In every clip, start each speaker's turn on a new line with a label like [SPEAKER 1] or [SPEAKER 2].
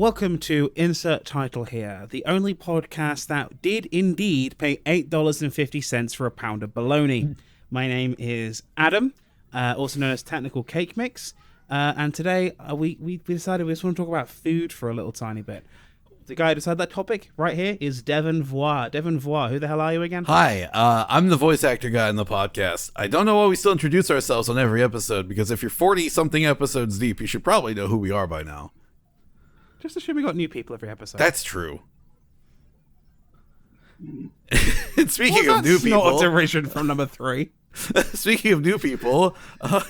[SPEAKER 1] Welcome to Insert Title Here, the only podcast that did indeed pay $8.50 for a pound of bologna. My name is Adam, also known as Technical Cake Mix, and today we decided we just want to talk about food for a little tiny bit. The guy who decided that topic right here is Devon. Devon, who the hell are you again?
[SPEAKER 2] Hi, I'm the voice actor guy in the podcast. I don't know why we still introduce ourselves on every episode, because if you're 40-something episodes deep, you should probably know who we are by now.
[SPEAKER 1] Just assume we got new people every episode.
[SPEAKER 2] That's true. Speaking of new people...
[SPEAKER 1] not a derision from number 3.
[SPEAKER 2] Speaking of new people,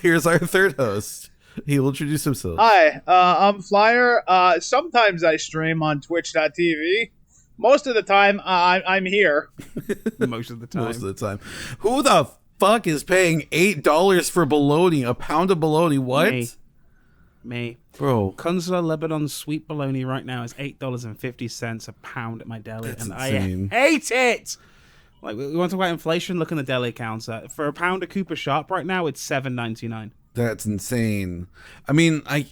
[SPEAKER 2] here's our third host. He will introduce himself.
[SPEAKER 3] Hi, I'm Flyer. Sometimes I stream on Twitch.tv. Most of the time, I'm here.
[SPEAKER 1] Most of the time.
[SPEAKER 2] Most of the time. Who the fuck is paying $8 for bologna? A pound of bologna? What?
[SPEAKER 1] Me.
[SPEAKER 2] Bro.
[SPEAKER 1] Consular Lebanon sweet bologna right now is $8.50 a pound at my deli.
[SPEAKER 2] That's
[SPEAKER 1] and
[SPEAKER 2] insane.
[SPEAKER 1] I hate it! Like, we want to talk about inflation? Look in the deli counter. For a pound of Cooper Sharp right now, it's $7.99.
[SPEAKER 2] That's insane. I mean, I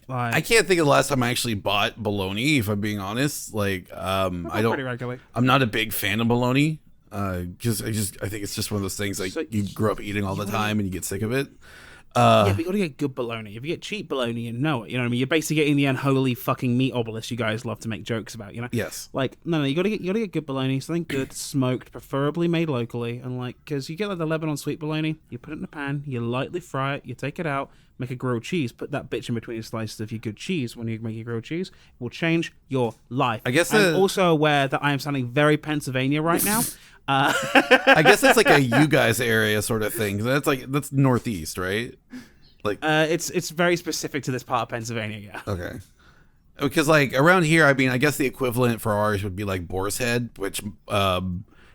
[SPEAKER 2] can't think of the last time I actually bought bologna, if I'm being honest. Like, I
[SPEAKER 1] pretty regularly.
[SPEAKER 2] I'm not a big fan of bologna. Because I think it's just one of those things like you grow up eating all the time and you get sick of it.
[SPEAKER 1] Yeah, but you gotta get good bologna. If you get cheap bologna, you know it. You know what I mean? You're basically getting the unholy fucking meat obelisk you guys love to make jokes about, you know?
[SPEAKER 2] Yes.
[SPEAKER 1] Like, no, you gotta get good bologna, something good, smoked, preferably made locally, and like, because you get like the Lebanon sweet bologna, you put it in a pan, you lightly fry it, you take it out, make a grilled cheese, put that bitch in between the slices of your good cheese. When you make your grilled cheese, it will change your life.
[SPEAKER 2] I guess
[SPEAKER 1] I'm also aware that I am sounding very Pennsylvania right now.
[SPEAKER 2] I guess that's like a you guys area sort of thing. That's Northeast, right? Like
[SPEAKER 1] it's very specific to this part of Pennsylvania, yeah.
[SPEAKER 2] Okay. Because like around here, I mean, I guess the equivalent for ours would be like Boar's Head, which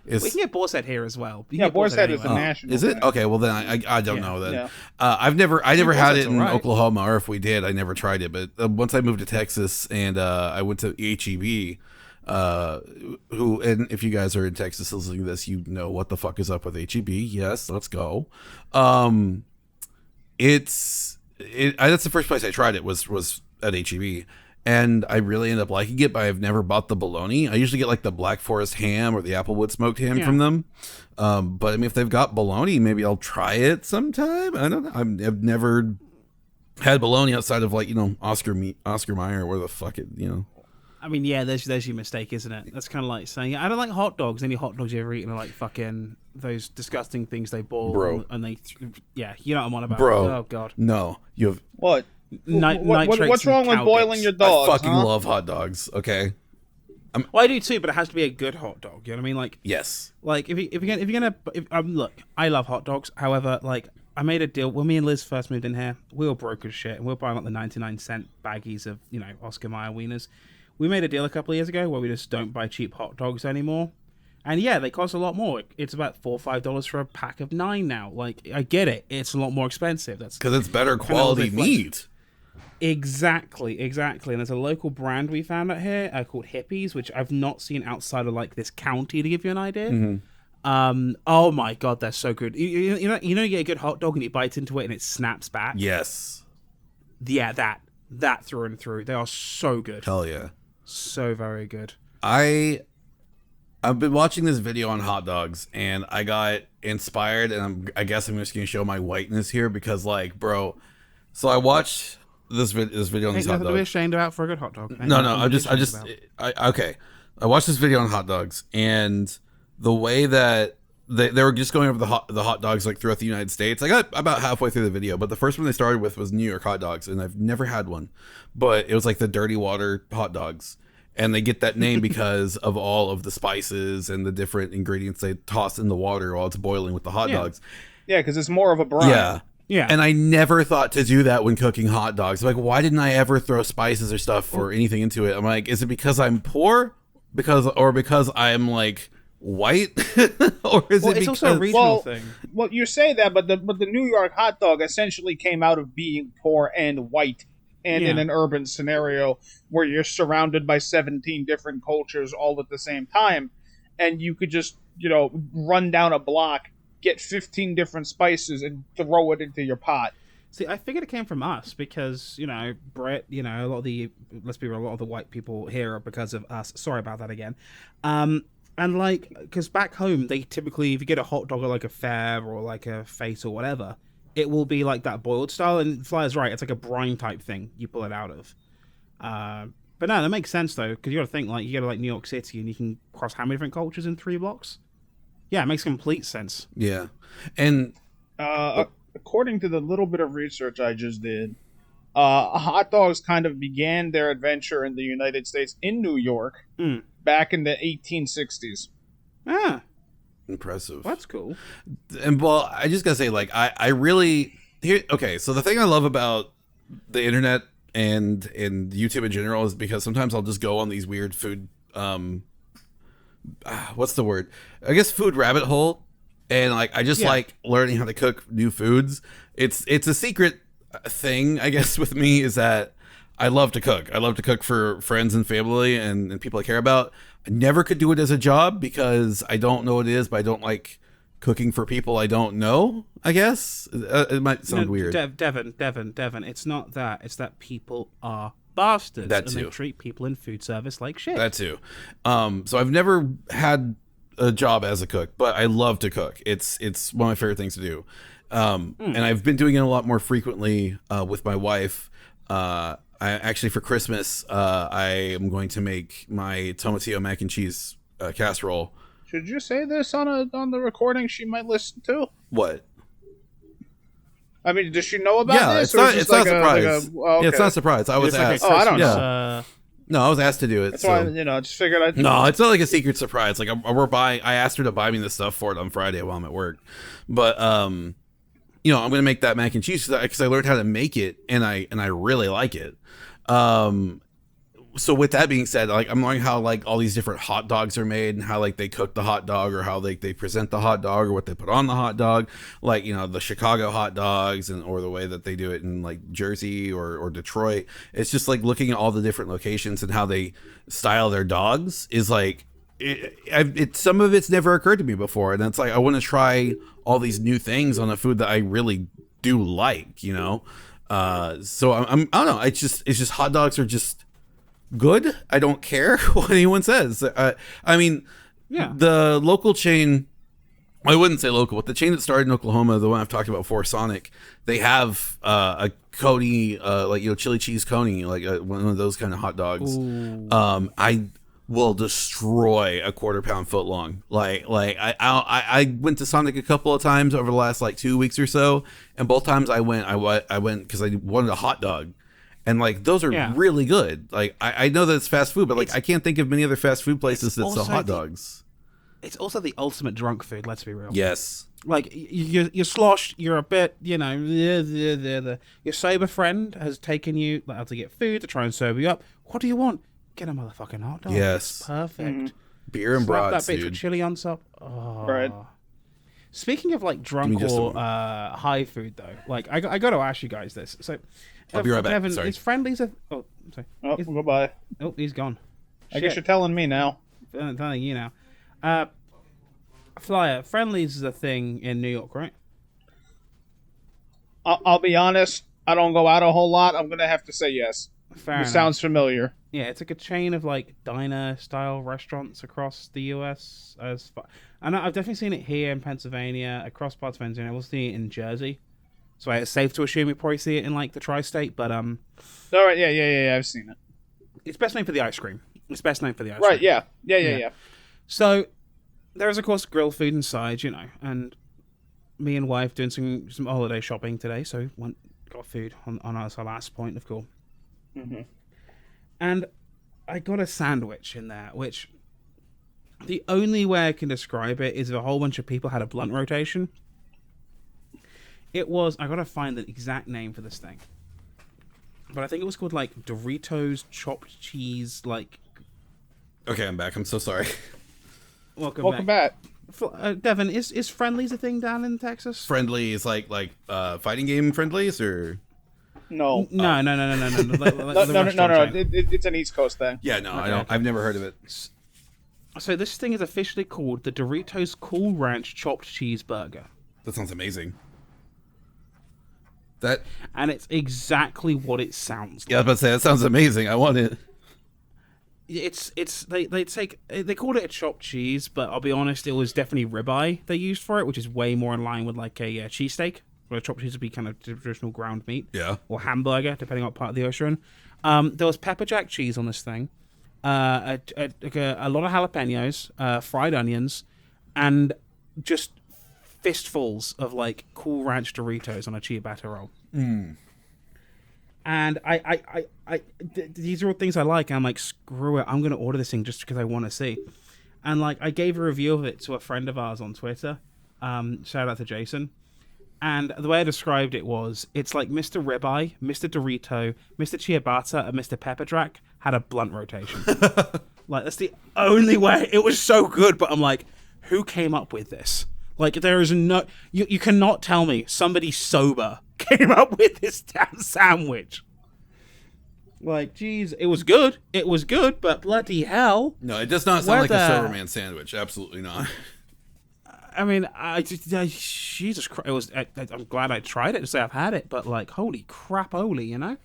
[SPEAKER 2] is.
[SPEAKER 1] We can get Boar's Head here as well.
[SPEAKER 3] Yeah, Boar's Head is a national.
[SPEAKER 2] Is it?
[SPEAKER 3] thing.
[SPEAKER 2] Okay, well then I don't know then.
[SPEAKER 3] Yeah.
[SPEAKER 2] I never had it in
[SPEAKER 1] right.
[SPEAKER 2] Oklahoma, or if we did, I never tried it. But once I moved to Texas and I went to HEB. And if you guys are in Texas listening to this, you know what the fuck is up with HEB. Yes, let's go. That's the first place I tried it was at HEB, and I really ended up liking it. But I've never bought the bologna. I usually get like the Black Forest ham or the Applewood smoked ham from them. But I mean, if they've got bologna, maybe I'll try it sometime. I don't know. I've never had bologna outside of like Oscar Mayer, where the fuck it
[SPEAKER 1] I mean, yeah, there's your mistake, isn't it? That's kind of like saying, I don't like hot dogs. Any hot dogs you ever eaten are like fucking those disgusting things they boil.
[SPEAKER 2] Bro.
[SPEAKER 1] And they, you know what I'm on about.
[SPEAKER 2] Bro.
[SPEAKER 1] Oh, God.
[SPEAKER 2] No, you have...
[SPEAKER 3] What?
[SPEAKER 1] Nitrates
[SPEAKER 3] What's wrong with boiling your dogs?
[SPEAKER 2] I fucking love hot dogs, okay?
[SPEAKER 1] Well, I do too, but it has to be a good hot dog. You know what I mean? Like,
[SPEAKER 2] yes.
[SPEAKER 1] Like, if you're gonna... look, I love hot dogs. However, like, I made a deal. When me and Liz first moved in here, we were broke as shit. And we were buying like the 99-cent baggies of, Oscar Mayer wieners. We made a deal a couple of years ago where we just don't buy cheap hot dogs anymore. And yeah, they cost a lot more. It's about $4 or $5 for a pack of 9 now. Like, I get it. It's a lot more expensive. That's
[SPEAKER 2] because it's better quality meat.
[SPEAKER 1] Exactly. And there's a local brand we found out here called Hippies, which I've not seen outside of like this county, to give you an idea. Mm-hmm. Oh my God, they're so good. You know, you get a good hot dog and you bite into it and it snaps back.
[SPEAKER 2] Yes.
[SPEAKER 1] Yeah, that through and through. They are so good.
[SPEAKER 2] Hell yeah.
[SPEAKER 1] So very good.
[SPEAKER 2] I've been watching this video on hot dogs and I got inspired, and I guess I'm just gonna show my whiteness here because, like, bro. So I watched this video on these hot dogs.
[SPEAKER 1] Nothing to be ashamed about for a good hot dog.
[SPEAKER 2] No. I watched this video on hot dogs, and the way that they were just going over the hot dogs like throughout the United States. I got about halfway through the video, but the first one they started with was New York hot dogs, and I've never had one, but it was like the dirty water hot dogs, and they get that name because of all of the spices and the different ingredients they toss in the water while it's boiling with the hot dogs.
[SPEAKER 3] Yeah, because it's more of a brine.
[SPEAKER 2] Yeah. And I never thought to do that when cooking hot dogs. Like, why didn't I ever throw spices or stuff or anything into it? I'm like, is it because I'm poor? Because I'm like white, or is it because
[SPEAKER 1] it's also a regional thing?
[SPEAKER 3] Well, you say that, but the New York hot dog essentially came out of being poor and white, and in an urban scenario where you're surrounded by 17 different cultures all at the same time, and you could just run down a block, get 15 different spices, and throw it into your pot.
[SPEAKER 1] See, I figured it came from us because, Brett, a lot of the, let's be real, a lot of the white people here are because of us. Sorry about that again. And because back home, they typically, if you get a hot dog or like a fair or like a face or whatever, it will be like that boiled style. And Flyer's right, it's like a brine type thing you pull it out of. But no, that makes sense though, because you got to think you go to like New York City and you can cross how many different cultures in 3 blocks? Yeah, it makes complete sense.
[SPEAKER 2] Yeah, and
[SPEAKER 3] according to the little bit of research I just did, hot dogs kind of began their adventure in the United States in New York back in the 1860s.
[SPEAKER 1] Ah,
[SPEAKER 2] impressive.
[SPEAKER 1] That's cool.
[SPEAKER 2] And well, I just gotta say, I really okay. So the thing I love about the internet and YouTube in general is because sometimes I'll just go on these weird food what's the word? I guess food rabbit hole, and I just like learning how to cook new foods. It's a secret thing, I guess, with me, is that I love to cook. I love to cook for friends and family and people I care about. I never could do it as a job because I don't know what it is, but I don't like cooking for people I don't know, I guess. It might sound weird.
[SPEAKER 1] Devon, it's not that. It's that people are bastards.
[SPEAKER 2] That too.
[SPEAKER 1] And they treat people in food service like shit.
[SPEAKER 2] That too. So I've never had a job as a cook, but I love to cook. It's one of my favorite things to do. And I've been doing it a lot more frequently with my wife. I actually, for Christmas, I am going to make my tomatillo mac and cheese casserole.
[SPEAKER 3] Should you say this on the recording she might listen to?
[SPEAKER 2] What?
[SPEAKER 3] I mean, does she know about this?
[SPEAKER 2] It's not a surprise.
[SPEAKER 3] Okay.
[SPEAKER 2] It's not a surprise. I was asked.
[SPEAKER 3] I don't know.
[SPEAKER 2] Yeah. No, I was asked to do it.
[SPEAKER 3] That's why, I just figured I'd...
[SPEAKER 2] No, it's not like a secret surprise. Like, I asked her to buy me this stuff for it on Friday while I'm at work. But, I'm going to make that mac and cheese because I learned how to make it, and I really like it. So with that being said, I'm learning how all these different hot dogs are made and how they cook the hot dog, or how they present the hot dog, or what they put on the hot dog, the Chicago hot dogs, or the way that they do it in Jersey or Detroit. It's just looking at all the different locations and how they style their dogs is some of it's never occurred to me before, and it's I want to try all these new things on a food that I really do like, so I don't know. It's just hot dogs are just good. I don't care what anyone says. I mean,
[SPEAKER 1] yeah,
[SPEAKER 2] the local chain, I wouldn't say local, but the chain that started in Oklahoma, the one I've talked about before, Sonic, they have a coney, chili cheese coney, one of those kind of hot dogs.
[SPEAKER 1] Ooh.
[SPEAKER 2] I will destroy a 1/4 pound foot long. I went to Sonic a couple of times over the last 2 weeks or so, and both times I went because I wanted a hot dog. And those are really good. I know that it's fast food, but I can't think of many other fast food places that sell hot dogs.
[SPEAKER 1] It's also the ultimate drunk food. Let's be real.
[SPEAKER 2] Yes.
[SPEAKER 1] You're sloshed. You're a bit, your sober friend has taken you out to get food to try and sober you up. What do you want? Get a motherfucking hot dog.
[SPEAKER 2] Yes.
[SPEAKER 1] Perfect.
[SPEAKER 2] Mm-hmm. Beer and brats,
[SPEAKER 1] that bitch
[SPEAKER 2] dude.
[SPEAKER 1] with chili on top. Oh.
[SPEAKER 3] Right.
[SPEAKER 1] Speaking of drunk or high food though, I got to ask you guys this. So.
[SPEAKER 2] I'll be right back.
[SPEAKER 1] Devon,
[SPEAKER 2] sorry.
[SPEAKER 1] Is Friendly's a... Oh, sorry.
[SPEAKER 3] Oh, goodbye.
[SPEAKER 1] Oh, he's gone.
[SPEAKER 3] I guess you're telling me now.
[SPEAKER 1] I'm telling you now. Flyer, Friendly's is a thing in New York, right?
[SPEAKER 3] I'll be honest. I don't go out a whole lot. I'm going to have to say yes.
[SPEAKER 1] Fair enough.
[SPEAKER 3] Sounds familiar.
[SPEAKER 1] Yeah, it's a chain of diner-style restaurants across the U.S. And I've definitely seen it here in Pennsylvania, across parts of Pennsylvania. I've also seen it in Jersey. So it's safe to assume you probably see it in the tri-state, but
[SPEAKER 3] All right, yeah, I've seen it.
[SPEAKER 1] It's best known for the ice cream.
[SPEAKER 3] Right, yeah.
[SPEAKER 1] So there's of course grilled food inside, and me and wife doing some holiday shopping today, so got food on our last point, of course.
[SPEAKER 3] Mm-hmm.
[SPEAKER 1] And I got a sandwich in there, which the only way I can describe it is if a whole bunch of people had a blunt rotation. It was, I gotta find the exact name for this thing, but I think it was called Doritos chopped cheese.
[SPEAKER 2] Okay, I'm back. I'm so sorry.
[SPEAKER 3] Welcome back.
[SPEAKER 1] Devon, is Friendly's a thing down in Texas?
[SPEAKER 2] Friendly is fighting game friendlies, or
[SPEAKER 3] no?
[SPEAKER 1] No.
[SPEAKER 3] No. It's an East Coast thing.
[SPEAKER 2] Yeah, no, okay. I don't. I've never heard of it.
[SPEAKER 1] So this thing is officially called the Doritos Cool Ranch Chopped Cheeseburger.
[SPEAKER 2] That sounds amazing. That
[SPEAKER 1] and it's exactly what it sounds like.
[SPEAKER 2] yeah, I was about to say that sounds amazing. I want it.
[SPEAKER 1] They called it a chopped cheese, but I'll be honest, it was definitely ribeye they used for it, which is way more in line with like a cheesesteak, where a chopped cheese would be kind of traditional ground meat, or hamburger, depending on what part of the ocean. There was pepper jack cheese on this thing, a lot of jalapenos, fried onions, and just fistfuls of like Cool Ranch Doritos on a ciabatta roll. And these are all things I like. And I'm like, screw it, I'm gonna order this thing just because I want to see. And like, I gave a review of it to a friend of ours on Twitter. Shout out to Jason. And the way I described it was, it's like Mr. Ribeye, Mr. Dorito, Mr. Ciabatta, and Mr. Pepper Jack had a blunt rotation. Like, that's the only way. It was so good, but I'm like, who came up with this? Like, there is no... You cannot tell me somebody sober came up with this damn sandwich. Like, geez, it was good. It was good, but bloody hell.
[SPEAKER 2] No, it does not sound like a sober man sandwich. Absolutely not.
[SPEAKER 1] I mean, Jesus Christ, I'm glad I tried it to say I've had it, but like, holy crap-oli, you know?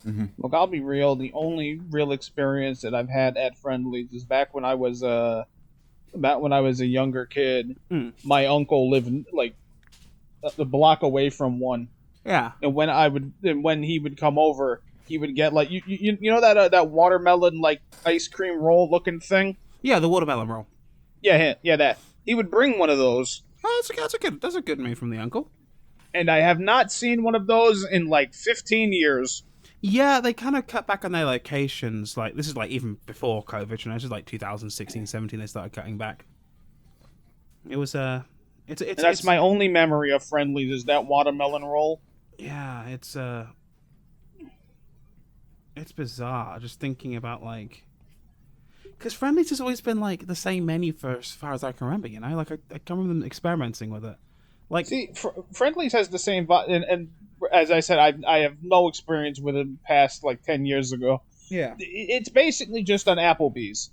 [SPEAKER 3] Mm-hmm. Look, I'll be real. The only real experience that I've had at Friendly's is back when I was a younger kid. My uncle lived like a block away from one.
[SPEAKER 1] Yeah.
[SPEAKER 3] And when he would come over, he would get like you know that watermelon like ice cream roll looking thing.
[SPEAKER 1] Yeah, the watermelon roll.
[SPEAKER 3] Yeah, that. He would bring one of those.
[SPEAKER 1] Oh, that's a good move from the uncle.
[SPEAKER 3] And I have not seen one of those in like 15 years.
[SPEAKER 1] Yeah, they kind of cut back on their locations. Like, this is like even before COVID, you know, this is like 2016, 17, they started cutting back. It was,
[SPEAKER 3] that's my only memory of Friendly's is that watermelon roll.
[SPEAKER 1] Yeah, it's bizarre. Just thinking about like, because Friendly's has always been like the same menu for as far as I can remember, you know? Like, I can't remember them experimenting with it. Like,
[SPEAKER 3] see, Friendly's has the same and as I said, I have no experience with it past like 10 years ago.
[SPEAKER 1] Yeah.
[SPEAKER 3] It's basically just an Applebee's.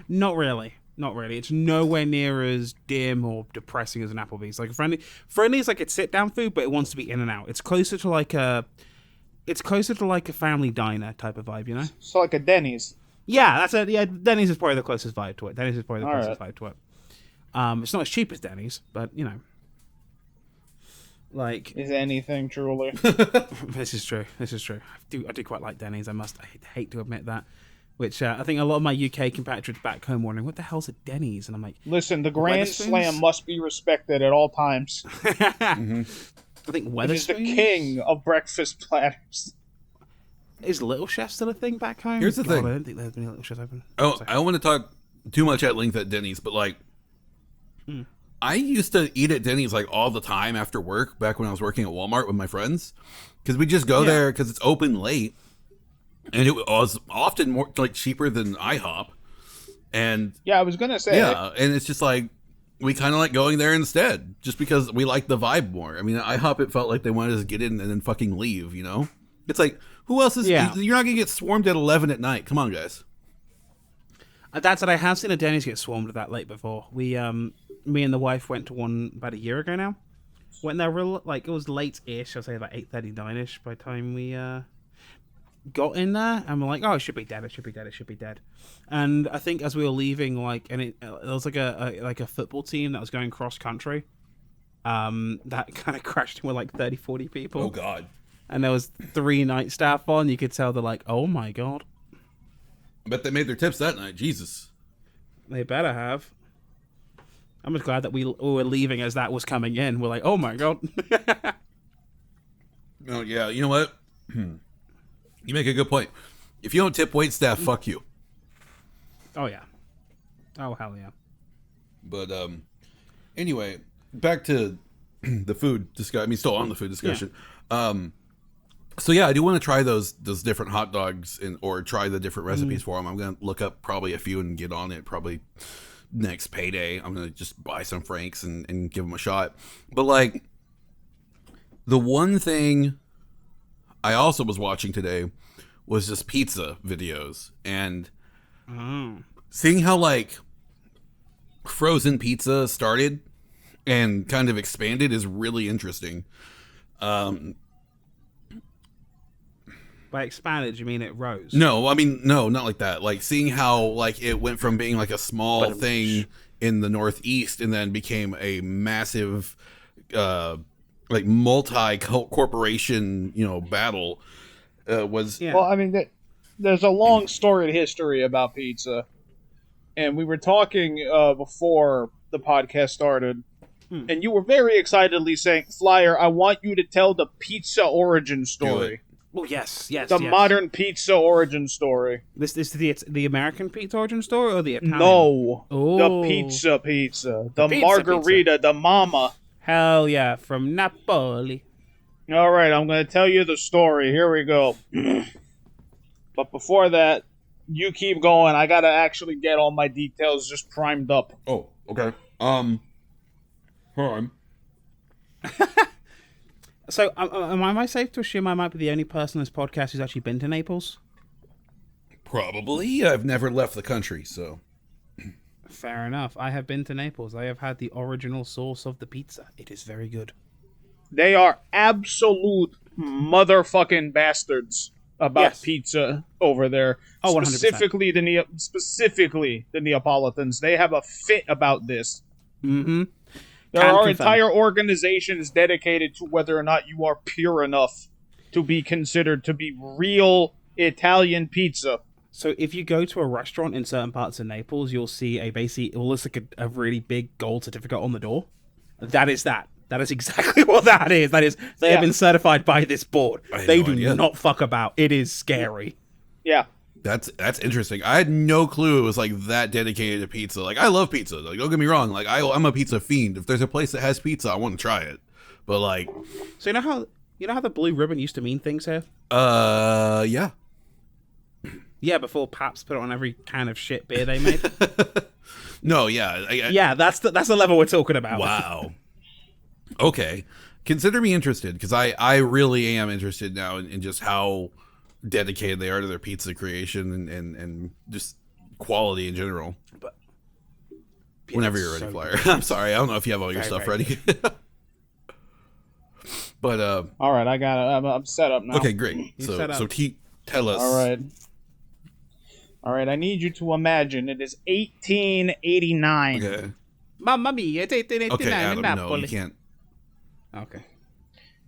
[SPEAKER 1] Not really. It's nowhere near as dim or depressing as an Applebee's. Like, Friendly's like it's sit-down food, but it wants to be in and out. It's closer to like a family diner type of vibe, you know?
[SPEAKER 3] So like a Denny's.
[SPEAKER 1] Yeah, that's it. Yeah, Denny's is probably the closest vibe to it. It's not as cheap as Denny's, but, you know. Like,
[SPEAKER 3] is anything truly?
[SPEAKER 1] This is true. I do quite like Denny's. I hate to admit that. Which I think a lot of my UK compatriots back home wondering, what the hell's a Denny's? And I'm like,
[SPEAKER 3] listen, the Grand Slam must be respected at all times.
[SPEAKER 1] Mm-hmm. I think Weatherspoons
[SPEAKER 3] is the king of breakfast platters.
[SPEAKER 1] Is Little Chef still a thing back home?
[SPEAKER 2] Here's the thing.
[SPEAKER 1] I don't think there's any Little Chefs open.
[SPEAKER 2] Oh, I don't want to talk too much at length at Denny's, but like, I used to eat at Denny's like all the time after work back when I was working at Walmart with my friends, because we just go there because it's open late, and it was often more like cheaper than IHOP. And
[SPEAKER 3] yeah, I was gonna say
[SPEAKER 2] and it's just like we kind of like going there instead, just because we like the vibe more. I mean, at IHOP it felt like they wanted us to get in and then fucking leave. You know, it's like who else is?
[SPEAKER 1] Yeah.
[SPEAKER 2] You're not gonna get swarmed at 11 at night. Come on, guys.
[SPEAKER 1] That's what I have seen a Denny's get swarmed that late before. Me and the wife went to one about a year ago now. Went there it was late-ish, I'll say about 8:30, 9-ish by the time we got in there, and we're like, oh, it should be dead. And I think as we were leaving, like, and there was like a football team that was going cross-country, that kind of crashed in with like 30, 40 people.
[SPEAKER 2] Oh, God.
[SPEAKER 1] And there was 3 night staff on, you could tell they're like, oh my God.
[SPEAKER 2] I bet they made their tips that night, Jesus.
[SPEAKER 1] They better have. I'm just glad that we were leaving as that was coming in. We're like, oh my God.
[SPEAKER 2] Oh, yeah. You know what? You make a good point. If you don't tip wait staff, fuck you.
[SPEAKER 1] Oh, yeah. Oh, hell yeah.
[SPEAKER 2] But anyway, back to the food discussion. I mean, still on the food discussion. Yeah. So yeah, I do want to try those different hot dogs or try the different recipes for them. I'm going to look up probably a few and get on it probably next payday. I'm going to just buy some Franks and give them a shot. But like, the one thing I also was watching today was just pizza videos and seeing how like frozen pizza started and kind of expanded is really interesting.
[SPEAKER 1] By expanded, you mean it rose?
[SPEAKER 2] No, I mean, no, not like that. Like seeing how like it went from being like a small thing in the Northeast and then became a massive, like multi-corporation, battle. Was
[SPEAKER 1] Yeah.
[SPEAKER 3] Well, I mean, there's a long storied history about pizza, and we were talking before the podcast started, and you were very excitedly saying, "Flyer, I want you to tell the pizza origin story."
[SPEAKER 1] Oh yes, yes.
[SPEAKER 3] The modern pizza origin story.
[SPEAKER 1] This is the American pizza origin story or the Italian?
[SPEAKER 3] No,
[SPEAKER 1] Oh.
[SPEAKER 3] the pizza, the
[SPEAKER 1] pizza
[SPEAKER 3] margarita, the mama.
[SPEAKER 1] Hell yeah, from Napoli.
[SPEAKER 3] All right, I'm going to tell you the story. Here we go. But before that, you keep going. I got to actually get all my details just primed up.
[SPEAKER 2] Oh, okay. Hold on.
[SPEAKER 1] So, am I safe to assume I might be the only person on this podcast who's actually been to Naples?
[SPEAKER 2] Probably. I've never left the country, so.
[SPEAKER 1] Fair enough. I have been to Naples. I have had the original source of the pizza. It is very good.
[SPEAKER 3] They are absolute motherfucking bastards about pizza over there.
[SPEAKER 1] Oh, 100%.
[SPEAKER 3] Specifically the Neapolitans. They have a fit about this.
[SPEAKER 1] Mm-hmm.
[SPEAKER 3] There are entire organizations dedicated to whether or not you are pure enough to be considered to be real Italian pizza.
[SPEAKER 1] So if you go to a restaurant in certain parts of Naples, you'll see it looks like a really big gold certificate on the door. That is that. That is exactly what that is. That is, they have been certified by this board. They do not fuck about. It is scary.
[SPEAKER 3] Yeah.
[SPEAKER 2] That's interesting. I had no clue it was like that dedicated to pizza. Like I love pizza. Like don't get me wrong. Like I'm a pizza fiend. If there's a place that has pizza, I want to try it. But like,
[SPEAKER 1] so you know how the blue ribbon used to mean things here?
[SPEAKER 2] Yeah.
[SPEAKER 1] Yeah, before Pabst put it on every can of shit beer they made.
[SPEAKER 2] No, yeah.
[SPEAKER 1] Yeah, that's the level we're talking about.
[SPEAKER 2] Wow. Okay. Consider me interested because I really am interested now in just how dedicated they are to their pizza creation and just quality in general. But whenever you're ready, Flyer. I'm sorry, I don't know if you have all your stuff ready. But
[SPEAKER 3] all right, I got it. I'm set up now.
[SPEAKER 2] Okay, great. So tell us.
[SPEAKER 3] All right. I need you to imagine it is 1889.
[SPEAKER 2] Okay.
[SPEAKER 1] Mamma mia, it's 1889
[SPEAKER 2] okay, Adam,
[SPEAKER 1] in Napoli.
[SPEAKER 2] No, you can't.
[SPEAKER 1] Okay.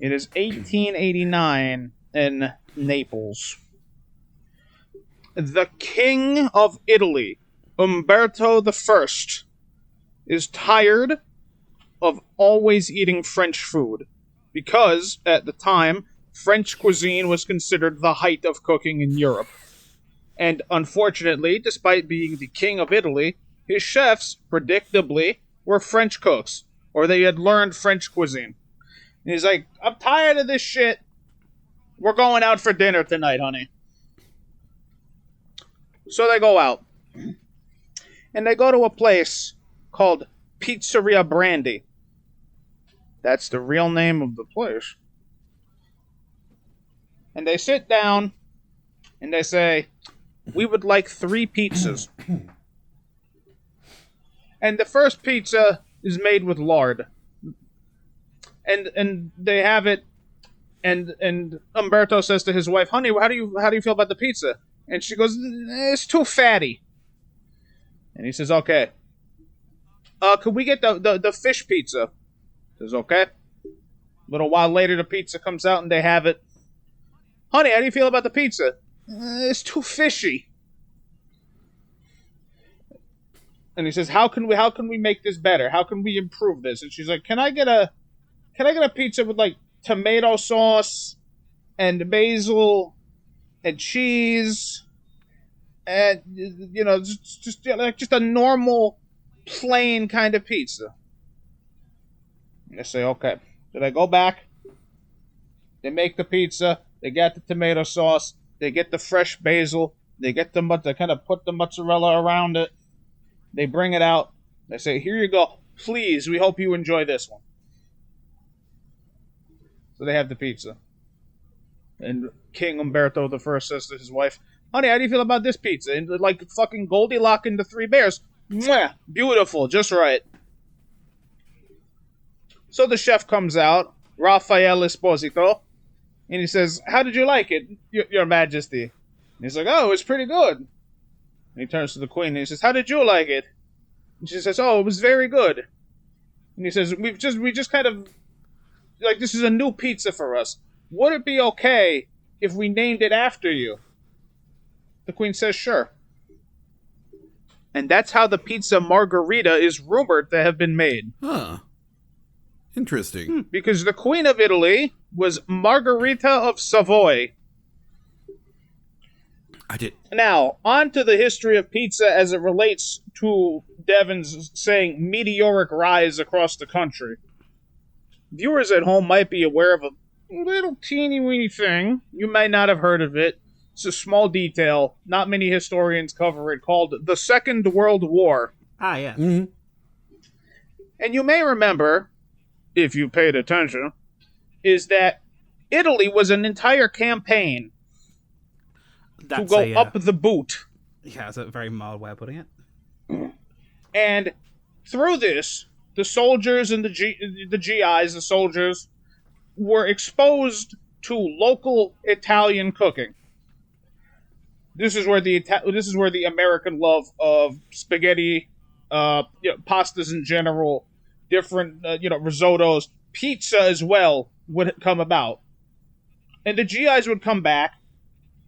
[SPEAKER 3] It is 1889 in Naples. The King of Italy, Umberto I, is tired of always eating French food because, at the time, French cuisine was considered the height of cooking in Europe. And unfortunately, despite being the King of Italy, his chefs, predictably, were French cooks, or they had learned French cuisine. And he's like, I'm tired of this shit. We're going out for dinner tonight, honey. So they go out. And they go to a place called Pizzeria Brandy. That's the real name of the place. And they sit down and they say, we would like 3 pizzas. And the first pizza is made with lard. And they have it, and Umberto says to his wife, honey, how do you feel about the pizza? And she goes, it's too fatty. And he says, okay. Could we get the fish pizza? He says, okay. A little while later, the pizza comes out and they have it. Honey, how do you feel about the pizza? It's too fishy. And he says, how can we make this better? How can we improve this? And she's like, can I get a pizza with like tomato sauce and basil and cheese and just a normal plain kind of pizza? And they say, okay. So they go back. They make the pizza. They get the tomato sauce. They get the fresh basil. They kind of put the mozzarella around it. They bring it out. They say, here you go. Please, we hope you enjoy this one. So they have the pizza. And King Umberto I says to his wife, honey, how do you feel about this pizza? And like fucking Goldilocks and the 3 Bears. Mwah! Beautiful, just right. So the chef comes out, Raffaele Esposito, And he says, "How did you like it, Your Majesty?" And he's like, "Oh, it was pretty good." And he turns to the queen and he says, "How did you like it?" And she says, "Oh, it was very good." And he says, we just kind of, like, this is a new pizza for us. Would it be okay if we named it after you?" The queen says, "Sure." And that's how the pizza margherita is rumored to have been made.
[SPEAKER 2] Huh. Interesting.
[SPEAKER 3] Because the Queen of Italy was Margherita of Savoy.
[SPEAKER 2] I did.
[SPEAKER 3] Now, on to the history of pizza as it relates to Devon's saying meteoric rise across the country. Viewers at home might be aware of a little teeny weeny thing. You may not have heard of it. It's a small detail. Not many historians cover it, called the Second World War.
[SPEAKER 1] Ah, yeah.
[SPEAKER 2] Mm-hmm.
[SPEAKER 3] And you may remember, if you paid attention, is that Italy was an entire campaign to go up the boot.
[SPEAKER 1] Yeah, that's a very mild way of putting it.
[SPEAKER 3] And through this, the soldiers and the GIs, the soldiers, were exposed to local Italian cooking. This is where the American love of spaghetti, pastas in general, different risottos, pizza as well would come about. And the GIs would come back,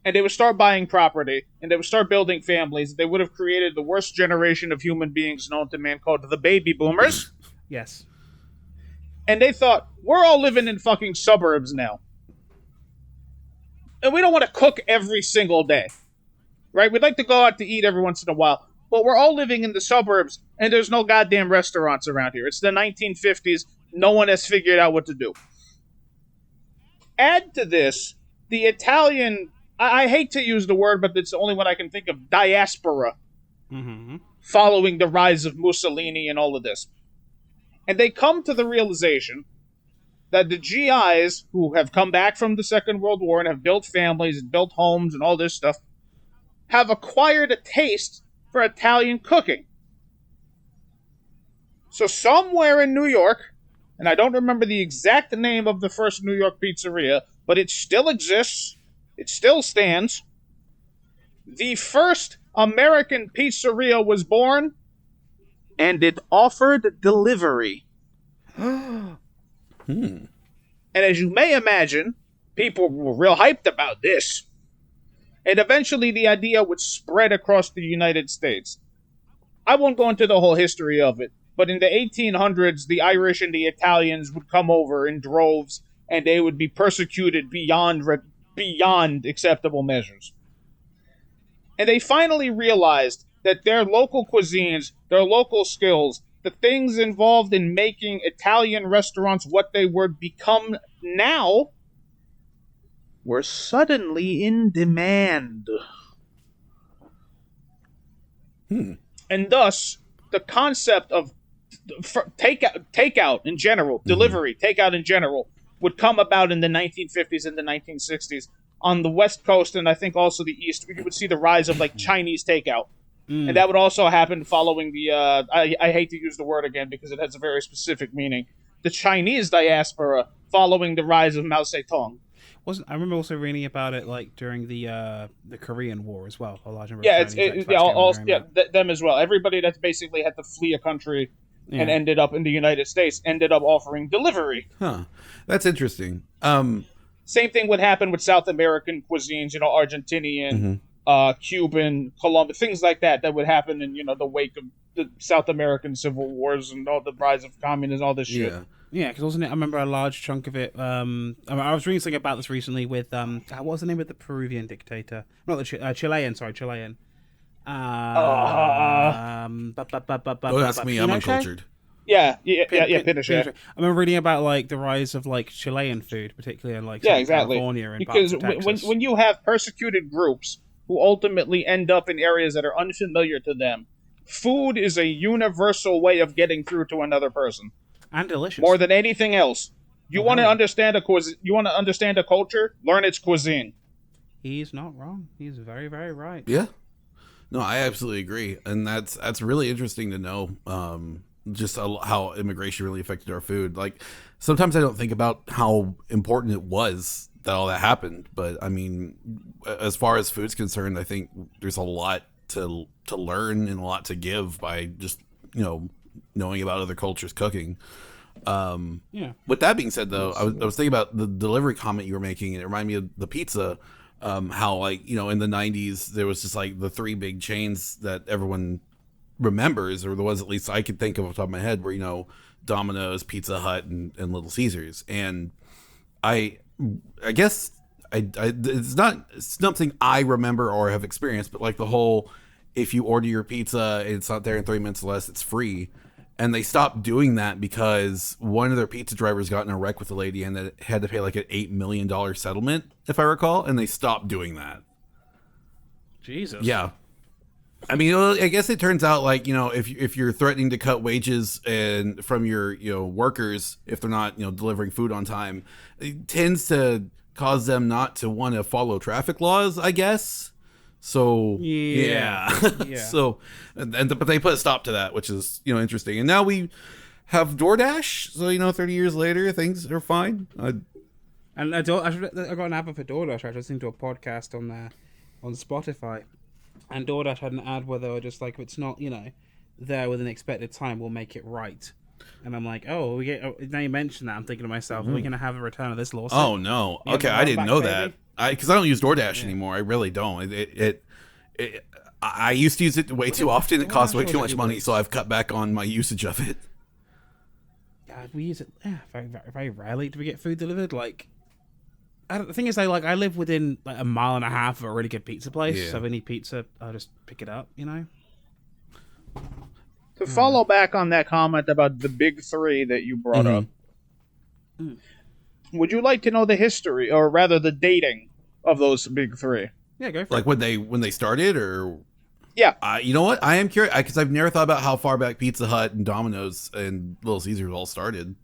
[SPEAKER 3] and they would start buying property, and they would start building families. They would have created the worst generation of human beings known to man, called the baby boomers.
[SPEAKER 1] Yes.
[SPEAKER 3] And they thought, we're all living in fucking suburbs now. And we don't want to cook every single day. Right? We'd like to go out to eat every once in a while. But we're all living in the suburbs, and there's no goddamn restaurants around here. It's the 1950s. No one has figured out what to do. Add to this, the Italian, I hate to use the word, but it's the only one I can think of, diaspora, following the rise of Mussolini and all of this. And they come to the realization that the GIs, who have come back from the Second World War and have built families and built homes and all this stuff, have acquired a taste for Italian cooking. So somewhere in New York, and I don't remember the exact name of the first New York pizzeria, but it still exists, it still stands, the first American pizzeria was born, and it offered delivery. And as you may imagine, people were real hyped about this. And eventually the idea would spread across the United States. I won't go into the whole history of it, but in the 1800s, the Irish and the Italians would come over in droves, and they would be persecuted beyond acceptable measures. And they finally realized that their local cuisines, their local skills, the things involved in making Italian restaurants what they would become now, were suddenly in demand. And thus, the concept of takeout in general, delivery, takeout in general, would come about in the 1950s and the 1960s. On the West Coast, and I think also the East, you would see the rise of, like, Chinese takeout. And that would also happen following the, I hate to use the word again because it has a very specific meaning, the Chinese diaspora following the rise of Mao Zedong.
[SPEAKER 1] I remember also reading about it, like, during the Korean War as well. A large number
[SPEAKER 3] Yeah,
[SPEAKER 1] of Chinese
[SPEAKER 3] them as well. Everybody that's basically had to flee a country and ended up in the United States ended up offering delivery.
[SPEAKER 2] Huh. That's interesting.
[SPEAKER 3] Same thing would happen with South American cuisines, Argentinian, Cuban, Colombian, things like that would happen in, the wake of the South American civil wars and all the rise of communism, all this shit.
[SPEAKER 1] Yeah, because wasn't it? I remember a large chunk of it. I was reading something about this recently with what was the name of the Peruvian dictator? Not the Chilean. Sorry, Chilean.
[SPEAKER 2] Don't ask me. I'm uncultured.
[SPEAKER 3] Yeah, Pinochet.
[SPEAKER 1] I remember reading about, like, the rise of, like, Chilean food, particularly in, like, California and
[SPEAKER 3] because
[SPEAKER 1] parts of Texas.
[SPEAKER 3] when you have persecuted groups who ultimately end up in areas that are unfamiliar to them, food is a universal way of getting through to another person.
[SPEAKER 1] And delicious.
[SPEAKER 3] More than anything else. You want to understand you want to understand a culture? Learn its cuisine.
[SPEAKER 1] He's not wrong. He's very, very right.
[SPEAKER 2] Yeah. No, I absolutely agree. And that's really interesting to know. Just how immigration really affected our food. Like, sometimes I don't think about how important it was all that happened. But I mean, as far as food's concerned, I think there's a lot to learn and a lot to give by just knowing about other cultures cooking. With that being said, though, I was thinking about the delivery comment you were making, and it reminded me of the pizza. How like in the 90s there was just like the three big chains that everyone remembers, or the ones at least I could think of off the top of my head, were Domino's, Pizza Hut, and Little Caesars. And I guess it's not something I remember or have experienced, but like the whole, if you order your pizza and it's not there in 3 minutes or less, it's free. And they stopped doing that because one of their pizza drivers got in a wreck with a lady and that had to pay like an $8 million settlement, if I recall, and they stopped doing that.
[SPEAKER 1] Jesus.
[SPEAKER 2] Yeah. I mean, I guess it turns out like, if you're threatening to cut wages and from your, workers, if they're not, delivering food on time, it tends to cause them not to want to follow traffic laws, I guess. So yeah. So, but they put a stop to that, which is interesting. And now we have DoorDash. So 30 years later, things are fine.
[SPEAKER 1] And I got an app for DoorDash. I was listening to a podcast on Spotify, and DoorDash had an ad where they were just like, if it's not there within expected time, we'll make it right. And I'm like, now you mention that, I'm thinking to myself, are we going to have a return of this lawsuit?
[SPEAKER 2] Oh no. Okay, I didn't know that. Because I don't use DoorDash anymore. I really don't. I used to use it way too often. It costs way too much money, so I've cut back on my usage of it.
[SPEAKER 1] Yeah, we use it very, very rarely. Do we get food delivered? Like, the thing is, I live within like a mile and a half of a really good pizza place.
[SPEAKER 2] Yeah.
[SPEAKER 1] So if I need pizza, I'll just pick it up.
[SPEAKER 3] To follow back on that comment about the big three that you brought up, would you like to know the history, or rather the dating of those big three?
[SPEAKER 1] Yeah, go for
[SPEAKER 2] like
[SPEAKER 1] it.
[SPEAKER 2] when they started, or
[SPEAKER 3] yeah.
[SPEAKER 2] You know what? I am curious because I've never thought about how far back Pizza Hut and Domino's and Little Caesars all started.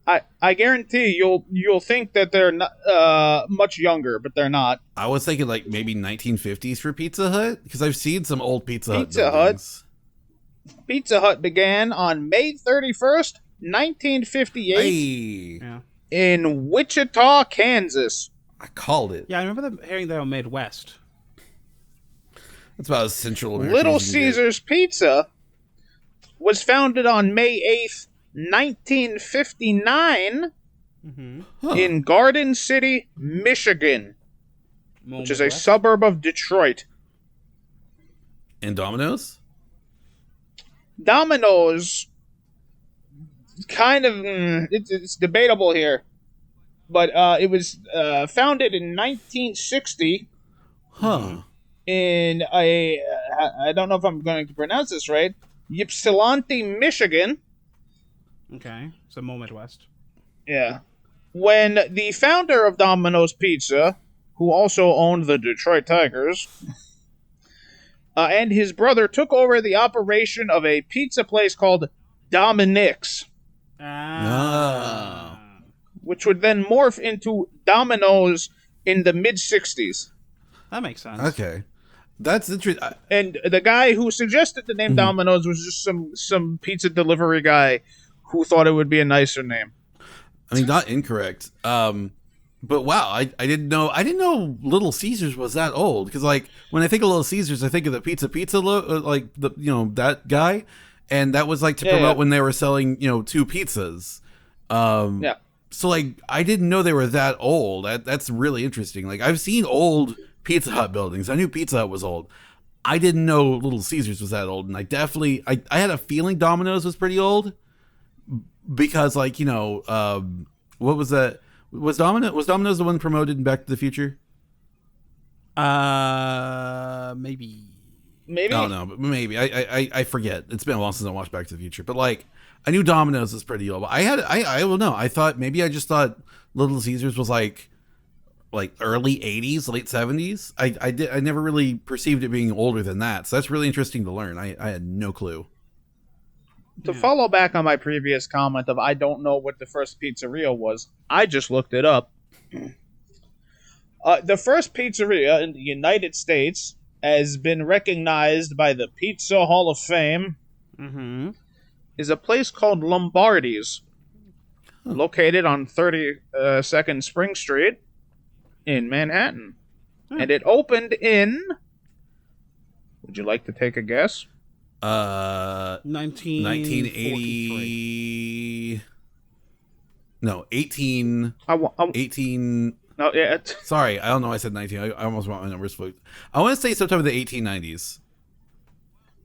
[SPEAKER 3] I guarantee you'll think that they're not much younger, but they're not.
[SPEAKER 2] I was thinking like maybe 1950s for Pizza Hut because I've seen some old Pizza Hut.
[SPEAKER 3] Pizza Hut began on May 31st, 1958 in Wichita, Kansas.
[SPEAKER 2] I called it.
[SPEAKER 1] Yeah, I remember them hearing they were Midwest.
[SPEAKER 2] That's about as central.
[SPEAKER 3] Little Caesars Pizza was founded on May 8th, 1959 in Garden City, Michigan, which is a suburb of Detroit.
[SPEAKER 2] And Domino's?
[SPEAKER 3] Domino's, kind of, it's debatable here, but it was founded in 1960 in I don't know if I'm going to pronounce this right, Ypsilanti, Michigan.
[SPEAKER 1] Okay, so more Midwest.
[SPEAKER 3] Yeah. When the founder of Domino's Pizza, who also owned the Detroit Tigers, and his brother took over the operation of a pizza place called Dominic's, which would then morph into Domino's in the mid-60s.
[SPEAKER 1] That makes sense.
[SPEAKER 2] Okay. That's interesting.
[SPEAKER 3] And the guy who suggested the name Domino's was just some pizza delivery guy who thought it would be a nicer name.
[SPEAKER 2] I mean, not incorrect. But wow, I didn't know Little Caesars was that old. Because like when I think of Little Caesars, I think of the pizza like the that guy, and that was like to promote when they were selling 2 pizzas. So like I didn't know they were that old. That's really interesting. Like I've seen old Pizza Hut buildings. I knew Pizza Hut was old. I didn't know Little Caesars was that old, and I had a feeling Domino's was pretty old because like what was that? Was Domino's the one promoted in Back to the Future?
[SPEAKER 1] Maybe.
[SPEAKER 3] Maybe.
[SPEAKER 2] I don't know, but maybe. I forget. It's been a while since I watched Back to the Future. But like, I knew Domino's was pretty old. But I don't know. I thought Little Caesars was like early 80s, late 70s. I never really perceived it being older than that. So that's really interesting to learn. I had no clue.
[SPEAKER 3] To follow back on my previous comment of I don't know what the first pizzeria was, I just looked it up. The first pizzeria in the United States has been recognized by the Pizza Hall of Fame is a place called Lombardi's, located on 32nd Spring Street. in Manhattan. And it opened in... Would you like to take a guess?
[SPEAKER 1] 1980.
[SPEAKER 2] No, 18. 18.
[SPEAKER 3] No, yeah.
[SPEAKER 2] Sorry, I don't know why I said 19. I almost want my numbers flipped. I want to say sometime in the 1890s.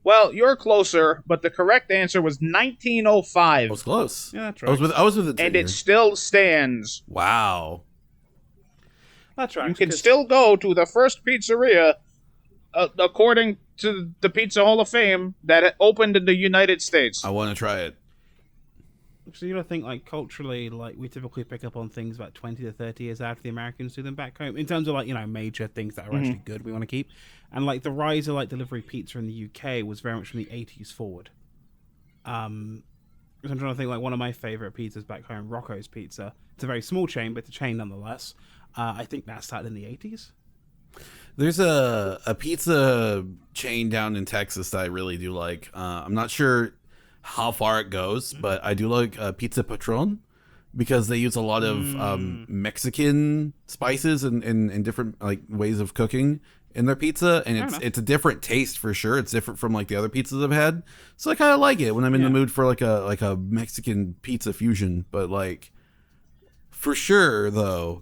[SPEAKER 3] Well, you're closer, but the correct answer was 1905.
[SPEAKER 2] I was close.
[SPEAKER 1] Yeah, that's right.
[SPEAKER 2] I was with it.
[SPEAKER 3] And it still stands.
[SPEAKER 2] Wow.
[SPEAKER 1] That's right.
[SPEAKER 3] You can still go to the first pizzeria, according to the Pizza Hall of Fame, that opened in the United States.
[SPEAKER 2] I want to try it.
[SPEAKER 1] So you gotta think, like, culturally, like, we typically pick up on things about 20 to 30 years after the Americans do them back home, in terms of, like, you know, major things that are actually good we want to keep. And, like, the rise of, like, delivery pizza in the UK was very much from the 80s forward. I'm trying to think, like, one of my favorite pizzas back home, Rocco's Pizza. It's a very small chain, but it's a chain nonetheless. I think that started in the 80s.
[SPEAKER 2] There's a pizza chain down in Texas that I really do like. I'm not sure how far it goes, but I do like Pizza Patron, because they use a lot of Mexican spices and different, like, ways of cooking in their pizza, and it's a different taste for sure. It's different from, like, the other pizzas I've had, so I kind of like it when I'm in the mood for like a Mexican pizza fusion. But, like, for sure though,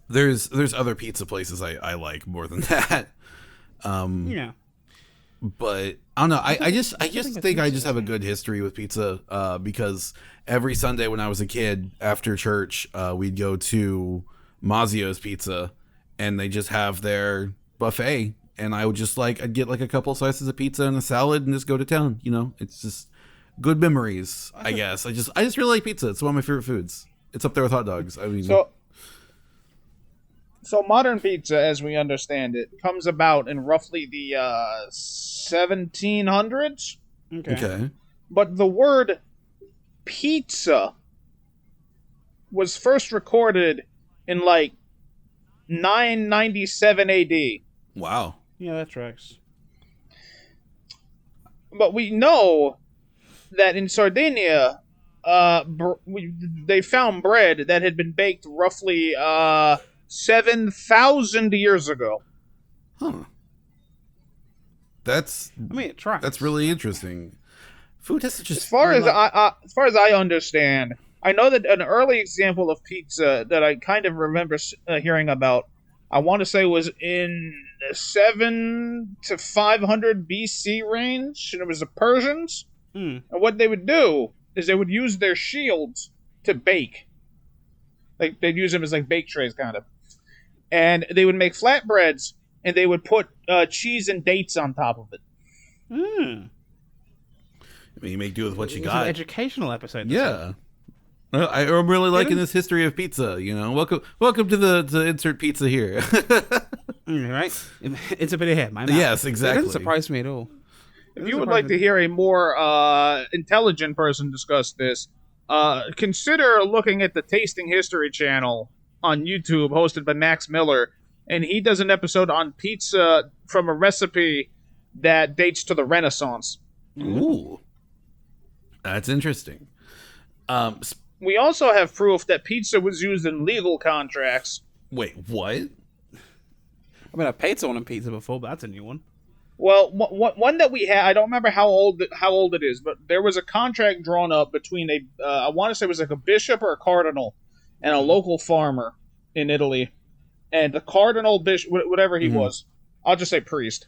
[SPEAKER 2] there's other pizza places I like more than that.
[SPEAKER 1] Yeah.
[SPEAKER 2] But I don't know. I just think I just have a good history with pizza, because every Sunday when I was a kid after church, we'd go to Mazio's Pizza, and they just have their buffet, and I would just I'd get like a couple slices of pizza and a salad and just go to town. You know, it's just good memories, I guess. I just really like pizza. It's one of my favorite foods. It's up there with hot dogs. I mean,
[SPEAKER 3] So modern pizza, as we understand it, comes about in roughly the 1700s.
[SPEAKER 2] okay.
[SPEAKER 3] But the word pizza was first recorded in, like, 997 AD.
[SPEAKER 2] Wow.
[SPEAKER 1] Yeah, that tracks.
[SPEAKER 3] But we know that in Sardinia, they found bread that had been baked roughly 7,000 years ago.
[SPEAKER 2] Huh. It
[SPEAKER 1] tracks.
[SPEAKER 2] That's really interesting. Food has such a...
[SPEAKER 3] As far as I understand, I know that an early example of pizza that I kind of remember hearing about, I want to say, was in the 7 to 500 BC range, and it was the Persians. And what they would do is they would use their shields to bake. Like, they'd use them as, like, bake trays, kind of. And they would make flatbreads, and they would put cheese and dates on top of it.
[SPEAKER 2] I mean, you make do with what you got.
[SPEAKER 1] An educational episode.
[SPEAKER 2] Yeah. I'm really liking this history of pizza, you know. Welcome to the insert pizza here.
[SPEAKER 3] Right?
[SPEAKER 1] It's a bit of him.
[SPEAKER 2] Yes, exactly.
[SPEAKER 1] It doesn't surprise me at all.
[SPEAKER 3] If you would like to hear a more intelligent person discuss this, consider looking at the Tasting History channel on YouTube, hosted by Max Miller, and he does an episode on pizza from a recipe that dates to the Renaissance.
[SPEAKER 2] Ooh. That's interesting.
[SPEAKER 3] We also have proof that pizza was used in legal contracts.
[SPEAKER 2] Wait, what?
[SPEAKER 1] I mean, I paid someone on pizza before, but that's a new one.
[SPEAKER 3] Well, one that we had, I don't remember how old it is, but there was a contract drawn up between I want to say it was like a bishop or a cardinal, and a local farmer in Italy. And the cardinal, bishop, whatever he was, I'll just say priest.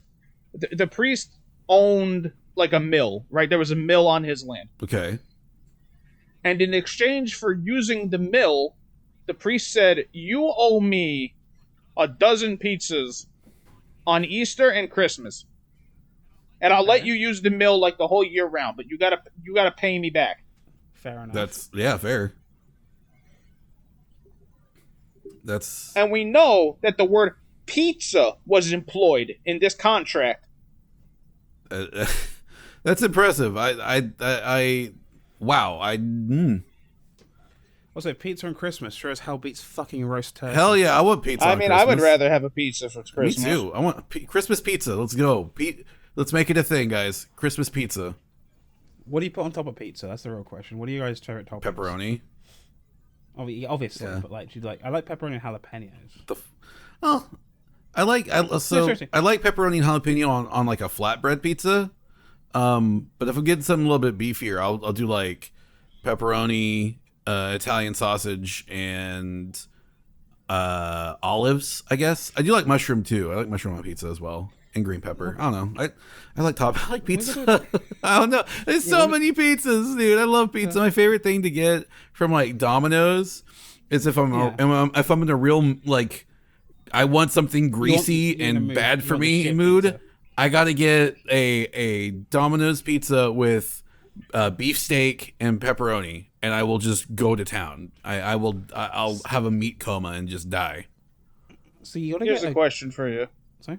[SPEAKER 3] The priest owned, like, a mill, right? There was a mill on his land.
[SPEAKER 2] Okay.
[SPEAKER 3] And in exchange for using the mill, the priest said, "You owe me a dozen pizzas on Easter and Christmas, and I'll let you use the mill, like, the whole year round, but you gotta pay me back."
[SPEAKER 1] Fair enough.
[SPEAKER 2] That's fair.
[SPEAKER 3] And we know that the word pizza was employed in this contract.
[SPEAKER 2] That's impressive. Wow.
[SPEAKER 1] Also, pizza on Christmas sure as hell beats fucking roast turkey.
[SPEAKER 2] Hell yeah, I want pizza.
[SPEAKER 3] I mean, I would rather have a pizza for Christmas.
[SPEAKER 2] Me too. I want Christmas pizza. Let's go. Let's make it a thing, guys. Christmas pizza.
[SPEAKER 1] What do you put on top of pizza? That's the real question. What are you guys' favorite toppings?
[SPEAKER 2] Pepperoni.
[SPEAKER 1] Obviously,
[SPEAKER 2] Yeah.
[SPEAKER 1] but like, I like pepperoni and jalapenos.
[SPEAKER 2] Oh, I like I like pepperoni and jalapeno on like a flatbread pizza. But if I'm getting something a little bit beefier, I'll do like pepperoni, Italian sausage, and olives. I guess I do like mushroom too. I like mushroom on pizza as well, and green pepper. I don't know. I like pizza. I don't know. There's so many pizzas, dude. I love pizza. My favorite thing to get from like Domino's is if I'm in a real like I want something greasy and bad for me mood. Pizza. I gotta get a Domino's pizza with beefsteak and pepperoni, and I will just go to town. I'll have a meat coma and just die.
[SPEAKER 1] So you gotta
[SPEAKER 3] Here's a question for you.
[SPEAKER 1] Sorry?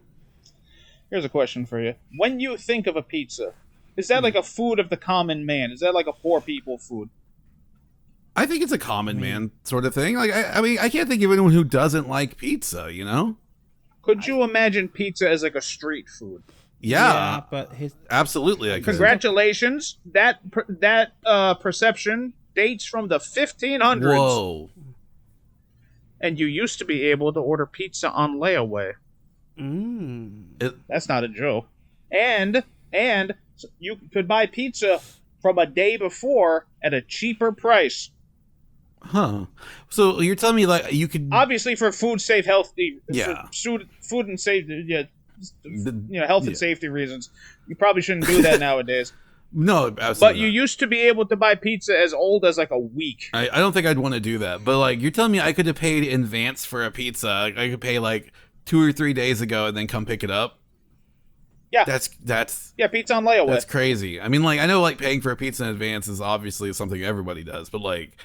[SPEAKER 3] Here's a question for you. When you think of a pizza, is that like a food of the common man? Is that like a poor people food?
[SPEAKER 2] I think it's a common man sort of thing. Like I mean, I can't think of anyone who doesn't like pizza. You know?
[SPEAKER 3] Could you imagine pizza as like a street food?
[SPEAKER 2] Yeah,
[SPEAKER 1] but
[SPEAKER 2] absolutely. I could.
[SPEAKER 3] Congratulations. That perception dates from the 1500s.
[SPEAKER 2] Whoa!
[SPEAKER 3] And you used to be able to order pizza on layaway. That's not a joke. And you could buy pizza from a day before at a cheaper price.
[SPEAKER 2] Huh. So you're telling me like you could
[SPEAKER 3] obviously for food safe healthy
[SPEAKER 2] yeah
[SPEAKER 3] food and safety health and safety reasons you probably shouldn't do that nowadays.
[SPEAKER 2] No, absolutely.
[SPEAKER 3] But you used to be able to buy pizza as old as like a week.
[SPEAKER 2] I don't think I'd want to do that. But like you're telling me I could have paid in advance for a pizza. I could pay like 2 or 3 days ago and then come pick it up.
[SPEAKER 3] Yeah.
[SPEAKER 2] That's
[SPEAKER 3] pizza on layaway.
[SPEAKER 2] That's crazy. I mean, like I know like paying for a pizza in advance is obviously something everybody does, but like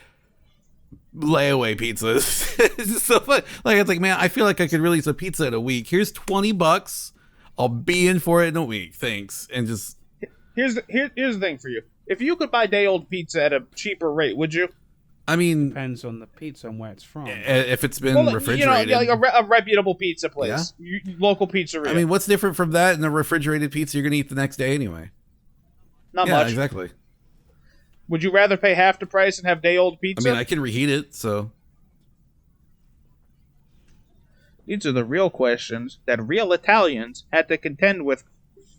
[SPEAKER 2] layaway pizza is just so fun. Like it's like, man, I feel like I could release a pizza in a week. Here's $20. I'll be in for it in a week. Thanks. And just
[SPEAKER 3] here's the thing for you. If you could buy day old pizza at a cheaper rate, would you?
[SPEAKER 2] I mean,
[SPEAKER 1] depends on the pizza and where it's from.
[SPEAKER 2] If it's been refrigerated,
[SPEAKER 3] like a reputable pizza place, local pizzeria.
[SPEAKER 2] I mean, what's different from that and a refrigerated pizza you're gonna eat the next day anyway?
[SPEAKER 3] Not much.
[SPEAKER 2] Exactly.
[SPEAKER 3] Would you rather pay half the price and have day old pizza?
[SPEAKER 2] I mean, I can reheat it, so.
[SPEAKER 3] These are the real questions that real Italians had to contend with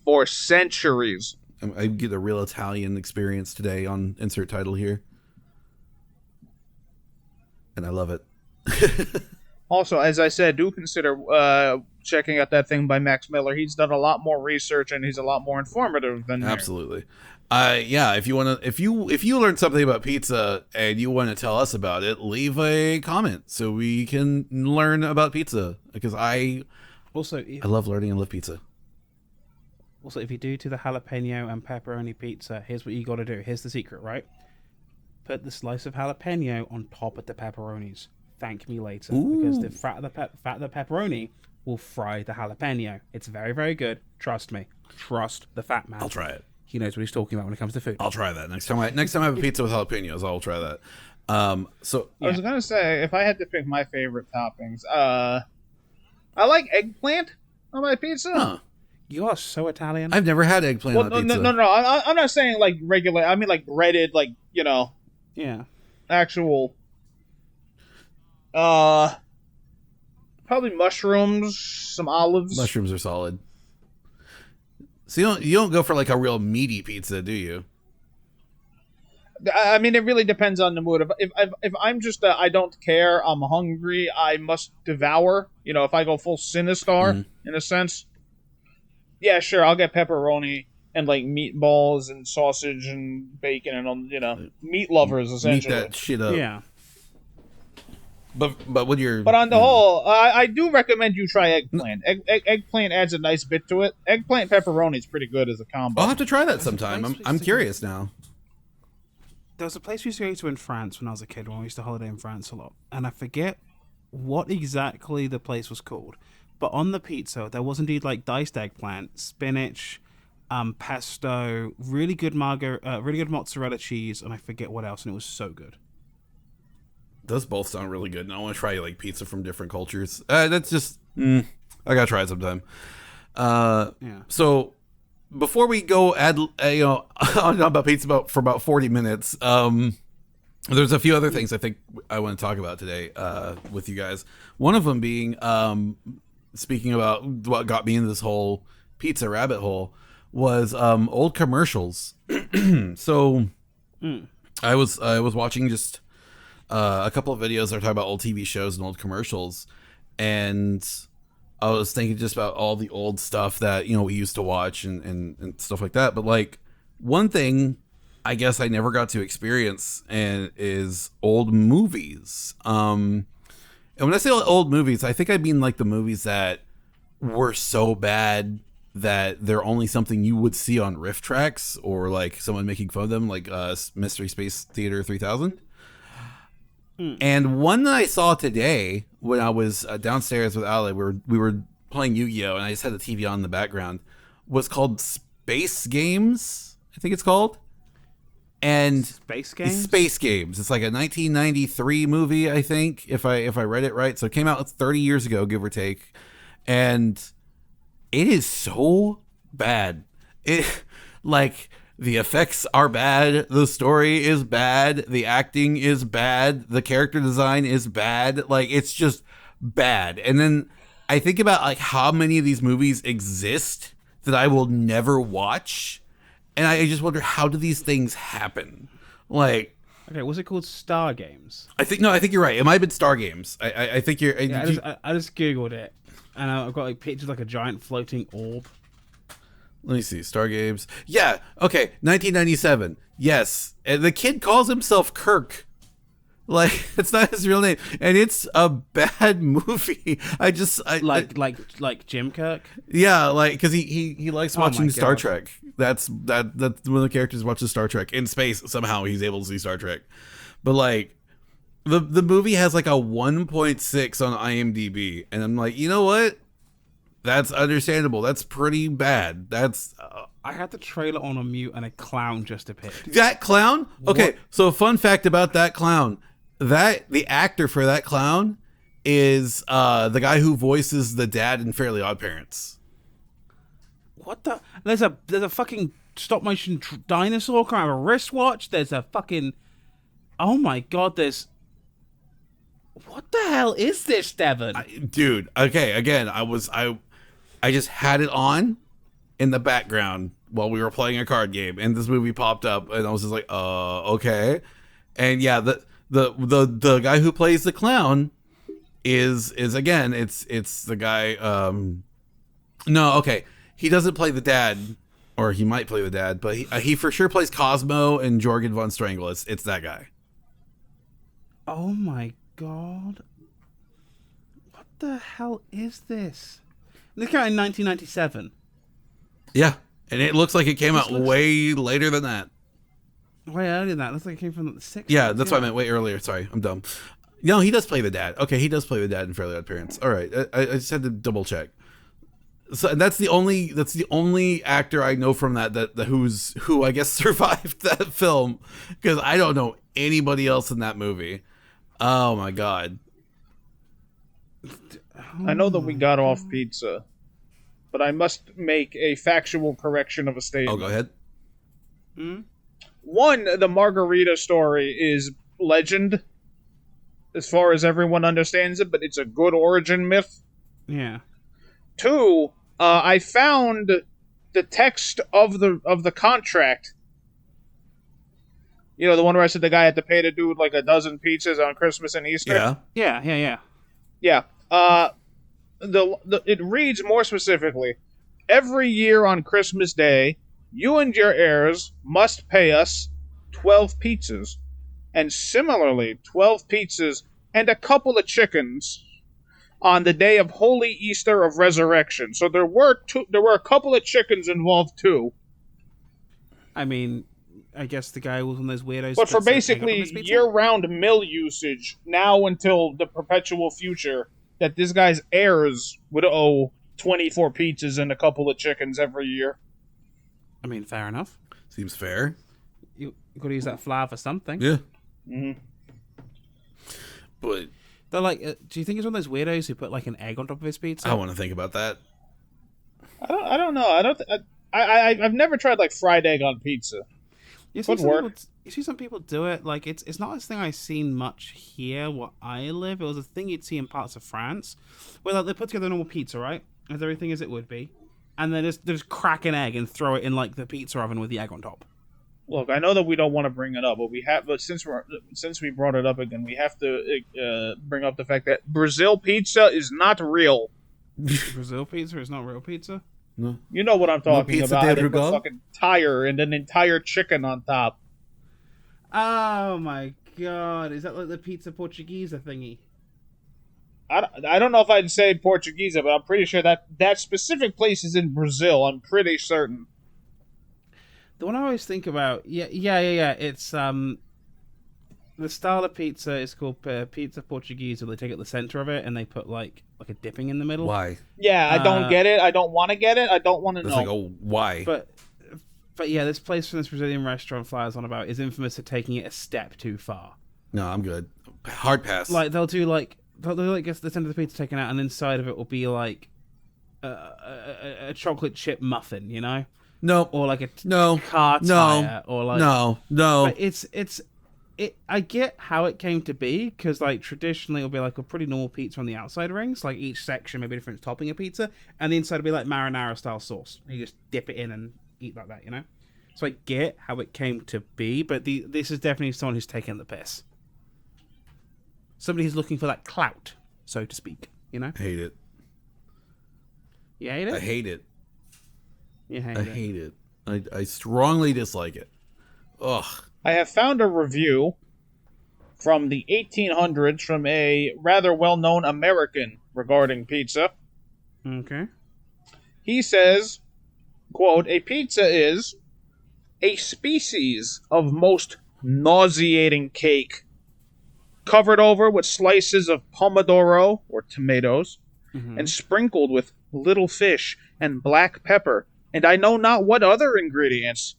[SPEAKER 3] for centuries.
[SPEAKER 2] I get a real Italian experience today on insert title here. And I love it.
[SPEAKER 3] Also, as I said, do consider checking out that thing by Max Miller. He's done a lot more research and he's a lot more informative than
[SPEAKER 2] absolutely. If you learned something about pizza and you want to tell us about it, leave a comment so we can learn about pizza because I love learning and love pizza.
[SPEAKER 1] Also, if you do to the jalapeno and pepperoni pizza, here's what you got to do. Here's the secret, right? Put the slice of jalapeno on top of the pepperonis. Thank me later. Ooh. Because the fat of the pepperoni will fry the jalapeno. It's very, very good. Trust me. Trust the fat man.
[SPEAKER 2] I'll try it.
[SPEAKER 1] He knows what he's talking about when it comes to food.
[SPEAKER 2] I'll try that next time. I have a pizza with jalapenos, I'll try that. I
[SPEAKER 3] was gonna say if I had to pick my favorite toppings, I like eggplant on my pizza.
[SPEAKER 2] Huh.
[SPEAKER 1] You are so Italian.
[SPEAKER 2] I've never had eggplant on pizza.
[SPEAKER 3] No. I'm not saying like regular. I mean like breaded, like actual. Probably mushrooms, some olives.
[SPEAKER 2] Mushrooms are solid. So you don't go for like a real meaty pizza, do you?
[SPEAKER 3] I mean, it really depends on the mood. If I'm just I don't care, I'm hungry, I must devour. If I go full Sinistar in a sense, yeah, sure, I'll get pepperoni and like meatballs and sausage and bacon and meat lovers essentially.
[SPEAKER 2] Meat that shit up.
[SPEAKER 1] Yeah.
[SPEAKER 2] But when you're...
[SPEAKER 3] But on the whole, I do recommend you try eggplant. Eggplant adds a nice bit to it. Eggplant pepperoni is pretty good as a combo.
[SPEAKER 2] I'll have to try that sometime. I'm curious now.
[SPEAKER 1] There was a place we used to go to in France when I was a kid, when we used to holiday in France a lot. And I forget what exactly the place was called. But on the pizza, there was indeed like diced eggplant, spinach, pesto, really good mozzarella cheese, and I forget what else, and it was so good.
[SPEAKER 2] Those both sound really good, and I want to try like pizza from different cultures. That's just I gotta try it sometime. So before we go on about pizza for about 40 minutes, There's a few other things I think I want to talk about today with you guys. One of them being, speaking about what got me into this whole pizza rabbit hole, was old commercials. So I was watching just a couple of videos that are talking about old TV shows and old commercials, and I was thinking just about all the old stuff that, you know, we used to watch and stuff like that. But like, one thing I guess I never got to experience and is old movies. And when I say old movies, I think I mean like the movies that were so bad that they're only something you would see on riff tracks or like someone making fun of them, like Mystery Space Theater 3000. And one that I saw today when I was downstairs with Ale, we were playing Yu-Gi-Oh! And I just had the TV on in the background, was called Space Games, I think it's called. And
[SPEAKER 1] Space Games?
[SPEAKER 2] Space Games. It's like a 1993 movie, I think, if I read it right. So it came out 30 years ago, give or take. And it is so bad. It, like, the effects are bad. The story is bad. The acting is bad. The character design is bad. Like, it's just bad. And then I think about like how many of these movies exist that I will never watch. And I just wonder, how do these things happen? Like,
[SPEAKER 1] okay, was it called Star Games?
[SPEAKER 2] I think you're right. It might have been Star Games. I think you're.
[SPEAKER 1] Yeah, I just googled it, and I've got like pictures like a giant floating orb.
[SPEAKER 2] Let me see. Star Games. Yeah. Okay. 1997. Yes. And the kid calls himself Kirk. Like, it's not his real name, and it's a bad movie.
[SPEAKER 1] Like Jim Kirk.
[SPEAKER 2] Yeah, like because he likes watching Star
[SPEAKER 1] God.
[SPEAKER 2] Trek. That's one of the characters watches Star Trek in space. Somehow he's able to see Star Trek, but like the movie has like a 1.6 on IMDb, and I'm like, you know what? That's understandable. That's pretty bad. That's.
[SPEAKER 1] I had the trailer on a mute, and a clown just appeared.
[SPEAKER 2] That clown? Okay,
[SPEAKER 1] What?
[SPEAKER 2] so a fun fact about that clown. The actor for that clown is the guy who voices the dad in Fairly Odd Parents.
[SPEAKER 1] What the? There's a fucking stop motion dinosaur kind of a wristwatch. There's a fucking. Oh my god! There's. What the hell is this, Devon?
[SPEAKER 2] Dude, okay, again, I just had it on in the background while we were playing a card game, and this movie popped up, and I was just like, okay. And yeah, the guy who plays the clown is again, it's the guy. No, okay, he doesn't play the dad, or he might play the dad, but he for sure plays Cosmo and Jorgen von Strangle. It's that guy.
[SPEAKER 1] Oh my god! What the hell is this? This came out in 1997.
[SPEAKER 2] Yeah, and it looks like it came out way later than that.
[SPEAKER 1] Way earlier than that. It looks like it came from the 60s.
[SPEAKER 2] Yeah, that's what I meant. Way earlier. Sorry, I'm dumb. No, he does play the dad. Okay, he does play the dad in Fairly Odd Parents. All right, I just had to double check. So that's the only actor I know from that who I guess survived that film, because I don't know anybody else in that movie. Oh my god.
[SPEAKER 3] I know that we got off pizza, but I must make a factual correction of a statement.
[SPEAKER 2] Oh, go ahead.
[SPEAKER 3] One, the margarita story is legend, as far as everyone understands it, but it's a good origin myth.
[SPEAKER 1] Yeah.
[SPEAKER 3] Two, I found the text of the contract. You know, the one where I said the guy had to pay the dude like a dozen pizzas on Christmas and Easter?
[SPEAKER 1] Yeah.
[SPEAKER 3] Yeah. It reads more specifically, every year on Christmas Day, you and your heirs must pay us 12 pizzas, and similarly 12 pizzas and a couple of chickens on the day of Holy Easter of Resurrection. So there were a couple of chickens involved too.
[SPEAKER 1] I mean, I guess the guy was one of those weirdos.
[SPEAKER 3] But for
[SPEAKER 1] that said,
[SPEAKER 3] basically
[SPEAKER 1] "Hang up on this pizza?"
[SPEAKER 3] year-round mill usage, now until the perpetual future, that this guy's heirs would owe 24 pizzas and a couple of chickens every year.
[SPEAKER 1] I mean, fair enough.
[SPEAKER 2] Seems fair.
[SPEAKER 1] You got to use that flour for something.
[SPEAKER 2] Yeah.
[SPEAKER 3] Mm-hmm.
[SPEAKER 2] But
[SPEAKER 1] They're like, do you think he's one of those weirdos who put like an egg on top of his pizza?
[SPEAKER 2] I want to think about that.
[SPEAKER 3] I don't know. I've never tried like fried egg on pizza.
[SPEAKER 1] You see,
[SPEAKER 3] Could work.
[SPEAKER 1] you see some people do it. Like it's not a thing I've seen much here where I live. It was a thing you'd see in parts of France, where like they put together a normal pizza, right, as everything as it would be, and then just crack an egg and throw it in like the pizza oven with the egg on top.
[SPEAKER 3] Look, I know that we don't want to bring it up, but we have. But since we brought it up again, we have to bring up the fact that Brazil pizza is not real.
[SPEAKER 1] Brazil pizza is not real pizza.
[SPEAKER 2] No.
[SPEAKER 3] You know what I'm talking
[SPEAKER 2] pizza
[SPEAKER 3] about?
[SPEAKER 2] de
[SPEAKER 3] They put
[SPEAKER 2] Rugal?
[SPEAKER 3] fucking tire and an entire chicken on top.
[SPEAKER 1] Oh my god, is that like the pizza Portuguese thingy?
[SPEAKER 3] I don't know if I'd say Portuguese, but I'm pretty sure that specific place is in Brazil. I'm pretty certain.
[SPEAKER 1] The one I always think about, yeah. It's the style of pizza is called pizza Portuguese, where they take out the center of it and they put like a dipping in the middle.
[SPEAKER 2] Why?
[SPEAKER 3] Yeah, I don't get it. I don't want to get it. I don't want to know.
[SPEAKER 2] It's like, oh, why?
[SPEAKER 1] But yeah, this place from this Brazilian restaurant Flyers on about is infamous for taking it a step too far.
[SPEAKER 2] No, I'm good. Hard pass.
[SPEAKER 1] Like they'll do the center of the pizza taken out, and inside of it will be like a chocolate chip muffin, you know?
[SPEAKER 2] No.
[SPEAKER 1] Or like a
[SPEAKER 2] No.
[SPEAKER 1] car tire, or like
[SPEAKER 2] No.
[SPEAKER 1] But I get how it came to be, because like traditionally it'll be like a pretty normal pizza on the outside rings, like each section maybe different topping of pizza, and the inside will be like marinara style sauce. You just dip it in and eat like that, you know? So I get how it came to be, but this is definitely someone who's taking the piss. Somebody who's looking for that clout, so to speak, you know?
[SPEAKER 2] Hate it.
[SPEAKER 1] You hate it?
[SPEAKER 2] I hate it.
[SPEAKER 1] You hate
[SPEAKER 2] I
[SPEAKER 1] it.
[SPEAKER 2] hate it. I strongly dislike it. Ugh.
[SPEAKER 3] I have found a review from the 1800s from a rather well-known American regarding pizza.
[SPEAKER 1] Okay.
[SPEAKER 3] He says, quote, "A pizza is a species of most nauseating cake, covered over with slices of pomodoro, or tomatoes, and sprinkled with little fish and black pepper, and I know not what other ingredients.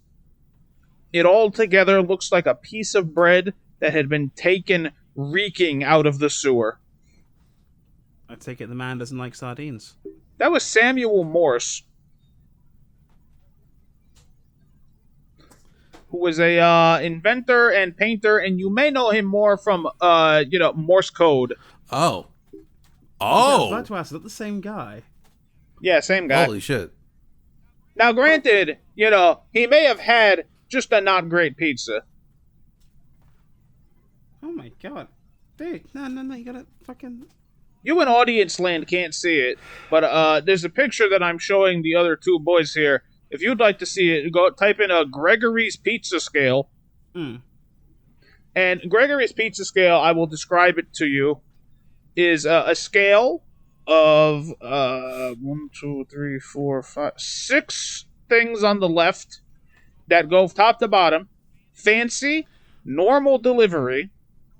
[SPEAKER 3] It altogether looks like a piece of bread that had been taken reeking out of the sewer."
[SPEAKER 1] I take it the man doesn't like sardines.
[SPEAKER 3] That was Samuel Morse, who was a inventor and painter, and you may know him more from Morse code.
[SPEAKER 2] Oh.
[SPEAKER 1] I was
[SPEAKER 2] Oh.
[SPEAKER 1] about to ask, is that the same guy?
[SPEAKER 3] Yeah, same guy.
[SPEAKER 2] Holy shit.
[SPEAKER 3] Now, granted, he may have had just a not great pizza.
[SPEAKER 1] Oh my god. Dude, no, you gotta fucking...
[SPEAKER 3] You in audience land can't see it, but there's a picture that I'm showing the other two boys here. If you'd like to see it, go type in a Gregory's Pizza Scale. And Gregory's Pizza Scale, I will describe it to you, is a scale of 1, 2, 3, 4, 5, 6 things on the left that go top to bottom: fancy, normal delivery,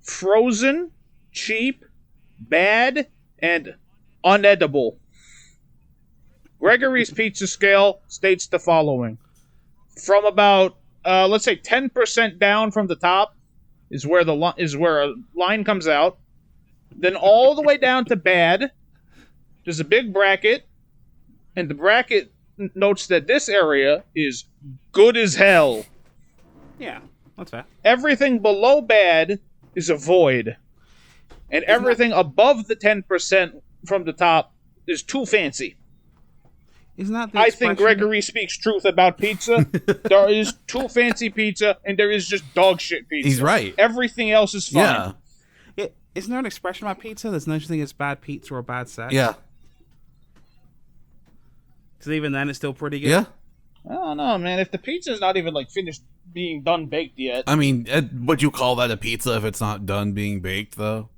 [SPEAKER 3] frozen, cheap, bad, and unedible. Gregory's Pizza Scale states the following: from about let's say 10% down from the top is where a line comes out. Then all the way down to bad, there's a big bracket, and the bracket notes that this area is good as hell.
[SPEAKER 1] Yeah, that's fair.
[SPEAKER 3] Everything below bad is a void, and everything above the 10% from the top is too fancy.
[SPEAKER 1] Isn't that the
[SPEAKER 3] I
[SPEAKER 1] expression...
[SPEAKER 3] think Gregory speaks truth about pizza. There is too fancy pizza, and there is just dog shit pizza.
[SPEAKER 2] He's right.
[SPEAKER 3] Everything else is fine.
[SPEAKER 2] Yeah.
[SPEAKER 1] Isn't there an expression about pizza? There's no such thing as bad pizza or bad sex.
[SPEAKER 2] Yeah.
[SPEAKER 1] Because even then, it's still pretty good.
[SPEAKER 2] Yeah.
[SPEAKER 3] I don't know, man. If the pizza's not even finished being done baked yet.
[SPEAKER 2] I mean, would you call that a pizza if it's not done being baked, though?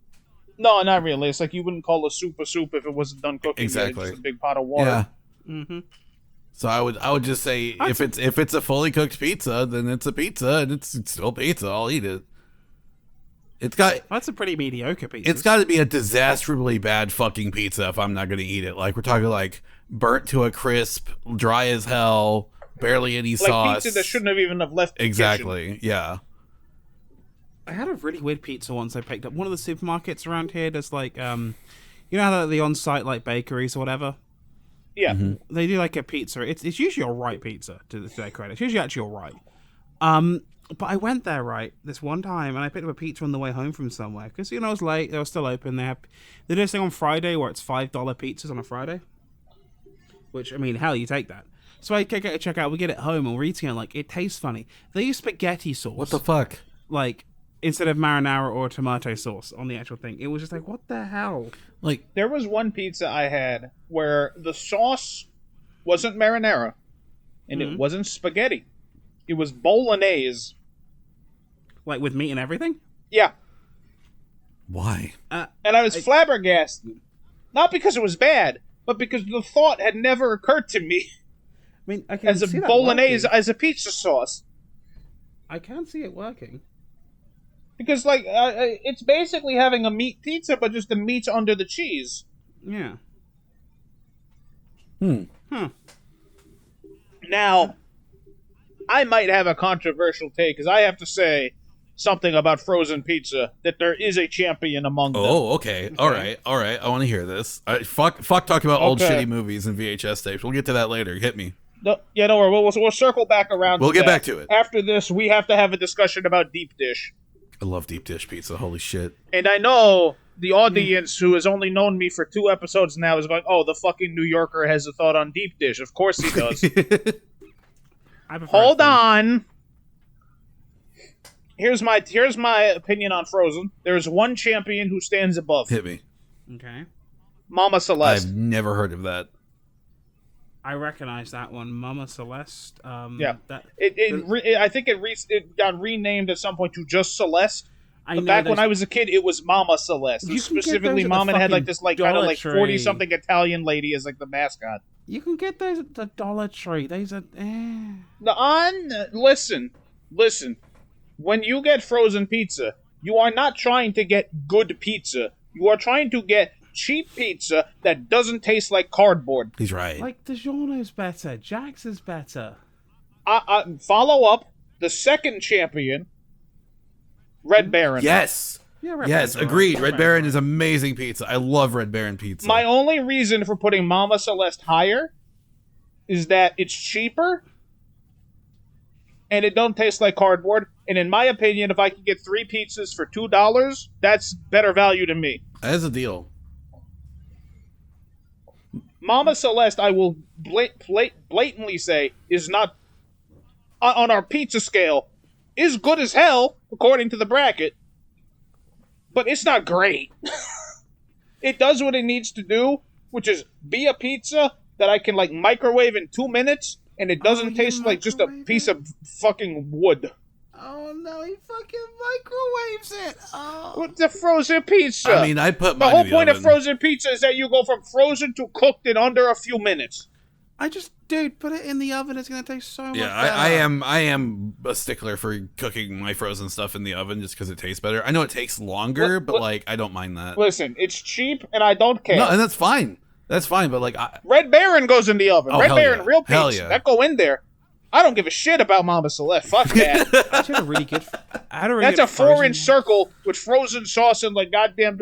[SPEAKER 3] No, not really. It's like you wouldn't call a soup if it wasn't done cooking.
[SPEAKER 2] Exactly.
[SPEAKER 3] Yet. Just a big pot of water.
[SPEAKER 2] Yeah.
[SPEAKER 1] Mm-hmm.
[SPEAKER 2] So I would just say if it's a fully cooked pizza, then it's a pizza and it's still pizza. I'll eat it.
[SPEAKER 1] That's a pretty mediocre pizza.
[SPEAKER 2] It's got to be a disastrously bad fucking pizza if I'm not going to eat it. Like, we're talking like burnt to a crisp, dry as hell, barely any sauce.
[SPEAKER 3] Pizza that shouldn't have even have left the
[SPEAKER 2] Exactly. Yeah.
[SPEAKER 1] I had a really weird pizza once I picked up. One of the supermarkets around here does like, you know how the on-site like bakeries or whatever?
[SPEAKER 3] Yeah.
[SPEAKER 1] They do like a pizza. It's usually alright pizza to their credit. It's usually actually alright. But I went there, right, this one time, and I picked up a pizza on the way home from somewhere. Because, I was late. They were still open. They did this thing on Friday where it's $5 pizzas on a Friday. Which, I mean, hell, you take that. So I get it, check out. We get it home, and we're eating it. Like, it tastes funny. They use spaghetti sauce.
[SPEAKER 2] What the fuck?
[SPEAKER 1] Like, instead of marinara or tomato sauce on the actual thing. It was just like, what the hell?
[SPEAKER 2] Like,
[SPEAKER 3] there was one pizza I had where the sauce wasn't marinara, and it wasn't spaghetti. It was bolognese.
[SPEAKER 1] Like with meat and everything?
[SPEAKER 3] Yeah.
[SPEAKER 2] why?
[SPEAKER 3] And I was flabbergasted. Not because it was bad, but because the thought had never occurred to me
[SPEAKER 1] I mean, I can
[SPEAKER 3] as a
[SPEAKER 1] see that
[SPEAKER 3] bolognese,
[SPEAKER 1] working.
[SPEAKER 3] as a pizza sauce.
[SPEAKER 1] I can see it working.
[SPEAKER 3] Because, like, it's basically having a meat pizza, but just the meat's under the cheese.
[SPEAKER 1] Yeah.
[SPEAKER 3] Now, I might have a controversial take, because I have to say something about frozen pizza, that there is a champion among them.
[SPEAKER 2] Oh, okay. All right. I want to hear this. Fuck talking about old
[SPEAKER 3] Okay.
[SPEAKER 2] shitty movies and VHS tapes. We'll get to that later. Hit me.
[SPEAKER 3] No, yeah, don't worry. We'll circle back around.
[SPEAKER 2] We'll
[SPEAKER 3] to
[SPEAKER 2] get
[SPEAKER 3] that.
[SPEAKER 2] back to it.
[SPEAKER 3] After this, we have to have a discussion about deep dish.
[SPEAKER 2] I love deep dish pizza. Holy shit.
[SPEAKER 3] And I know the audience who has only known me for 2 episodes now is going, oh, the fucking New Yorker has a thought on deep dish. Of course he does.
[SPEAKER 1] I prefer
[SPEAKER 3] Hold
[SPEAKER 1] it thin.
[SPEAKER 3] on. Here's my opinion on Frozen. There's one champion who stands above.
[SPEAKER 2] Hit me.
[SPEAKER 1] Okay.
[SPEAKER 3] Mama Celeste.
[SPEAKER 2] I've never heard of that.
[SPEAKER 1] I recognize that one. Mama Celeste.
[SPEAKER 3] Yeah.
[SPEAKER 1] That,
[SPEAKER 3] I think it got renamed at some point to just Celeste.
[SPEAKER 1] I
[SPEAKER 3] But
[SPEAKER 1] know
[SPEAKER 3] back when
[SPEAKER 1] there's-
[SPEAKER 3] I was a kid, it was Mama Celeste.
[SPEAKER 1] You can get
[SPEAKER 3] Specifically,
[SPEAKER 1] those at the
[SPEAKER 3] Mama had like
[SPEAKER 1] fucking
[SPEAKER 3] this like
[SPEAKER 1] Dollar Tree.
[SPEAKER 3] 40-something Italian lady as like the mascot.
[SPEAKER 1] You can get those at the Dollar Tree. These are.
[SPEAKER 3] Listen. When you get frozen pizza, you are not trying to get good pizza. You are trying to get cheap pizza that doesn't taste like cardboard.
[SPEAKER 2] He's right.
[SPEAKER 1] Like DiGiorno's better. Jack's is better.
[SPEAKER 3] Follow up, the second champion, Red Baron.
[SPEAKER 2] Yes.
[SPEAKER 1] Yeah, Red
[SPEAKER 2] Yes,
[SPEAKER 1] Baron's alright.
[SPEAKER 2] agreed. Red Baron is amazing pizza. I love Red Baron pizza.
[SPEAKER 3] My only reason for putting Mama Celeste higher is that it's cheaper and it don't taste like cardboard. And in my opinion, if I can get 3 pizzas for $2, that's better value to me.
[SPEAKER 2] That is a deal.
[SPEAKER 3] Mama Celeste, I will blatantly say, is not, on our pizza scale, is good as hell, according to the bracket, but it's not great. It does what it needs to do, which is be a pizza that I can, like, microwave in 2 minutes, and it doesn't
[SPEAKER 1] you
[SPEAKER 3] taste like just a
[SPEAKER 1] microwave
[SPEAKER 3] piece
[SPEAKER 1] it?
[SPEAKER 3] of fucking wood.
[SPEAKER 1] Oh no, he fucking microwaves it. Oh.
[SPEAKER 3] With the frozen pizza.
[SPEAKER 2] I mean, I put
[SPEAKER 3] the
[SPEAKER 2] mine
[SPEAKER 3] whole
[SPEAKER 2] in
[SPEAKER 3] point
[SPEAKER 2] oven.
[SPEAKER 3] of frozen pizza is that you go from frozen to cooked in under a few minutes.
[SPEAKER 1] Dude, put it in the oven. It's gonna taste so much
[SPEAKER 2] Yeah,
[SPEAKER 1] better.
[SPEAKER 2] I am a stickler for cooking my frozen stuff in the oven just because it tastes better. I know it takes longer, but like I don't mind that.
[SPEAKER 3] Listen, it's cheap, and I don't care.
[SPEAKER 2] No, and that's fine. That's fine, but like
[SPEAKER 3] Red Baron goes in the oven.
[SPEAKER 2] Oh,
[SPEAKER 3] Red
[SPEAKER 2] hell
[SPEAKER 3] Baron,
[SPEAKER 2] yeah.
[SPEAKER 3] real
[SPEAKER 2] Hell
[SPEAKER 3] pizza.
[SPEAKER 2] yeah.
[SPEAKER 3] That go in there. I don't give a shit about Mama Celeste. Fuck that.
[SPEAKER 1] I had a really good.
[SPEAKER 3] That's a 4-inch circle with frozen sauce and like goddamn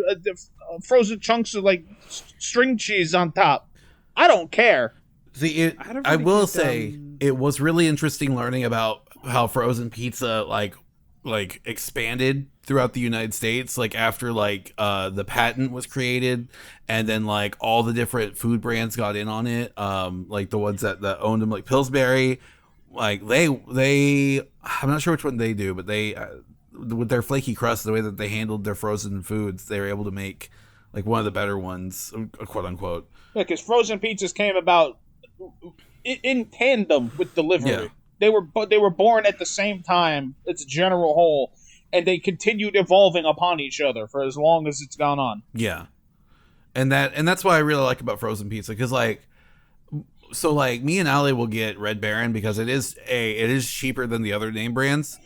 [SPEAKER 3] frozen chunks of like string cheese on top. I don't care.
[SPEAKER 2] See,
[SPEAKER 1] I had a
[SPEAKER 2] I
[SPEAKER 1] really
[SPEAKER 2] will
[SPEAKER 1] good,
[SPEAKER 2] say it was really interesting learning about how frozen pizza like expanded throughout the United States, like after like the patent was created, and then like all the different food brands got in on it. Like the ones that owned them, like Pillsbury, like they I'm not sure which one they do, but they with their flaky crust, the way that they handled their frozen foods, they were able to make like one of the better ones, quote unquote.
[SPEAKER 3] Yeah, because frozen pizzas came about in tandem with delivery.
[SPEAKER 2] Yeah.
[SPEAKER 3] They were born at the same time. It's a general whole, and they continued evolving upon each other for as long as it's gone on.
[SPEAKER 2] Yeah, and that's what I really like about frozen pizza, because like, so like me and Ali will get Red Baron because it is cheaper than the other name brands,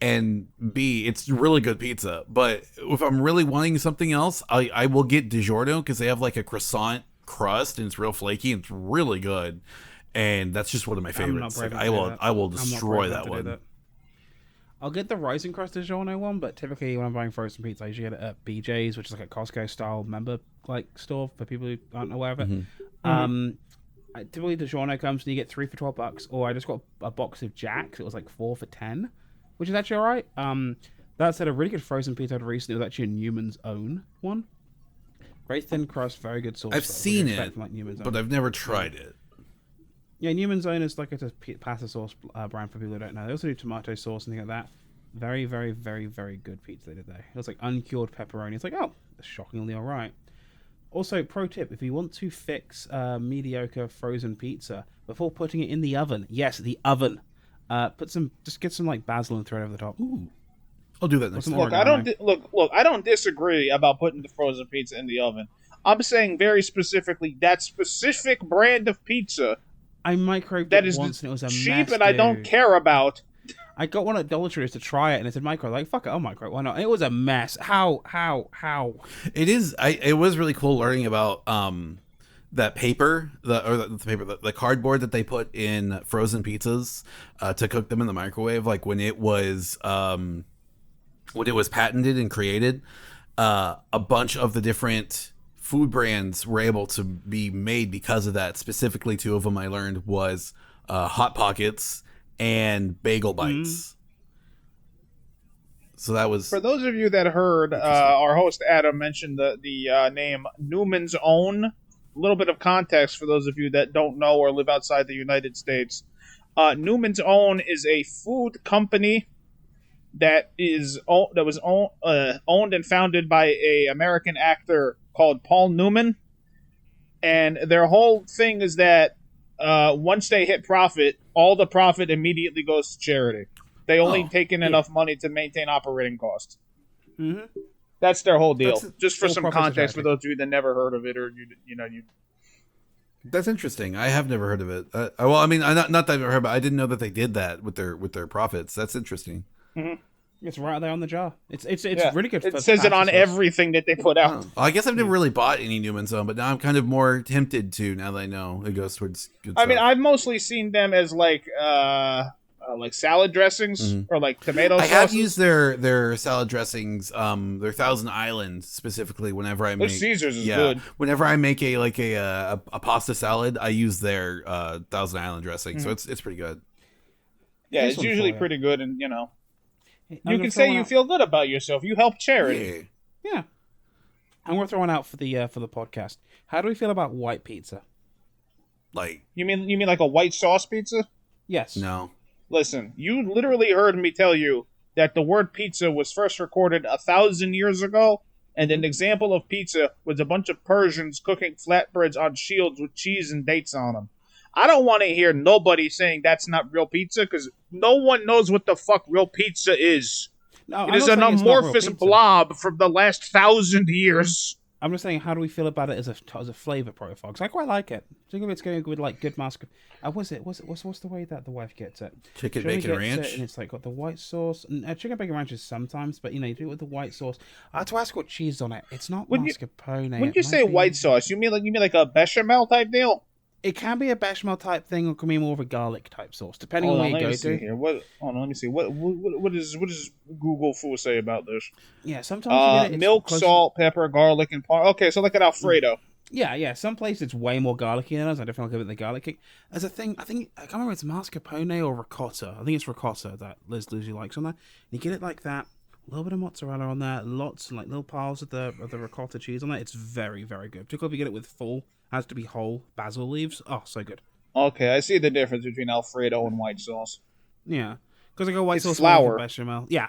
[SPEAKER 2] and B, it's really good pizza. But if I'm really wanting something else, I will get DiGiorno because they have like a croissant crust and it's real flaky and it's really good. And that's just one of my favorites. Like, I will destroy that one.
[SPEAKER 1] I'll get the Rising Crust DiGiorno one, but typically when I'm buying frozen pizza, I usually get it at BJ's, which is like a Costco style member like store for people who aren't aware of it. Typically DiGiorno comes and you get 3 for $12, or I just got a box of Jack's. It was like 4 for $10. which is actually all right. That said, a really good frozen pizza I had recently was actually a Newman's Own one. Very thin crust, very good sauce.
[SPEAKER 2] I've seen it,
[SPEAKER 1] from, like,
[SPEAKER 2] but I've never tried it.
[SPEAKER 1] Yeah, Newman's Own is like a pasta sauce brand for people who don't know. They also do tomato sauce and things like that. Very, very, very, very good pizza they did there. It was like uncured pepperoni. It's like, oh, that's shockingly all right. Also, pro tip, if you want to fix mediocre frozen pizza before putting it in the oven, yes, the oven, just get some like basil and throw it over the top.
[SPEAKER 2] Ooh. I'll do that next time.
[SPEAKER 3] Look, I don't disagree about putting the frozen pizza in the oven. I'm saying very specifically that specific brand of pizza
[SPEAKER 1] I microwaved
[SPEAKER 3] that
[SPEAKER 1] it
[SPEAKER 3] is
[SPEAKER 1] once and it was a
[SPEAKER 3] cheap
[SPEAKER 1] mess,
[SPEAKER 3] and I don't care about.
[SPEAKER 1] I got one at Dollar Tree to try it and it said microwave. Like, fuck it, I'll microwave. Why not? And it was a mess. How?
[SPEAKER 2] It is. It was really cool learning about that paper, the cardboard that they put in frozen pizzas to cook them in the microwave. Like when it was patented and created, a bunch of the different food brands were able to be made because of that. Specifically, two of them I learned was Hot Pockets and Bagel Bites. So that was...
[SPEAKER 3] For those of you that heard our host Adam mention the name Newman's Own, a little bit of context for those of you that don't know or live outside the United States. Newman's Own is a food company that was owned and founded by a American actor called Paul Newman, and their whole thing is that once they hit profit, all the profit immediately goes to charity. They only take in enough money to maintain operating costs.
[SPEAKER 1] Mm-hmm.
[SPEAKER 3] That's their whole deal. Just for
[SPEAKER 1] full
[SPEAKER 3] some
[SPEAKER 1] profit
[SPEAKER 3] context, for
[SPEAKER 1] society.
[SPEAKER 3] those of you that never heard of it, or you.
[SPEAKER 2] That's interesting. I have never heard of it. Well, I mean, not that I've ever heard, but I didn't know that they did that with their profits. That's interesting.
[SPEAKER 3] Mm-hmm.
[SPEAKER 1] It's right there on the jar. It's
[SPEAKER 3] Yeah.
[SPEAKER 1] really good.
[SPEAKER 3] It
[SPEAKER 1] for
[SPEAKER 3] says it on
[SPEAKER 1] pasta sauce.
[SPEAKER 3] everything that they put out.
[SPEAKER 2] Well, I guess I've never really bought any Newman's Own, but now I'm kind of more tempted to. Now that I know it goes towards good
[SPEAKER 3] I mean,
[SPEAKER 2] stuff.
[SPEAKER 3] I've mostly seen them as like salad dressings or like tomato
[SPEAKER 2] I
[SPEAKER 3] sauces.
[SPEAKER 2] have used their salad dressings, their Thousand Island specifically. Whenever I
[SPEAKER 3] Their
[SPEAKER 2] make
[SPEAKER 3] Caesars is good.
[SPEAKER 2] Whenever I make a pasta salad, I use their Thousand Island dressing, so it's pretty good.
[SPEAKER 3] Yeah,
[SPEAKER 1] Here's
[SPEAKER 3] it's
[SPEAKER 1] one
[SPEAKER 3] usually
[SPEAKER 1] for you.
[SPEAKER 3] pretty good, and you know,
[SPEAKER 1] I'm
[SPEAKER 3] you
[SPEAKER 1] gonna
[SPEAKER 3] can
[SPEAKER 1] throw
[SPEAKER 3] say
[SPEAKER 1] one
[SPEAKER 3] you
[SPEAKER 1] out.
[SPEAKER 3] feel good about yourself. You help charity.
[SPEAKER 1] Yeah. I'm gonna throw one out for the podcast. How do we feel about white pizza?
[SPEAKER 2] Like,
[SPEAKER 3] You mean like a white sauce pizza?
[SPEAKER 1] Yes.
[SPEAKER 2] no.
[SPEAKER 3] Listen, you literally heard me tell you that the word pizza was first recorded 1,000 years ago, and an example of pizza was a bunch of Persians cooking flatbreads on shields with cheese and dates on them. I don't want to hear nobody saying that's not real pizza, because no one knows what the fuck real pizza is.
[SPEAKER 1] No,
[SPEAKER 3] It
[SPEAKER 1] I'm
[SPEAKER 3] is
[SPEAKER 1] not
[SPEAKER 3] an
[SPEAKER 1] saying it's not real
[SPEAKER 3] amorphous
[SPEAKER 1] pizza.
[SPEAKER 3] blob from the last 1,000 years.
[SPEAKER 1] I'm just saying, how do we feel about it as a flavor profile? Because I quite like it. I think it's going with like good mask. What's the way that the wife gets it?
[SPEAKER 2] Chicken
[SPEAKER 1] She only
[SPEAKER 2] bacon
[SPEAKER 1] gets
[SPEAKER 2] ranch?
[SPEAKER 1] it, and it's like got the white sauce. And chicken bacon ranch is sometimes, but you know, you do it with the white sauce. I had to ask what cheese on it. It's not mascarpone.
[SPEAKER 3] When
[SPEAKER 1] It
[SPEAKER 3] you
[SPEAKER 1] might
[SPEAKER 3] say
[SPEAKER 1] be-
[SPEAKER 3] white sauce, you mean like a bechamel type deal?
[SPEAKER 1] it can be a bechamel type thing, or it can be more of a garlic type sauce, depending on where you
[SPEAKER 3] let
[SPEAKER 1] go
[SPEAKER 3] me see
[SPEAKER 1] to.
[SPEAKER 3] here. Hold on, let me see. What does Google Food say about this?
[SPEAKER 1] Yeah, sometimes you get it, it's
[SPEAKER 3] Milk,
[SPEAKER 1] close-
[SPEAKER 3] salt, pepper, garlic, and okay, so like an Alfredo.
[SPEAKER 1] Yeah. Some places it's way more garlicky than us. I definitely give it the garlic kick. As a thing, I can't remember if it's mascarpone or ricotta. I think it's ricotta that Liz usually likes on there. You get it like that. A little bit of mozzarella on there, lots and like little piles of the ricotta cheese on there. It's very, very good. Particularly if you get it with full, has to be whole basil leaves. Oh, so good.
[SPEAKER 3] Okay, I see the difference between Alfredo and white sauce.
[SPEAKER 1] Yeah, because I go white
[SPEAKER 3] It's
[SPEAKER 1] sauce
[SPEAKER 3] flour.
[SPEAKER 1] with bechamel. Yeah.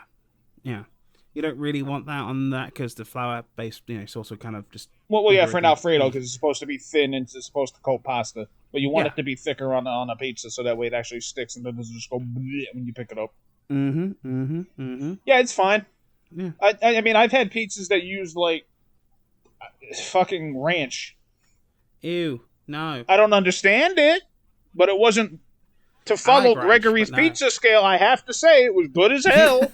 [SPEAKER 1] You don't really want that on that because the flour-based, sauce will kind of just.
[SPEAKER 3] Well, yeah, for an
[SPEAKER 1] Very
[SPEAKER 3] Alfredo
[SPEAKER 1] good.
[SPEAKER 3] because it's supposed to be thin and it's supposed to coat pasta, but you want
[SPEAKER 1] Yeah.
[SPEAKER 3] it to be thicker on a pizza so that way it actually sticks and it doesn't just go bleh when you pick it up. Yeah, it's fine.
[SPEAKER 1] Yeah.
[SPEAKER 3] I mean, I've had pizzas that use like fucking ranch.
[SPEAKER 1] Ew. No.
[SPEAKER 3] I don't understand it, but it wasn't. To follow
[SPEAKER 1] ranch,
[SPEAKER 3] Gregory's
[SPEAKER 1] but no.
[SPEAKER 3] pizza scale, I have to say it was good as hell.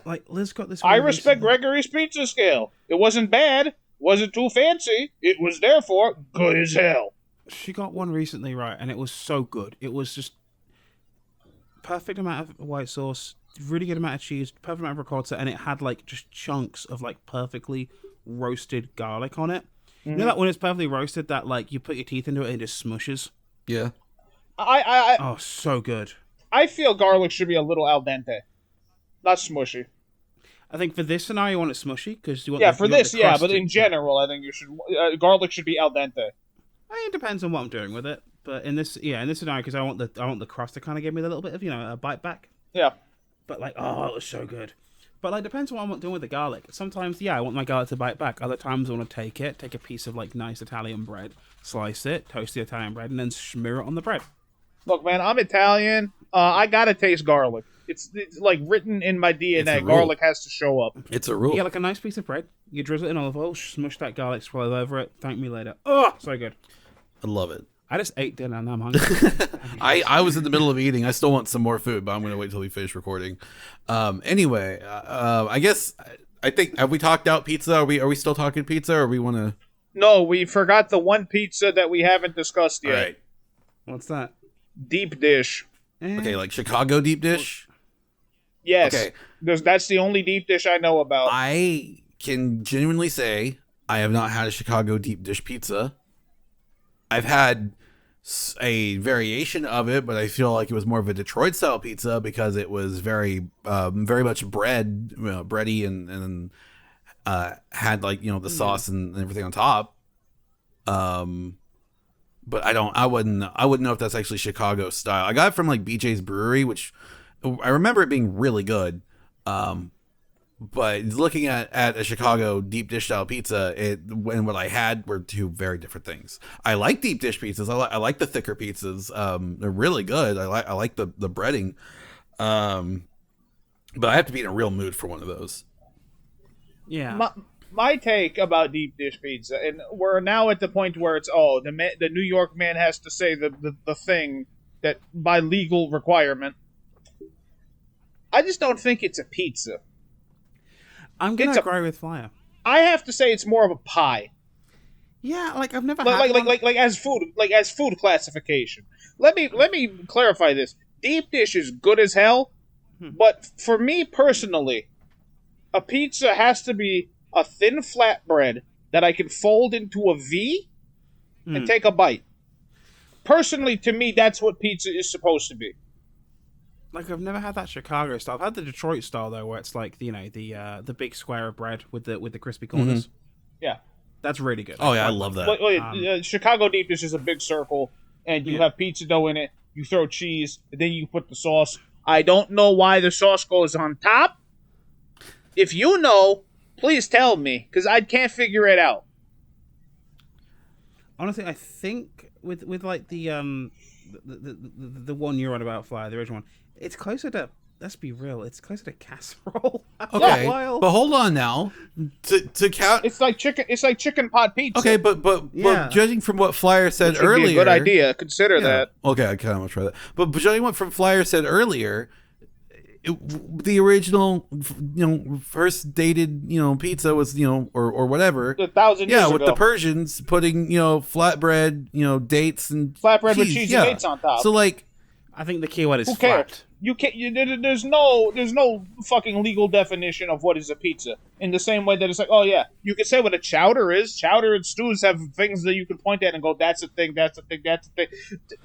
[SPEAKER 1] Like Liz got this.
[SPEAKER 3] I
[SPEAKER 1] one
[SPEAKER 3] respect
[SPEAKER 1] recently.
[SPEAKER 3] Gregory's pizza scale. It wasn't bad, wasn't too fancy. It was therefore good as hell.
[SPEAKER 1] She got one recently, right, and it was so good. It was just perfect amount of white sauce, really good amount of cheese, perfect amount of ricotta, and it had like just chunks of like perfectly roasted garlic on it. You know that when it's perfectly roasted, that like you put your teeth into it and it just smushes.
[SPEAKER 2] Yeah.
[SPEAKER 3] I
[SPEAKER 1] Oh, so good.
[SPEAKER 3] I feel garlic should be a little al dente, not smushy.
[SPEAKER 1] I think for this scenario, you want it smushy because you want.
[SPEAKER 3] Yeah,
[SPEAKER 1] the,
[SPEAKER 3] for
[SPEAKER 1] you want
[SPEAKER 3] this,
[SPEAKER 1] the
[SPEAKER 3] yeah,
[SPEAKER 1] crust
[SPEAKER 3] but
[SPEAKER 1] to-
[SPEAKER 3] in general, I think you should garlic should be al dente.
[SPEAKER 1] I mean, it depends on what I'm doing with it. But in this scenario, because I want the crust to kind of give me a little bit of a bite back.
[SPEAKER 3] Yeah.
[SPEAKER 1] But like, oh, it was so good. But like, depends on what I'm doing with the garlic. Sometimes, I want my garlic to bite back. Other times, I want to take a piece of like nice Italian bread, slice it, toast the Italian bread, and then smear it on the bread.
[SPEAKER 3] Look, man, I'm Italian. I gotta taste garlic. It's like written in my DNA. Garlic has to show up.
[SPEAKER 2] It's a rule.
[SPEAKER 1] You get like a nice piece of bread. You drizzle it in olive oil, smush that garlic, swirl over it. Thank me later. Oh, so good.
[SPEAKER 2] I love it.
[SPEAKER 1] I just ate dinner and I'm hungry.
[SPEAKER 2] I was in the middle of eating. I still want some more food, but I'm going to wait till we finish recording. Anyway, I guess I think have we talked out pizza? Are we still talking pizza, or we want to?
[SPEAKER 3] No, we forgot the one pizza that we haven't discussed yet.
[SPEAKER 2] All right.
[SPEAKER 1] What's that?
[SPEAKER 3] Deep dish.
[SPEAKER 2] Okay, like Chicago deep dish.
[SPEAKER 3] Yes.
[SPEAKER 2] Okay.
[SPEAKER 3] That's the only deep dish I know about.
[SPEAKER 2] I can genuinely say I have not had a Chicago deep dish pizza. I've had a variation of it, but I feel like it was more of a Detroit style pizza because it was very much bready and had like the sauce and everything on top. But I wouldn't know if that's actually Chicago style. I got it from like BJ's Brewery, which I remember it being really good. But looking at a Chicago deep dish style pizza, and what I had were two very different things. I like deep dish pizzas. I like the thicker pizzas. They're really good. I like the breading. But I have to be in a real mood for one of those.
[SPEAKER 1] Yeah.
[SPEAKER 3] My take about deep dish pizza, and we're now at the point where it's the New York man has to say the thing that by legal requirement. I just don't think it's a pizza.
[SPEAKER 1] I'm gonna agree with Flyer.
[SPEAKER 3] I have to say it's more of a pie.
[SPEAKER 1] Yeah, like I've never
[SPEAKER 3] like
[SPEAKER 1] had one.
[SPEAKER 3] like as food classification. Let me clarify this. Deep dish is good as hell, but for me personally, a pizza has to be a thin flatbread that I can fold into a V and take a bite. Personally, to me, that's what pizza is supposed to be.
[SPEAKER 1] Like I've never had that Chicago style. I've had the Detroit style though, where it's like the big square of bread with the crispy corners.
[SPEAKER 3] Yeah,
[SPEAKER 1] that's really good.
[SPEAKER 2] Oh yeah, I love that.
[SPEAKER 3] Chicago deep dish is a big circle, and you have pizza dough in it. You throw cheese, and then you put the sauce. I don't know why the sauce goes on top. If you know, please tell me, because I can't figure it out.
[SPEAKER 1] Honestly, I think with like the one you're on about, Flyer, the original one, it's closer to. Let's be real. It's closer to casserole.
[SPEAKER 2] Okay, but hold on now. To count,
[SPEAKER 3] it's like chicken pot pizza.
[SPEAKER 2] Okay, but judging from what Flyer said earlier,
[SPEAKER 3] be a good idea. Consider that.
[SPEAKER 2] Okay, I kind of want to try that. But judging what from Flyer said earlier, the original, first dated, pizza was, or whatever,
[SPEAKER 3] 1,000 years ago.
[SPEAKER 2] with the Persians putting, flatbread, dates and
[SPEAKER 3] flatbread
[SPEAKER 2] cheese.
[SPEAKER 3] with cheese and dates on top.
[SPEAKER 2] So like,
[SPEAKER 1] I think the keyword is
[SPEAKER 3] who cares?
[SPEAKER 1] flat.
[SPEAKER 3] You can't. There's no fucking legal definition of what is a pizza. In the same way that it's like, oh yeah, you could say what a chowder is. Chowder and stews have things that you can point at and go, that's a thing, that's a thing, that's a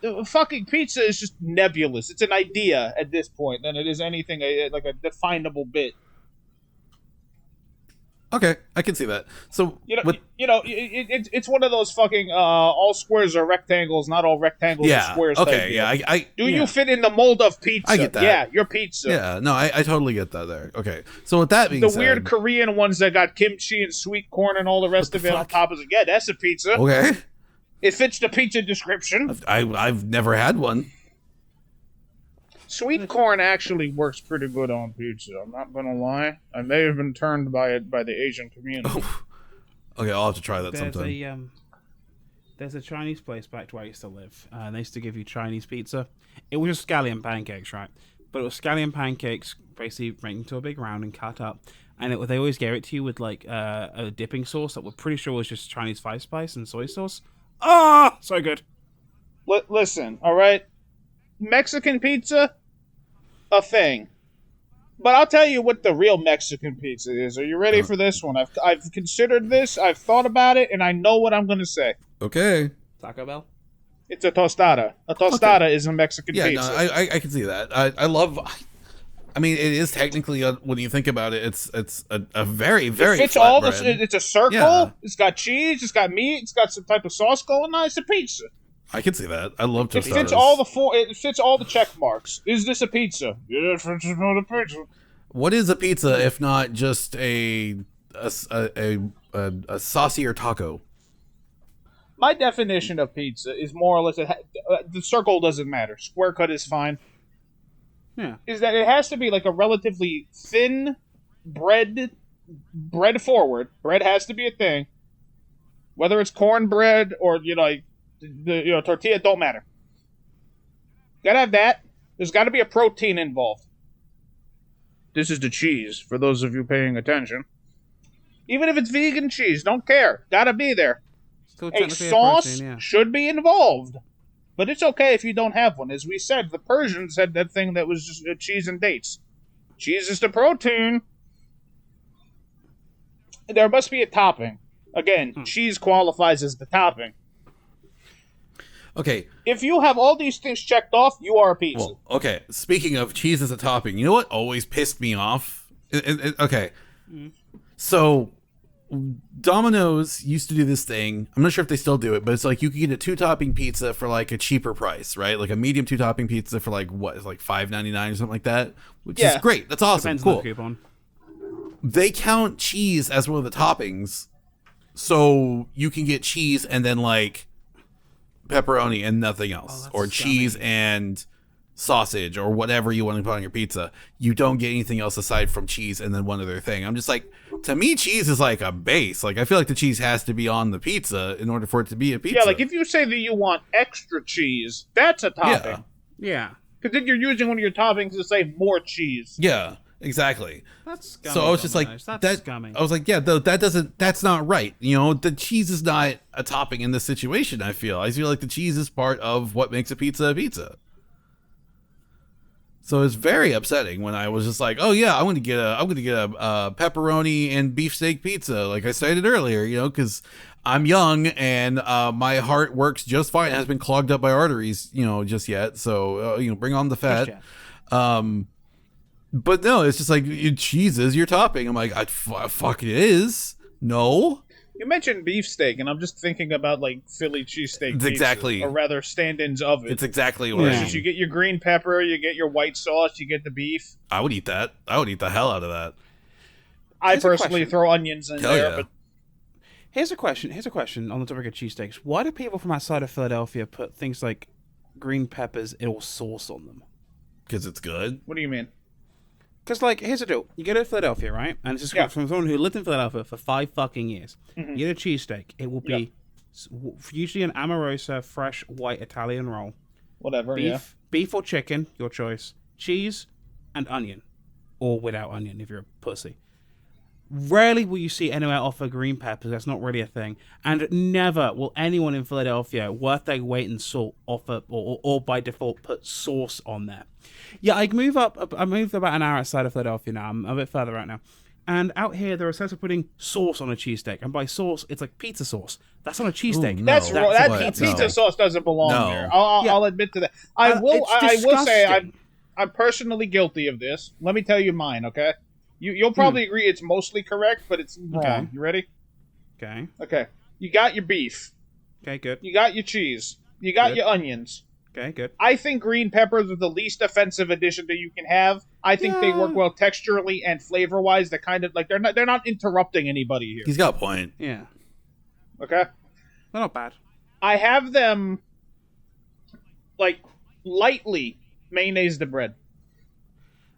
[SPEAKER 3] thing. Fucking pizza is just nebulous. It's an idea at this point than it is anything like a definable bit.
[SPEAKER 2] okay, I can see that. So
[SPEAKER 3] it's one of those fucking all squares are rectangles, not all rectangles are squares.
[SPEAKER 2] Okay, yeah.
[SPEAKER 3] You fit in the mold of pizza?
[SPEAKER 2] I get that.
[SPEAKER 3] Yeah, you're pizza.
[SPEAKER 2] Yeah, no, I totally get that there. Okay, so with that being
[SPEAKER 3] the
[SPEAKER 2] said,
[SPEAKER 3] weird Korean ones that got kimchi and sweet corn and all the rest of it on top of it. Yeah, that's a pizza.
[SPEAKER 2] Okay,
[SPEAKER 3] it fits the pizza description.
[SPEAKER 2] I've never had one.
[SPEAKER 3] Sweet corn actually works pretty good on pizza. I'm not gonna lie. I may have been turned by it by the Asian community.
[SPEAKER 2] Oh. Okay, I'll have to try that sometime.
[SPEAKER 1] There's a Chinese place back to where I used to live. They used to give you Chinese pizza. It was just scallion pancakes, right? But it was scallion pancakes, basically made into a big round and cut up. And they always gave it to you with like a dipping sauce that we're pretty sure was just Chinese five spice and soy sauce. Ah, so good.
[SPEAKER 3] Listen, all right, Mexican pizza, a thing. But I'll tell you what the real Mexican pizza is. Are you ready for this one? I've considered this, I've thought about it, and I know what I'm going to say.
[SPEAKER 2] Okay.
[SPEAKER 1] Taco Bell?
[SPEAKER 3] It's a tostada. A tostada is a Mexican
[SPEAKER 2] Yeah,
[SPEAKER 3] pizza.
[SPEAKER 2] no, I can see that. I love. I mean, it is technically when you think about it, it's a very very.
[SPEAKER 3] It fits
[SPEAKER 2] flat
[SPEAKER 3] all
[SPEAKER 2] bread.
[SPEAKER 3] It's a circle.
[SPEAKER 2] Yeah.
[SPEAKER 3] It's got cheese. It's got meat. It's got some type of sauce going on. It's a pizza.
[SPEAKER 2] I can see that. I love tostadas.
[SPEAKER 3] It fits all It fits all the check marks. Is this a pizza? Yeah, it's not a pizza.
[SPEAKER 2] What is a pizza if not just a saucier taco?
[SPEAKER 3] My definition of pizza is more or less the circle doesn't matter. Square cut is fine.
[SPEAKER 1] Yeah.
[SPEAKER 3] Is that it has to be like a relatively thin bread forward. Bread has to be a thing. Whether it's cornbread or the tortilla, don't matter. Gotta have that. There's got to be a protein involved. This is the cheese for those of you paying attention. Even if it's vegan cheese, don't care. Gotta be there. A sauce
[SPEAKER 1] protein, yeah.
[SPEAKER 3] should be involved. But it's okay if you don't have one. As we said, the Persians had that thing that was just cheese and dates. Cheese is the protein. There must be a topping. Again, cheese qualifies as the topping.
[SPEAKER 2] Okay.
[SPEAKER 3] If you have all these things checked off, you are a pizza.
[SPEAKER 2] Well, okay. Speaking of cheese as a topping, you know what always pissed me off? Okay. So Domino's used to do this thing. I'm not sure if they still do it, but it's like you can get a 2-topping pizza for like a cheaper price, right? Like a medium 2-topping pizza for like what? It's like $5.99 or something like that, which is great. That's awesome.
[SPEAKER 1] Depends
[SPEAKER 2] cool.
[SPEAKER 1] on the coupon.
[SPEAKER 2] They count cheese as one of the toppings, so you can get cheese and then like pepperoni and nothing else, or cheese and sausage or whatever you want to put on your pizza. You don't get anything else aside from cheese and then one other thing. I'm just like, to me, cheese is like a base. Like I feel like the cheese has to be on the pizza in order for it to be a pizza.
[SPEAKER 3] Yeah, like if you say that you want extra cheese, that's a topping.
[SPEAKER 1] Yeah.
[SPEAKER 3] Because then you're using one of your toppings to say more cheese.
[SPEAKER 2] Yeah, exactly.
[SPEAKER 1] That's scummy.
[SPEAKER 2] So I was just like,
[SPEAKER 1] that's scummy.
[SPEAKER 2] I was like, yeah, that's not right. You know, the cheese is not a topping in this situation. I feel like the cheese is part of what makes a pizza a pizza. So it's very upsetting when I was just like, oh yeah, I'm gonna get a pepperoni and beefsteak pizza, like I stated earlier, you know, because I'm young and my heart works just fine. It hasn't been clogged up by arteries, you know, just yet. So bring on the fat. But no, it's just like cheese is your topping. I'm like, fuck it is. No.
[SPEAKER 3] You mentioned beefsteak, and I'm just thinking about like Philly cheesesteak pizza,
[SPEAKER 2] exactly,
[SPEAKER 3] or rather stand-ins of it.
[SPEAKER 2] It's exactly what I mean.
[SPEAKER 3] You get your green pepper, you get your white sauce, you get the beef.
[SPEAKER 2] I would eat that. I would eat the hell out of that.
[SPEAKER 3] I personally throw onions in there.
[SPEAKER 2] Yeah.
[SPEAKER 3] But
[SPEAKER 1] Here's a question on the topic of cheesesteaks. Why do people from outside of Philadelphia put things like green peppers or sauce on them?
[SPEAKER 2] Because it's good.
[SPEAKER 3] What do you mean?
[SPEAKER 1] Because, like, here's the deal. You go to Philadelphia, right? And this is from someone who lived in Philadelphia for 5 fucking years. You get a cheesesteak. It will be usually an Amorosa fresh white Italian roll.
[SPEAKER 3] Whatever,
[SPEAKER 1] Beef or chicken, your choice. Cheese and onion. Or without onion, if you're a pussy. Rarely will you see anywhere offer green peppers. That's not really a thing. And never will anyone in Philadelphia, worth their weight in salt, offer or by default put sauce on there. Yeah, I moved about an hour outside of Philadelphia now. I'm a bit further out now. And out here, they're obsessed with putting sauce on a cheesesteak. And by sauce, it's like pizza sauce. That's on a cheesesteak.
[SPEAKER 2] No.
[SPEAKER 3] That's wrong. That
[SPEAKER 1] pizza
[SPEAKER 3] pizza sauce doesn't belong
[SPEAKER 2] No.
[SPEAKER 3] there. I'll admit to that. I will say I'm personally guilty of this. Let me tell you mine, okay? You'll probably agree it's mostly correct, but it's wrong.
[SPEAKER 1] Okay.
[SPEAKER 3] You ready?
[SPEAKER 1] Okay.
[SPEAKER 3] You got your beef.
[SPEAKER 1] Okay, good.
[SPEAKER 3] You got your cheese. You got your onions.
[SPEAKER 1] Okay, good.
[SPEAKER 3] I think green peppers are the least offensive addition that you can have. I think they work well texturally and flavor-wise. They're kind of like they're not interrupting anybody here.
[SPEAKER 2] He's got a point.
[SPEAKER 1] Yeah.
[SPEAKER 3] Okay?
[SPEAKER 1] They're not bad.
[SPEAKER 3] I have them like lightly mayonnaise the bread.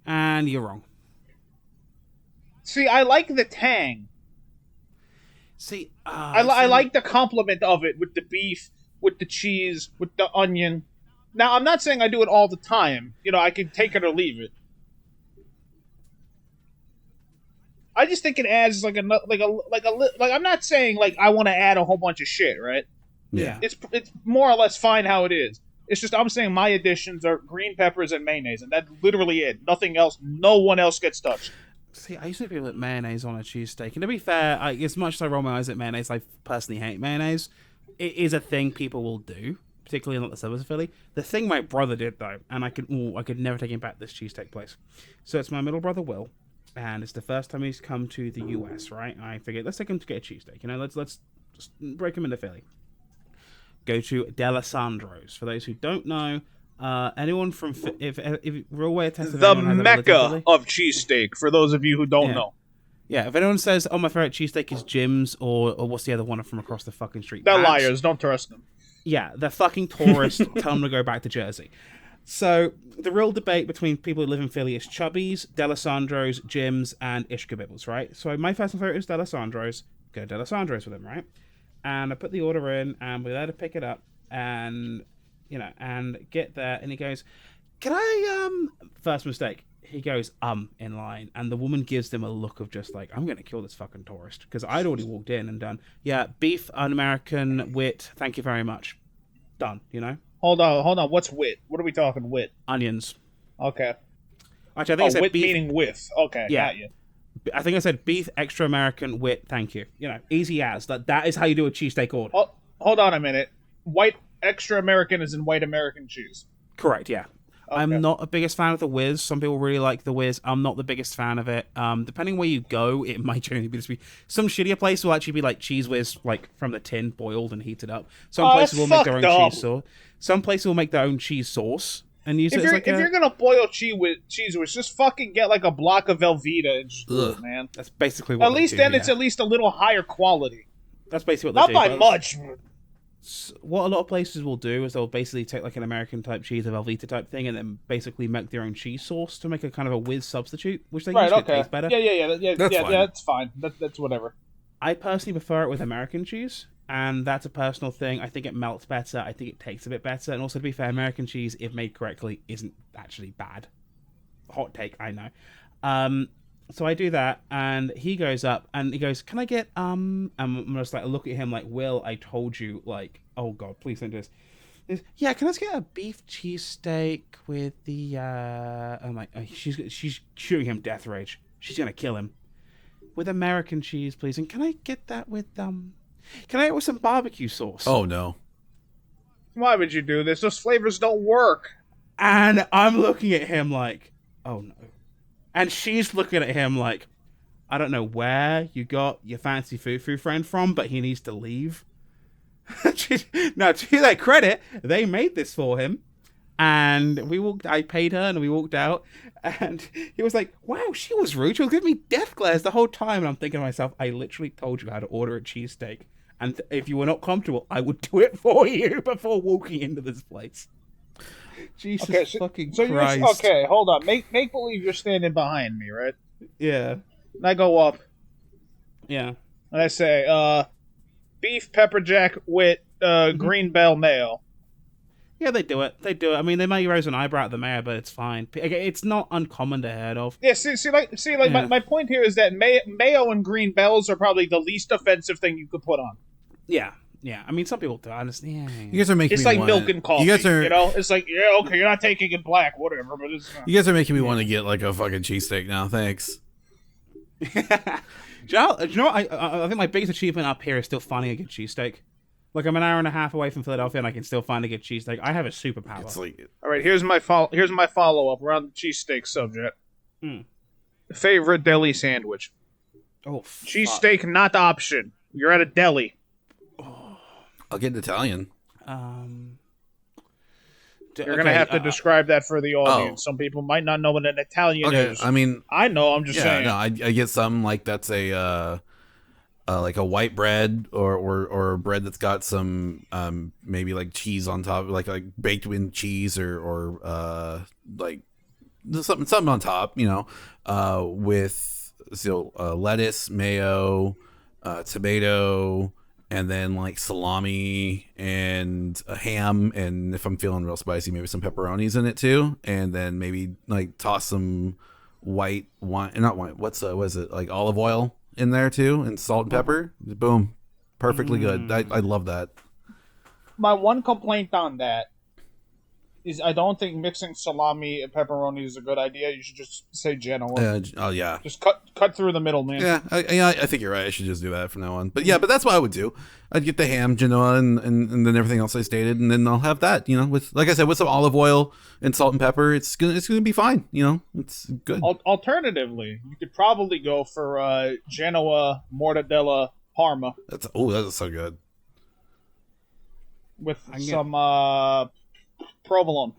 [SPEAKER 1] And you're wrong.
[SPEAKER 3] See, I like the tang.
[SPEAKER 1] See,
[SPEAKER 3] I like the complement of it with the beef, with the cheese, with the onion. Now, I'm not saying I do it all the time. You know, I can take it or leave it. I just think it adds like I'm not saying like I want to add a whole bunch of shit, right?
[SPEAKER 2] Yeah.
[SPEAKER 3] It's more or less fine how it is. It's just I'm saying my additions are green peppers and mayonnaise, and that's literally it. Nothing else. No one else gets touched.
[SPEAKER 1] See, I used to be with mayonnaise on a cheesesteak. And to be fair, as much as I roll my eyes at mayonnaise, I personally hate mayonnaise. It is a thing people will do. particularly not the suburbs of Philly. The thing my brother did though, and I could never take him back to this cheesesteak place. So it's my middle brother Will, and it's the first time he's come to the US. Right? I figured let's take him to get a cheesesteak. You know, let's just break him into Philly. Go to D'Alessandro's. For those who don't know, anyone from if real way test
[SPEAKER 3] the mecca of cheesesteak. For those of you who don't know.
[SPEAKER 1] Yeah, if anyone says, "Oh, my favorite cheesesteak is Jim's," or what's the other one from across the fucking street?
[SPEAKER 3] They're liars. Don't trust them.
[SPEAKER 1] Yeah, they're fucking tourists. Tell them to go back to Jersey. So the real debate between people who live in Philly is Chubby's, D'Alessandro's, Jim's, and Ishkabibbles, right? So my first favorite is D'Alessandro's. Go to D'Alessandro's with him, right? And I put the order in, and we're there to pick it up, and and get there, and he goes, "Can I first mistake?" He goes, in line, and the woman gives them a look of just like, I'm gonna kill this fucking tourist, because I'd already walked in and done, yeah, beef, un-American, wit, thank you very much. Done, you know?
[SPEAKER 3] Hold on, what's wit? What are we talking wit?
[SPEAKER 1] Onions.
[SPEAKER 3] Okay.
[SPEAKER 1] Actually, I think I said
[SPEAKER 3] wit
[SPEAKER 1] beef.
[SPEAKER 3] Meaning with. Okay,
[SPEAKER 1] yeah.
[SPEAKER 3] got you.
[SPEAKER 1] I think I said beef, extra American, wit, thank you. You know, easy as. That is how you do a cheesesteak order.
[SPEAKER 3] Oh, hold on a minute. White, extra American is in white American cheese.
[SPEAKER 1] Correct, yeah. Okay. I'm not the biggest fan of the whiz. Some people really like the whiz. I'm not the biggest fan of it. Depending where you go, it might generally be some shittier place will actually be like cheese whiz, like from the tin, boiled and heated up. Some places will make their own cheese sauce. Some places will make their own cheese sauce and use it as like
[SPEAKER 3] if you're gonna boil cheese whiz, just fucking get like a block of Velveeta and just do it, man.
[SPEAKER 1] That's basically what.
[SPEAKER 3] It's at least a little higher quality.
[SPEAKER 1] That's basically what they
[SPEAKER 3] do.
[SPEAKER 1] Not
[SPEAKER 3] by much.
[SPEAKER 1] What a lot of places will do is they'll basically take like an American type cheese, a Velveeta type thing, and then basically make their own cheese sauce to make a kind of a whiz substitute, which they usually taste better.
[SPEAKER 3] Yeah. That's fine. That's whatever.
[SPEAKER 1] I personally prefer it with American cheese, and that's a personal thing. I think it melts better. I think it tastes a bit better, and also to be fair, American cheese, if made correctly, isn't actually bad. Hot take, I know. So I do that, and he goes up, and he goes, "Can I get I'm just like, look at him like, Will, I told you, like, oh god, please don't do this. Yeah, can I just get a beef cheesesteak with the I'm like, oh, she's shooting him death rage. She's gonna kill him. With American cheese, please, and can I get that with can I get it with some barbecue sauce?"
[SPEAKER 2] Oh no.
[SPEAKER 3] Why would you do this? Those flavors don't work.
[SPEAKER 1] And I'm looking at him like, oh no. And she's looking at him like, I don't know where you got your fancy foo-foo friend from, but he needs to leave. Now, to their credit, they made this for him. And I paid her and we walked out. And he was like, wow, she was rude. She was giving me death glares the whole time. And I'm thinking to myself, I literally told you how to order a cheesesteak. And if you were not comfortable, I would do it for you before walking into this place. Jesus fucking Christ.
[SPEAKER 3] Okay, hold on. Make believe you're standing behind me, right?
[SPEAKER 1] Yeah.
[SPEAKER 3] And I go up.
[SPEAKER 1] Yeah.
[SPEAKER 3] And I say, beef, pepper jack with green bell mayo.
[SPEAKER 1] Yeah, they do it. I mean, they may raise an eyebrow at the mayo, but it's fine. It's not uncommon to heard of.
[SPEAKER 3] Yeah, my point here is that mayo and green bells are probably the least offensive thing you could put on.
[SPEAKER 1] Yeah. Yeah, I mean, some people do. Honestly,
[SPEAKER 2] you guys are making
[SPEAKER 3] it's
[SPEAKER 2] me
[SPEAKER 3] like milk and coffee. It's like, yeah, okay, you're not taking it black, whatever. But it's
[SPEAKER 2] you guys are making me want to get like a fucking cheesesteak now. Thanks.
[SPEAKER 1] Do you know what? I think my biggest achievement up here is still finding a good cheesesteak. Like, I'm an hour and a half away from Philadelphia, and I can still find a good cheesesteak. I have a superpower.
[SPEAKER 2] It's like,
[SPEAKER 3] all right, here's my follow-up. We're on the cheesesteak subject. Favorite deli sandwich?
[SPEAKER 1] Oh,
[SPEAKER 3] cheesesteak not option. You're at a deli.
[SPEAKER 2] I'll get an Italian.
[SPEAKER 3] You're going to have to describe that for the audience. Some people might not know what an Italian is.
[SPEAKER 2] I mean,
[SPEAKER 3] I know. I'm just saying.
[SPEAKER 2] No, I get something like that's a like a white bread or bread that's got some maybe like cheese on top, like baked in cheese or like something on top, with lettuce, mayo, tomato. And then like salami and a ham, and if I'm feeling real spicy, maybe some pepperonis in it too. And then maybe like toss some white wine, not wine. What is it, like olive oil in there too, and salt and pepper. Boom, perfectly good. I love that.
[SPEAKER 3] My one complaint on that I don't think mixing salami and pepperoni is a good idea. You should just say Genoa.
[SPEAKER 2] Oh yeah.
[SPEAKER 3] Just cut through the middle, man.
[SPEAKER 2] Yeah, I think you're right. I should just do that from now on. But yeah, but that's what I would do. I'd get the ham, Genoa, and then everything else I stated, and then I'll have that. With, like I said, with some olive oil and salt and pepper, it's gonna be fine. It's good.
[SPEAKER 3] Alternatively, you could probably go for Genoa, mortadella, Parma.
[SPEAKER 2] That's so good.
[SPEAKER 3] With some provolone.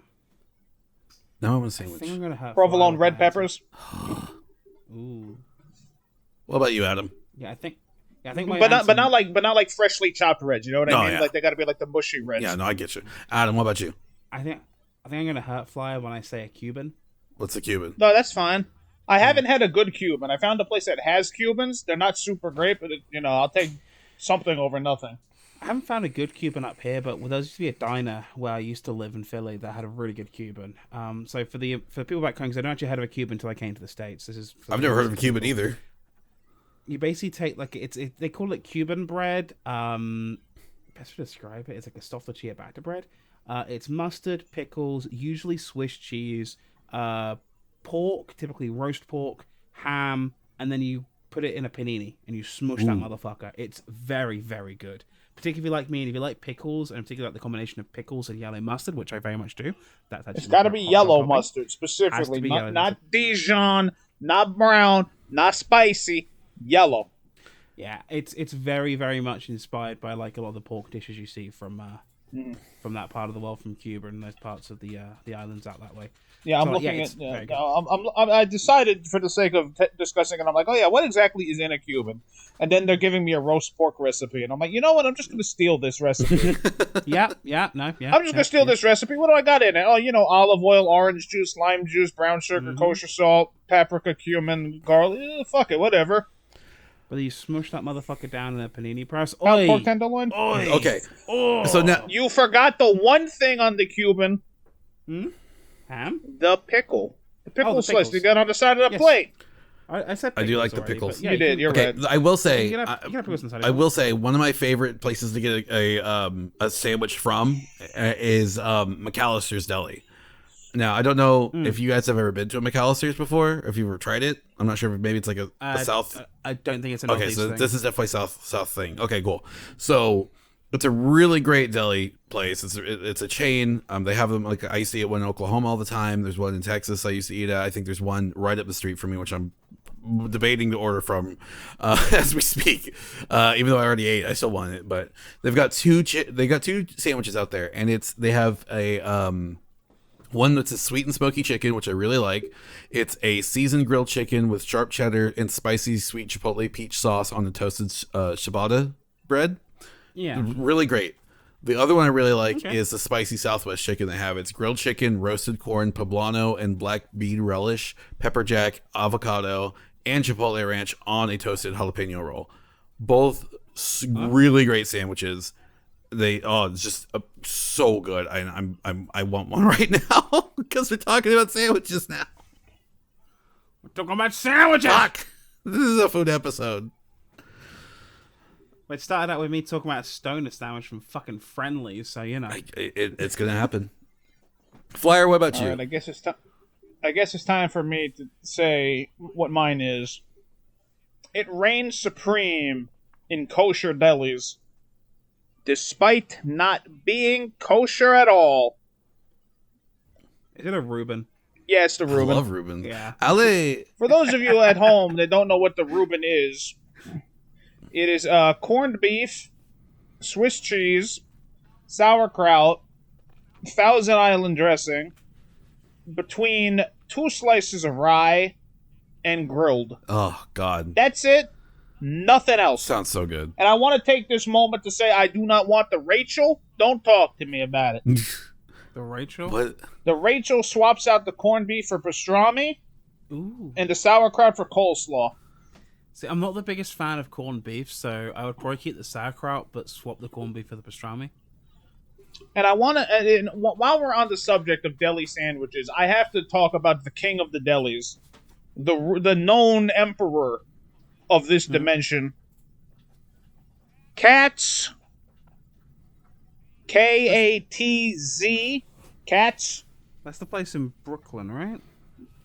[SPEAKER 2] No, I want a
[SPEAKER 1] I
[SPEAKER 2] sandwich.
[SPEAKER 1] think I'm gonna have
[SPEAKER 3] Provolone red peppers.
[SPEAKER 1] Ooh.
[SPEAKER 2] What about you, Adam?
[SPEAKER 1] Yeah, I think my
[SPEAKER 3] But
[SPEAKER 1] answer-
[SPEAKER 3] not like freshly chopped reds. You know what I mean?
[SPEAKER 2] yeah.
[SPEAKER 3] Like they got to be like the mushy reds.
[SPEAKER 2] Yeah, no, I get you. Adam, what about you?
[SPEAKER 1] I think I'm gonna hurt Flyer when I say a Cuban.
[SPEAKER 2] What's a Cuban?
[SPEAKER 3] No, that's fine. I haven't had a good Cuban. I found a place that has Cubans. They're not super great, but I'll take something over nothing.
[SPEAKER 1] I haven't found a good Cuban up here, but there used to be a diner where I used to live in Philly that had a really good Cuban. So for the people back home, because I don't actually heard of a Cuban until I came to the States.
[SPEAKER 2] I've never heard of a Cuban either.
[SPEAKER 1] You basically take they call it Cuban bread. Best to describe it is like a soft tortilla batter bread. It's mustard, pickles, usually Swiss cheese, pork, typically roast pork, ham, and then you put it in a panini and you smush that motherfucker. It's very, very good. Particularly if you like me and if you like pickles, and particularly like the combination of pickles and yellow mustard, which I very much do.
[SPEAKER 3] It's got to be yellow mustard specifically, not Dijon, not brown, not spicy, yellow.
[SPEAKER 1] Yeah, it's very, very much inspired by like a lot of the pork dishes you see from that part of the world, from Cuba and those parts of the islands out that way.
[SPEAKER 3] Yeah, I'm looking at. I decided for the sake of discussing it, I'm like, oh yeah, what exactly is in a Cuban? And then they're giving me a roast pork recipe, and I'm like, you know what? I'm just going to steal this recipe.
[SPEAKER 1] I'm just
[SPEAKER 3] going to steal this recipe. What do I got in it? Oh, olive oil, orange juice, lime juice, brown sugar, kosher salt, paprika, cumin, garlic. Fuck it, whatever.
[SPEAKER 1] But you smush that motherfucker down in a panini press.
[SPEAKER 3] Pork tenderloin.
[SPEAKER 1] Oi.
[SPEAKER 2] Okay. So now
[SPEAKER 3] You forgot the one thing on the Cuban.
[SPEAKER 1] Ham?
[SPEAKER 3] The pickle. The pickle
[SPEAKER 1] the
[SPEAKER 3] slice
[SPEAKER 1] pickles.
[SPEAKER 3] you got on the side of the plate.
[SPEAKER 1] I said
[SPEAKER 2] I do
[SPEAKER 1] pickles
[SPEAKER 2] like the
[SPEAKER 1] already,
[SPEAKER 2] pickles.
[SPEAKER 1] but yeah,
[SPEAKER 3] You did. You're
[SPEAKER 2] okay,
[SPEAKER 3] right.
[SPEAKER 2] I will say,
[SPEAKER 1] You can have pickles inside of
[SPEAKER 2] I
[SPEAKER 1] it.
[SPEAKER 2] will say, one of my favorite places to get a sandwich from is McAllister's Deli. Now, I don't know if you guys have ever been to a McAllister's before, or if you've ever tried it. I'm not sure if maybe it's like a South.
[SPEAKER 1] I don't think it's an
[SPEAKER 2] Okay, so this is definitely South thing. Okay, cool. So it's a really great deli place. It's a chain. They have them, like, I used to eat one in Oklahoma all the time. There's one in Texas I used to eat at. I think there's one right up the street from me, which I'm debating to order from as we speak. Even though I already ate, I still want it. But they've got two sandwiches out there, and they have a one that's a sweet and smoky chicken, which I really like. It's a seasoned grilled chicken with sharp cheddar and spicy sweet chipotle peach sauce on the toasted ciabatta bread.
[SPEAKER 1] Yeah.
[SPEAKER 2] Really great. The other one I really like is the spicy Southwest chicken they have. It's grilled chicken, roasted corn, poblano, and black bean relish, pepper jack, avocado, and chipotle ranch on a toasted jalapeno roll. Both really great sandwiches. It's just so good. I want one right now because we're talking about sandwiches now.
[SPEAKER 1] We're talking about sandwiches.
[SPEAKER 2] Fuck. This is a food episode.
[SPEAKER 1] It started out with me talking about a stoner sandwich from fucking Friendly's, so
[SPEAKER 2] It's gonna happen. Flyer, what about you?
[SPEAKER 3] All right, I guess it's time for me to say what mine is. It reigns supreme in kosher delis, despite not being kosher at all.
[SPEAKER 1] Is it a Reuben?
[SPEAKER 3] Yeah, it's the Reuben.
[SPEAKER 2] I love Reuben.
[SPEAKER 1] Yeah.
[SPEAKER 2] Ale.
[SPEAKER 3] For those of you at home that don't know what the Reuben is, it is corned beef, Swiss cheese, sauerkraut, Thousand Island dressing, between 2 slices of rye, and grilled.
[SPEAKER 2] Oh God.
[SPEAKER 3] That's it. Nothing else.
[SPEAKER 2] Sounds so good.
[SPEAKER 3] And I want to take this moment to say I do not want the Rachel. Don't talk to me about it.
[SPEAKER 1] The Rachel?
[SPEAKER 2] What?
[SPEAKER 3] The Rachel swaps out the corned beef for pastrami
[SPEAKER 1] Ooh.
[SPEAKER 3] and the sauerkraut for coleslaw.
[SPEAKER 1] See, I'm not the biggest fan of corned beef, so I would probably keep the sauerkraut, but swap the corned beef for the pastrami.
[SPEAKER 3] And I want to, while we're on the subject of deli sandwiches, I have to talk about the king of the delis, the known emperor of this dimension, Katz, Katz, Cats.
[SPEAKER 1] That's the place in Brooklyn, right?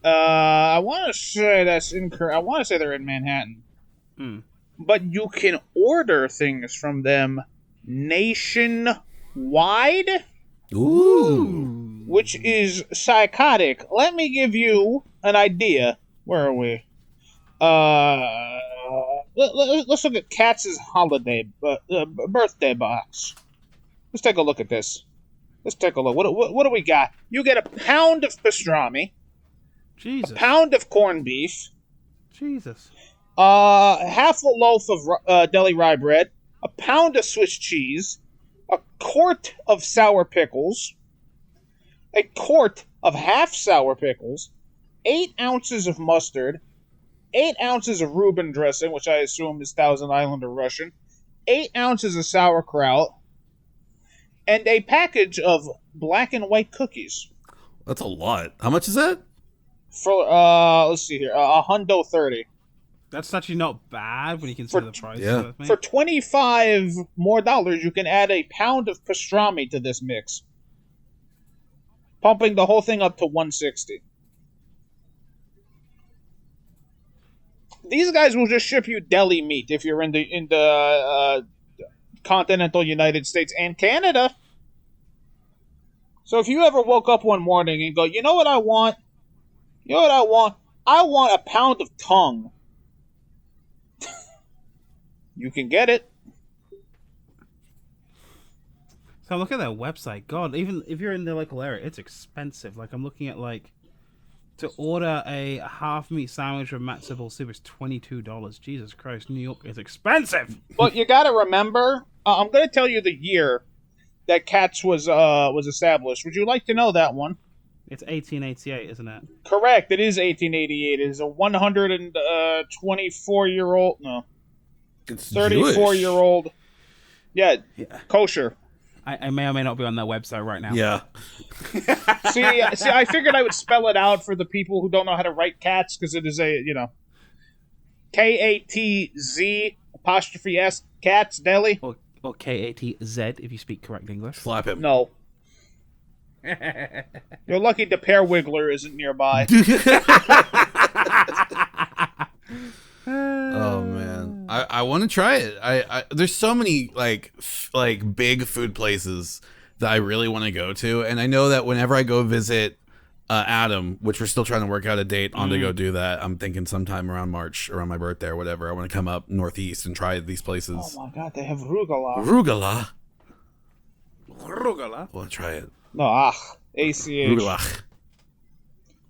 [SPEAKER 3] I want to say that's incorrect. I want to say they're in Manhattan. But you can order things from them nationwide, which is psychotic. Let me give you an idea. Where are we? Let's look at Katz's holiday birthday box. Let's take a look at this. Let's take a look. What do we got? You get a pound of pastrami.
[SPEAKER 1] Jesus.
[SPEAKER 3] A pound of corned beef.
[SPEAKER 1] Jesus.
[SPEAKER 3] Half a loaf of deli rye bread. A pound of Swiss cheese. A quart of sour pickles. A quart of half sour pickles. 8 ounces of mustard. 8 ounces of Reuben dressing, which I assume is Thousand Island or Russian. 8 ounces of sauerkraut. And a package of black and white cookies.
[SPEAKER 2] That's a lot. How much is that?
[SPEAKER 3] For let's see here, $130.
[SPEAKER 1] That's actually not bad when you consider the price.
[SPEAKER 2] Yeah.
[SPEAKER 3] For $25 more, you can add a pound of pastrami to this mix, pumping the whole thing up to $160. These guys will just ship you deli meat if you're in the continental United States and Canada. So if you ever woke up one morning and go, you know what I want? You know what I want? I want a pound of tongue. You can get it.
[SPEAKER 1] So look at their website. God, even if you're in the local area, it's expensive. Like I'm looking at to order a half meat sandwich with matzo ball soup is $22. Jesus Christ, New York is expensive.
[SPEAKER 3] But you got to remember, I'm going to tell you the year that Katz was established. Would you like to know that one?
[SPEAKER 1] It's 1888, isn't it?
[SPEAKER 3] Correct. It is 1888. It is a 124-year-old. No.
[SPEAKER 2] It's
[SPEAKER 3] 34-year-old. Yeah, kosher.
[SPEAKER 1] I may or may not be on their website right now.
[SPEAKER 2] Yeah.
[SPEAKER 3] See, I figured I would spell it out for the people who don't know how to write cats, because it is KATZ Cats Deli.
[SPEAKER 1] Or KATZ if you speak correct English.
[SPEAKER 2] Slap him.
[SPEAKER 3] No. You're lucky the pear wiggler isn't nearby.
[SPEAKER 2] Oh man, I want to try it. I there's so many like big food places that I really want to go to, and I know that whenever I go visit Adam, which we're still trying to work out a date on to go do that, I'm thinking sometime around March, around my birthday or whatever. I want to come up northeast and try these places.
[SPEAKER 3] Oh my god, they have rugula.
[SPEAKER 2] Rugula.
[SPEAKER 1] Rugula.
[SPEAKER 2] I want to try it.
[SPEAKER 3] No, ACH.
[SPEAKER 2] Rugula.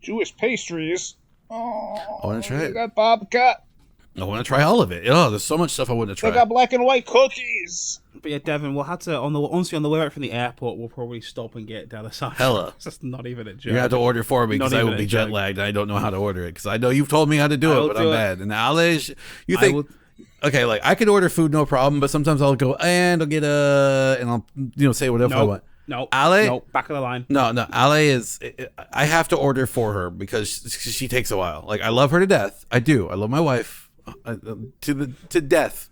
[SPEAKER 3] Jewish pastries. Oh,
[SPEAKER 2] I want to try
[SPEAKER 3] they
[SPEAKER 2] it.
[SPEAKER 3] got babka.
[SPEAKER 2] I want to try all of it. Oh, there's so much stuff I want to try.
[SPEAKER 3] They got black and white cookies.
[SPEAKER 1] But yeah, Devon, we'll have to honestly on the way back from the airport, we'll probably stop and get Delisandro.
[SPEAKER 2] Hella.
[SPEAKER 1] That's not even a joke.
[SPEAKER 2] You're gonna have to order for me because I will be jet lagged and I don't know how to order it because I know you've told me how to do it, but I'm bad. And Alish, you think okay, like I could order food no problem, but sometimes I'll go and I'll get and I'll say whatever I want.
[SPEAKER 1] No,
[SPEAKER 2] Ale?
[SPEAKER 1] No, back of the line.
[SPEAKER 2] No, Ale is. I have to order for her because she takes a while. Like I love her to death. I do. I love my wife to death.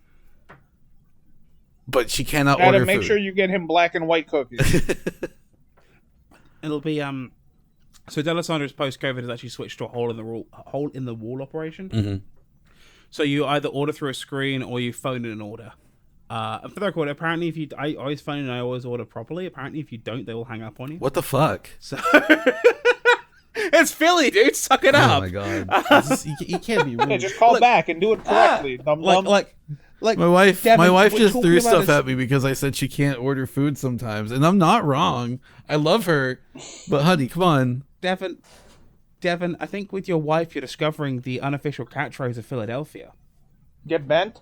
[SPEAKER 2] But she cannot order food.
[SPEAKER 3] Make sure you get him black and white cookies.
[SPEAKER 1] It'll be So Delisandro's post-COVID has actually switched to a hole in the wall operation.
[SPEAKER 2] Mm-hmm.
[SPEAKER 1] So you either order through a screen or you phone in an order. And for the record, apparently I always phone and I always order properly. Apparently if you don't, they will hang up on you.
[SPEAKER 2] What the fuck?
[SPEAKER 1] So it's Philly, dude. Suck it up.
[SPEAKER 2] Oh my god. You can't be rude.
[SPEAKER 3] Yeah, just call back and do it correctly.
[SPEAKER 1] Like
[SPEAKER 2] my wife
[SPEAKER 1] Devon,
[SPEAKER 2] just threw stuff at me because I said she can't order food sometimes, and I'm not wrong. I love her, but honey, come on.
[SPEAKER 1] Devon, I think with your wife you're discovering the unofficial catchphrase of Philadelphia.
[SPEAKER 3] Get bent?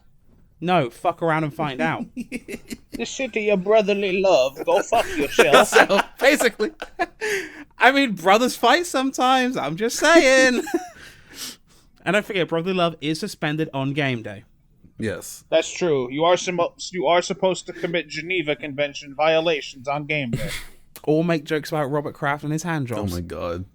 [SPEAKER 1] No, fuck around and find out.
[SPEAKER 3] This shit to your brotherly love. Go fuck yourself.
[SPEAKER 1] So, basically, I mean, brothers fight sometimes. I'm just saying. And don't forget, brotherly love is suspended on game day.
[SPEAKER 2] Yes,
[SPEAKER 3] that's true. You are supposed to commit Geneva Convention violations on game day,
[SPEAKER 1] or make jokes about Robert Kraft and his hand jobs.
[SPEAKER 2] Oh my god!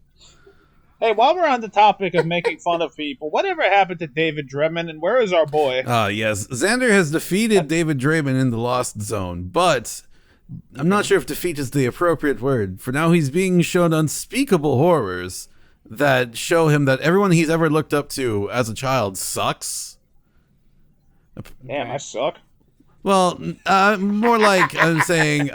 [SPEAKER 3] Hey, while we're on the topic of making fun of people, whatever happened to David Dremen, and where is our boy?
[SPEAKER 2] Yes, Xander has defeated David Draymond in the Lost Zone, but I'm not sure if defeat is the appropriate word. For now, he's being shown unspeakable horrors that show him that everyone he's ever looked up to as a child sucks.
[SPEAKER 3] Damn, I suck.
[SPEAKER 2] Well, more like I'm saying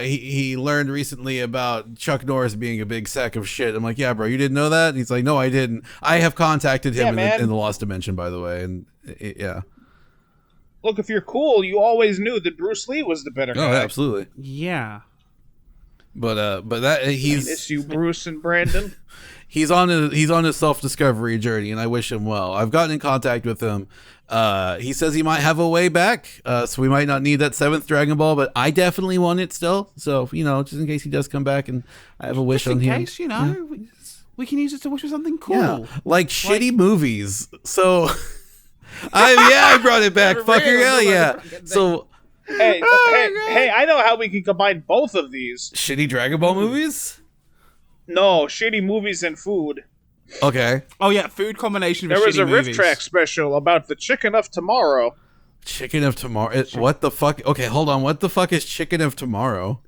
[SPEAKER 2] he learned recently about Chuck Norris being a big sack of shit. I'm like, yeah, bro, you didn't know that? And he's like, no, I didn't. I have contacted him in the Lost Dimension, by the way. And yeah.
[SPEAKER 3] Look, if you're cool, you always knew that Bruce Lee was the better guy.
[SPEAKER 2] Oh, absolutely.
[SPEAKER 1] Yeah.
[SPEAKER 2] But that he's...
[SPEAKER 3] I miss you, Bruce and Brandon.
[SPEAKER 2] He's on his self-discovery journey, and I wish him well. I've gotten in contact with him. He says he might have a way back, so we might not need that 7th Dragon Ball, but I definitely want it still. So, just in case he does come back and I have a wish on him.
[SPEAKER 1] Just in case, we can use it to wish for something cool.
[SPEAKER 2] Yeah, like shitty movies. So, I brought it back. Fucker, hell yeah. So...
[SPEAKER 3] Hey, I know how we can combine both of these.
[SPEAKER 2] Shitty Dragon Ball movies?
[SPEAKER 3] No, shitty movies and food.
[SPEAKER 2] Okay.
[SPEAKER 1] Oh yeah, food combination.
[SPEAKER 3] There was a Riff Track special about the Chicken of Tomorrow.
[SPEAKER 2] Chicken of Tomorrow? What the fuck? Okay, hold on. What the fuck is Chicken of Tomorrow?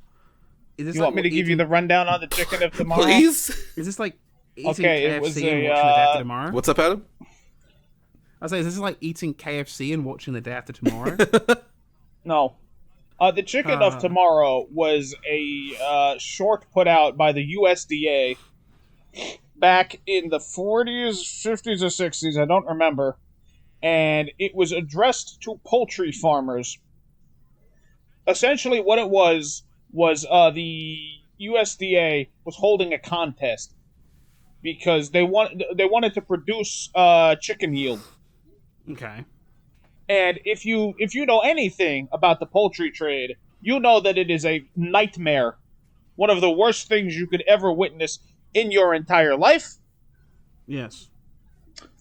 [SPEAKER 3] You want me to give you the rundown on the Chicken of Tomorrow?
[SPEAKER 2] Please?
[SPEAKER 1] Is this like eating
[SPEAKER 3] Okay,
[SPEAKER 1] KFC
[SPEAKER 3] it was
[SPEAKER 1] and watching
[SPEAKER 3] a,
[SPEAKER 1] The Day After Tomorrow?
[SPEAKER 2] What's up, Adam?
[SPEAKER 1] I was like, is this like eating KFC and watching The Day After Tomorrow?
[SPEAKER 3] No. The Chicken of Tomorrow was a short put out by the USDA back in the 40s, 50s, or 60s, I don't remember. And it was addressed to poultry farmers. Essentially what it was the USDA was holding a contest because they wanted to produce chicken yield.
[SPEAKER 1] Okay.
[SPEAKER 3] And if you know anything about the poultry trade, you know that it is a nightmare. One of the worst things you could ever witness in your entire life.
[SPEAKER 1] Yes.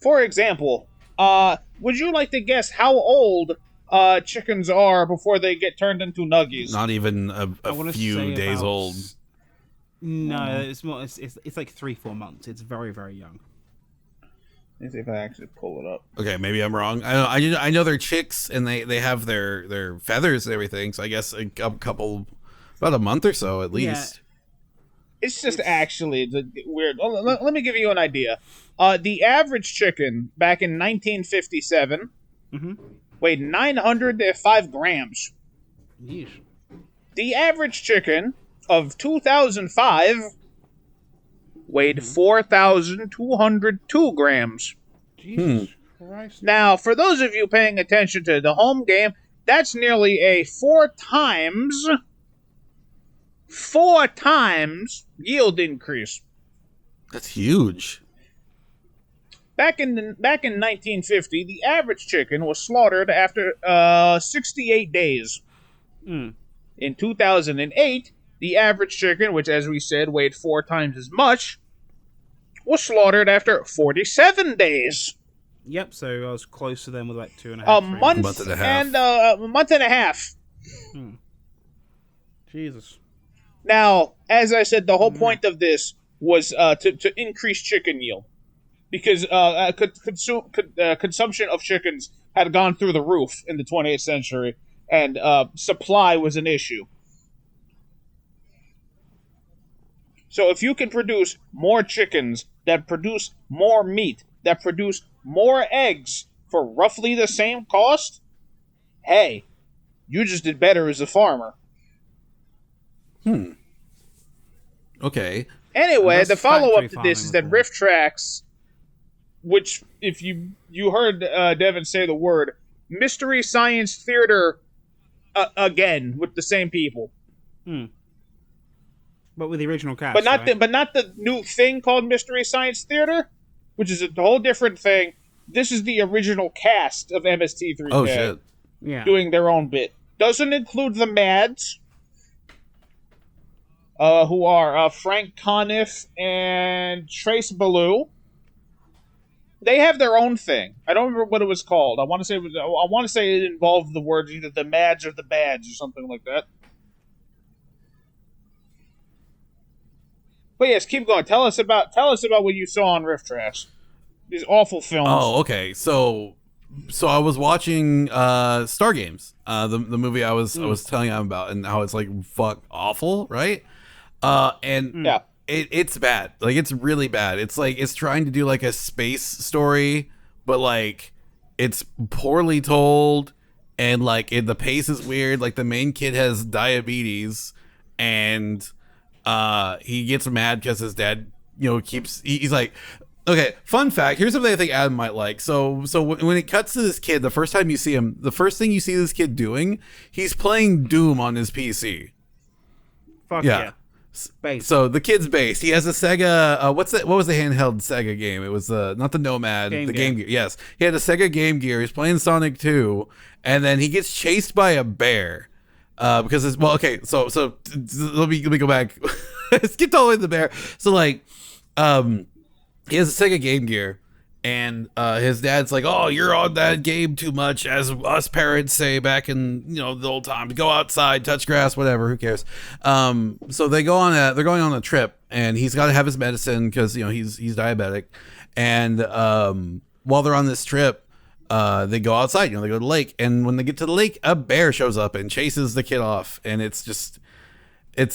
[SPEAKER 3] For example, would you like to guess how old chickens are before they get turned into nuggies?
[SPEAKER 2] Not even a few days old.
[SPEAKER 1] No, it's more. It's like 3-4 months. It's very, very young.
[SPEAKER 3] Let me see if I actually pull it up.
[SPEAKER 2] Okay, maybe I'm wrong. I know they're chicks and they have their feathers and everything. So I guess about a month or so at least.
[SPEAKER 3] Yeah. It's actually weird. Let me give you an idea. The average chicken back in 1957 weighed 905 grams.
[SPEAKER 1] Yeesh.
[SPEAKER 3] The average chicken of 2005 weighed 4,202 grams.
[SPEAKER 1] Jesus Christ.
[SPEAKER 3] Now, for those of you paying attention to the home game, that's nearly a 4 times yield increase.
[SPEAKER 2] That's huge.
[SPEAKER 3] Back in 1950, the average chicken was slaughtered after 68 days. In 2008, the average chicken, which as we said weighed 4 times as much, was slaughtered after 47 days.
[SPEAKER 1] Yep, so I was close to them with like 2.5.
[SPEAKER 3] A month and a half.
[SPEAKER 1] Jesus.
[SPEAKER 3] Now, as I said, the whole point of this was to increase chicken yield. Because consumption of chickens had gone through the roof in the 20th century, and supply was an issue. So if you can produce more chickens that produce more meat, that produce more eggs for roughly the same cost, hey, you just did better as a farmer.
[SPEAKER 2] Okay.
[SPEAKER 3] Anyway, the follow-up to this is that Riff Tracks, which, if you heard Devon say the word, Mystery Science Theater again, with the same people.
[SPEAKER 1] But with the original cast,
[SPEAKER 3] but not
[SPEAKER 1] right?
[SPEAKER 3] the new thing called Mystery Science Theater, which is a whole different thing. This is the original cast of MST3K.
[SPEAKER 2] Oh shit!
[SPEAKER 1] Yeah,
[SPEAKER 3] doing their own bit. Doesn't include the Mads, who are Frank Conniff and Trace Ballou. They have their own thing. I don't remember what it was called. I want to say it involved the words either the Mads or the Bads or something like that. But yes, keep going. Tell us about what you saw on Riff Trash. These awful films.
[SPEAKER 2] Oh, okay. So so I was watching Star Games, the movie I was telling him about, and how it's like fuck awful, right? And
[SPEAKER 3] Yeah.
[SPEAKER 2] it's bad. Like, it's really bad. It's like it's trying to do like a space story, but like it's poorly told, and like the pace is weird. Like, the main kid has diabetes, and he gets mad because his dad, he's like, okay, fun fact. Here's something I think Adam might like. So when it cuts to this kid, the first time you see him, the first thing you see this kid doing, he's playing Doom on his PC.
[SPEAKER 1] Fuck yeah. Base.
[SPEAKER 2] So the kid's based. He has a Sega. What was the handheld Sega game? It was not the Nomad, Game Gear. Yes, he had a Sega Game Gear. He's playing Sonic 2, and then he gets chased by a bear. Because it's, well, okay. So let me go back. Skipped all the way to the bear. So like, he has a Sega Game Gear, and his dad's like, "Oh, you're on that game too much," as us parents say back in the old times. Go outside, touch grass, whatever. Who cares? So they're going on a trip, and he's got to have his medicine because he's diabetic. And while they're on this trip, they go outside. They go to the lake, and when they get to the lake, a bear shows up and chases the kid off, and it's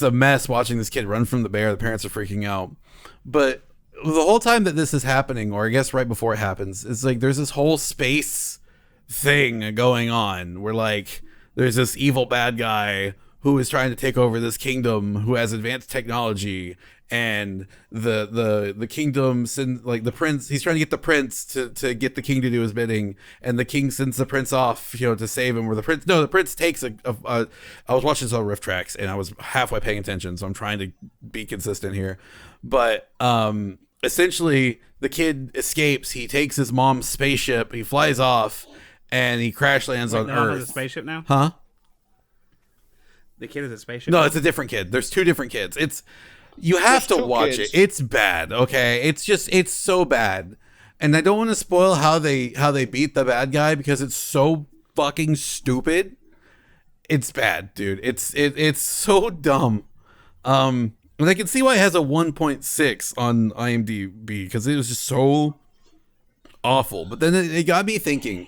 [SPEAKER 2] a mess watching this kid run from the bear. The parents are freaking out, but the whole time that this is happening, or I guess right before it happens, it's like there's this whole space thing going on where like there's this evil bad guy who is trying to take over this kingdom, who has advanced technology, and the kingdom sends, like, the prince, he's trying to get the prince to get the king to do his bidding, and the king sends the prince off to save him, where the prince takes I was watching this on riff tracks and I was halfway paying attention, so I'm trying to be consistent here, but essentially the kid escapes. He takes his mom's spaceship, he flies off, and he crash lands on Earth.
[SPEAKER 1] Has a spaceship now?
[SPEAKER 2] Huh?
[SPEAKER 1] The kid is a spaceship?
[SPEAKER 2] No,
[SPEAKER 1] now?
[SPEAKER 2] it's a different kid. There's two different kids. You have to watch it. It's bad, okay? It's so bad. And I don't want to spoil how they beat the bad guy because it's so fucking stupid. It's bad, dude. It's so dumb. And I can see why it has a 1.6 on IMDb because it was just so awful. But then it got me thinking,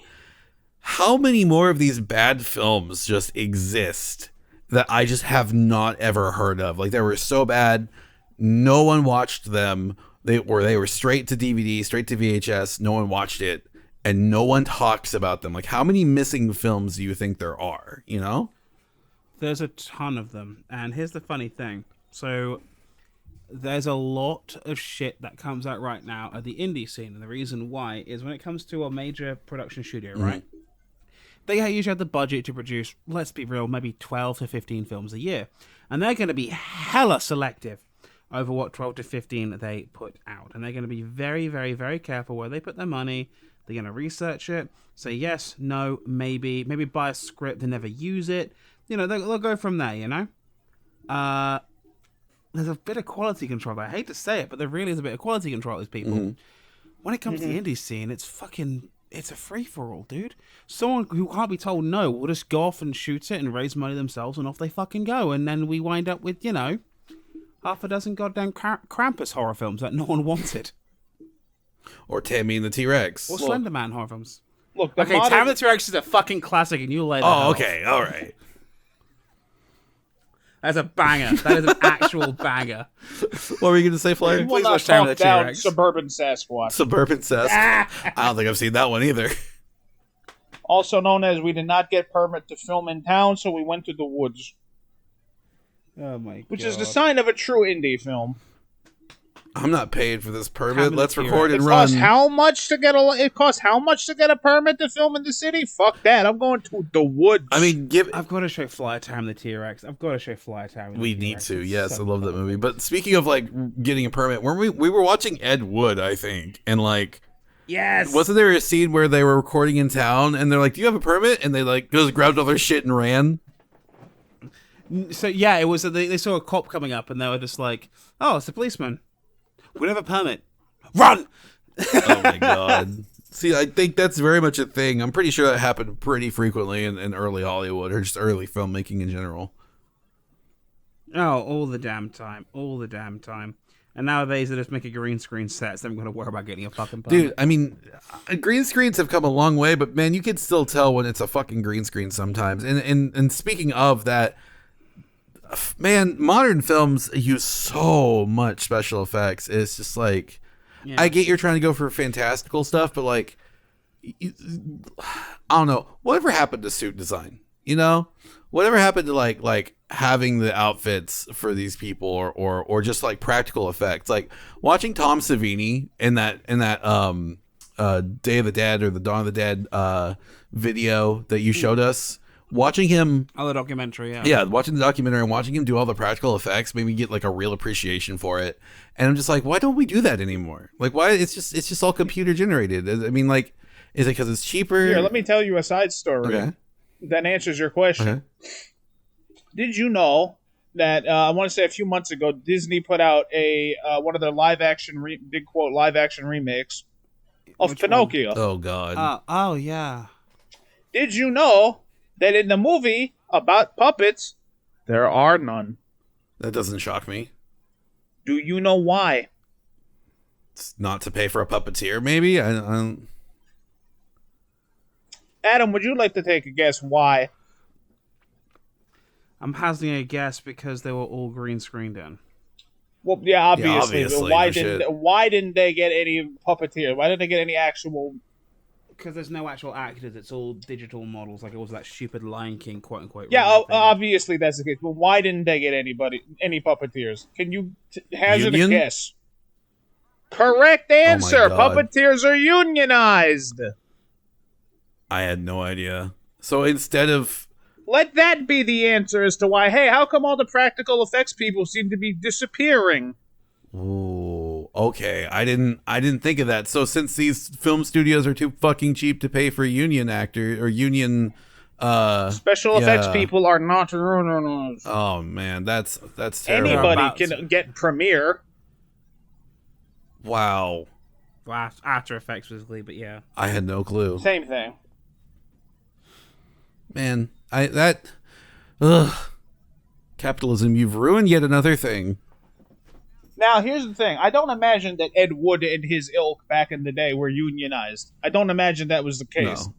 [SPEAKER 2] how many more of these bad films just exist that I just have not ever heard of? Like, they were so bad, no one watched them. They were straight to DVD, straight to VHS. No one watched it, and no one talks about them. Like, how many missing films do you think there are?
[SPEAKER 1] There's a ton of them. And here's the funny thing. So there's a lot of shit that comes out right now at the indie scene, and the reason why is when it comes to a major production studio, right? They usually have the budget to produce, let's be real, maybe 12 to 15 films a year, and they're going to be hella selective over what 12 to 15 they put out, and they're going to be very, very, very careful where they put their money. They're going to research it, say yes, no, maybe buy a script and never use it. They'll go from there. There's a bit of quality control. I hate to say it, but there really is a bit of quality control with these people. When it comes to the indie scene, it's a free-for-all, dude. Someone who can't be told no will just go off and shoot it and raise money themselves, and off they fucking go. And then we wind up with, half a dozen goddamn Krampus horror films that no one wanted.
[SPEAKER 2] Or Tammy and the T-Rex.
[SPEAKER 1] Or Slender Man horror films.
[SPEAKER 3] Look,
[SPEAKER 1] Tammy and the T-Rex is a fucking classic, and you lay that
[SPEAKER 2] Oh, okay, all right.
[SPEAKER 1] That's a banger. That is an actual banger.
[SPEAKER 2] What were you going to say, Flyer?
[SPEAKER 3] Please watch Tammy and the T-Rex. Suburban Sasquatch.
[SPEAKER 2] Suburban Sasquatch. I don't think I've seen that one either.
[SPEAKER 3] Also known as we did not get permit to film in town, so we went to the woods.
[SPEAKER 1] Oh my god.
[SPEAKER 3] Which is the sign of a true indie film.
[SPEAKER 2] I'm not paid for this permit. Let's record and run.
[SPEAKER 3] It costs how much to get a permit to film in the city? Fuck that. I'm going to the woods.
[SPEAKER 2] I mean,
[SPEAKER 1] I've got to show Flyer Time the T-Rex. I've got to show Flyer Time.
[SPEAKER 2] We need to. Yes, I love that movie. But speaking of like getting a permit, we were watching Ed Wood, I think, and like,
[SPEAKER 1] yes,
[SPEAKER 2] wasn't there a scene where they were recording in town and they're like, "Do you have a permit?" And they like just grabbed all their shit and ran.
[SPEAKER 1] So yeah, it was they saw a cop coming up and they were just like, "Oh, it's a policeman. We don't have a permit. Run!"
[SPEAKER 2] Oh my god. See, I think that's very much a thing. I'm pretty sure that happened pretty frequently in early Hollywood or just early filmmaking in general.
[SPEAKER 1] Oh, all the damn time. All the damn time. And nowadays they just make a green screen set, so I'm going to worry about getting a fucking permit.
[SPEAKER 2] Dude, I mean, green screens have come a long way, but man, you can still tell when it's a fucking green screen sometimes. And speaking of that, man, modern films use so much special effects. It's just like, I get you're trying to go for fantastical stuff, but like, I don't know, whatever happened to suit design? You know, whatever happened to like having the outfits for these people, or just like practical effects, like watching Tom Savini in that Day of the Dead or the Dawn of the Dead video that you showed us. Watching him,
[SPEAKER 1] the documentary,
[SPEAKER 2] watching the documentary and watching him do all the practical effects made me get like a real appreciation for it. And I'm just like, why don't we do that anymore? Like, why it's just all computer generated? I mean, like, is it because it's cheaper?
[SPEAKER 3] Here, let me tell you a side story that answers your question.
[SPEAKER 2] Okay.
[SPEAKER 3] Did you know that I want to say a few months ago, Disney put out a one of their live action remakes of Pinocchio?
[SPEAKER 2] Oh God.
[SPEAKER 1] Oh yeah.
[SPEAKER 3] Did you know that in the movie about puppets, there are none?
[SPEAKER 2] That doesn't shock me.
[SPEAKER 3] Do you know why?
[SPEAKER 2] It's not to pay for a puppeteer, maybe? I don't...
[SPEAKER 3] Adam, would you like to take a guess why?
[SPEAKER 1] I'm hazarding a guess because they were all green screened in.
[SPEAKER 3] Well, yeah, obviously.
[SPEAKER 2] Obviously,
[SPEAKER 3] Why didn't they get any puppeteers? Why didn't they get any actual...
[SPEAKER 1] Because there's no actual actors, it's all digital models, like it was that stupid Lion King, quote unquote.
[SPEAKER 3] Yeah, obviously that's the case. But why didn't they get any puppeteers? Can you hazard a guess? Correct answer. Puppeteers are unionized.
[SPEAKER 2] I had no idea. So instead of...
[SPEAKER 3] Let that be the answer as to why, hey, how come all the practical effects people seem to be disappearing?
[SPEAKER 2] Ooh, okay. I didn't think of that. So since these film studios are too fucking cheap to pay for union actor or union
[SPEAKER 3] special effects people are not unionized.
[SPEAKER 2] Oh man, that's terrible.
[SPEAKER 3] Anybody can get Premiere.
[SPEAKER 2] Wow.
[SPEAKER 1] Well, After Effects physically, but yeah.
[SPEAKER 2] I had no clue.
[SPEAKER 3] Same thing.
[SPEAKER 2] Man, capitalism, you've ruined yet another thing.
[SPEAKER 3] Now, here's the thing. I don't imagine that Ed Wood and his ilk back in the day were unionized. I don't imagine that was the case.
[SPEAKER 2] No.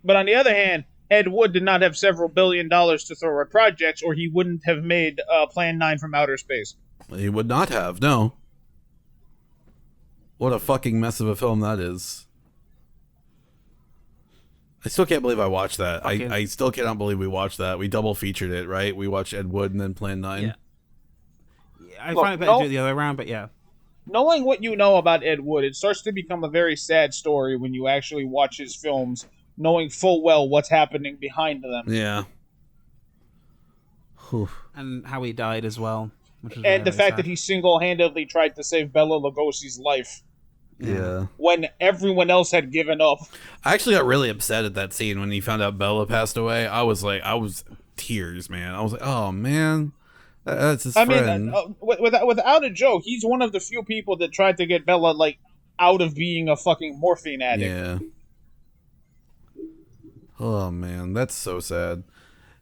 [SPEAKER 3] But on the other hand, Ed Wood did not have several $1 billion to throw at projects, or he wouldn't have made Plan 9 from Outer Space.
[SPEAKER 2] He would not have, no. What a fucking mess of a film that is. I still can't believe I watched that. Okay. I still cannot believe we watched that. We double featured it, right? We watched Ed Wood and then Plan 9.
[SPEAKER 1] Yeah. I find it better to do it the other way around, but yeah.
[SPEAKER 3] Knowing what you know about Ed Wood, it starts to become a very sad story when you actually watch his films, knowing full well what's happening behind them.
[SPEAKER 2] Yeah.
[SPEAKER 1] Whew. And how he died as well.
[SPEAKER 3] And the fact that he single-handedly tried to save Bela Lugosi's life.
[SPEAKER 2] Yeah.
[SPEAKER 3] When everyone else had given up.
[SPEAKER 2] I actually got really upset at that scene when he found out Bella passed away. I was tears, man. I was like, oh, man. That's his friend.
[SPEAKER 3] I mean, without a joke, he's one of the few people that tried to get Bella, like, out of being a fucking morphine addict.
[SPEAKER 2] Yeah. Oh, man. That's so sad.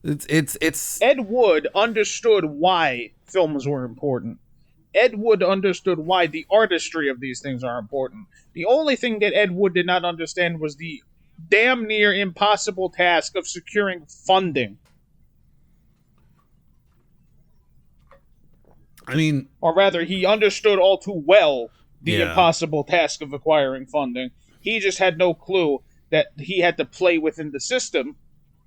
[SPEAKER 2] It's
[SPEAKER 3] Ed Wood understood why films were important. Ed Wood understood why the artistry of these things are important. The only thing that Ed Wood did not understand was the damn near impossible task of securing funding.
[SPEAKER 2] I mean...
[SPEAKER 3] Or rather, he understood all too well the impossible task of acquiring funding. He just had no clue that he had to play within the system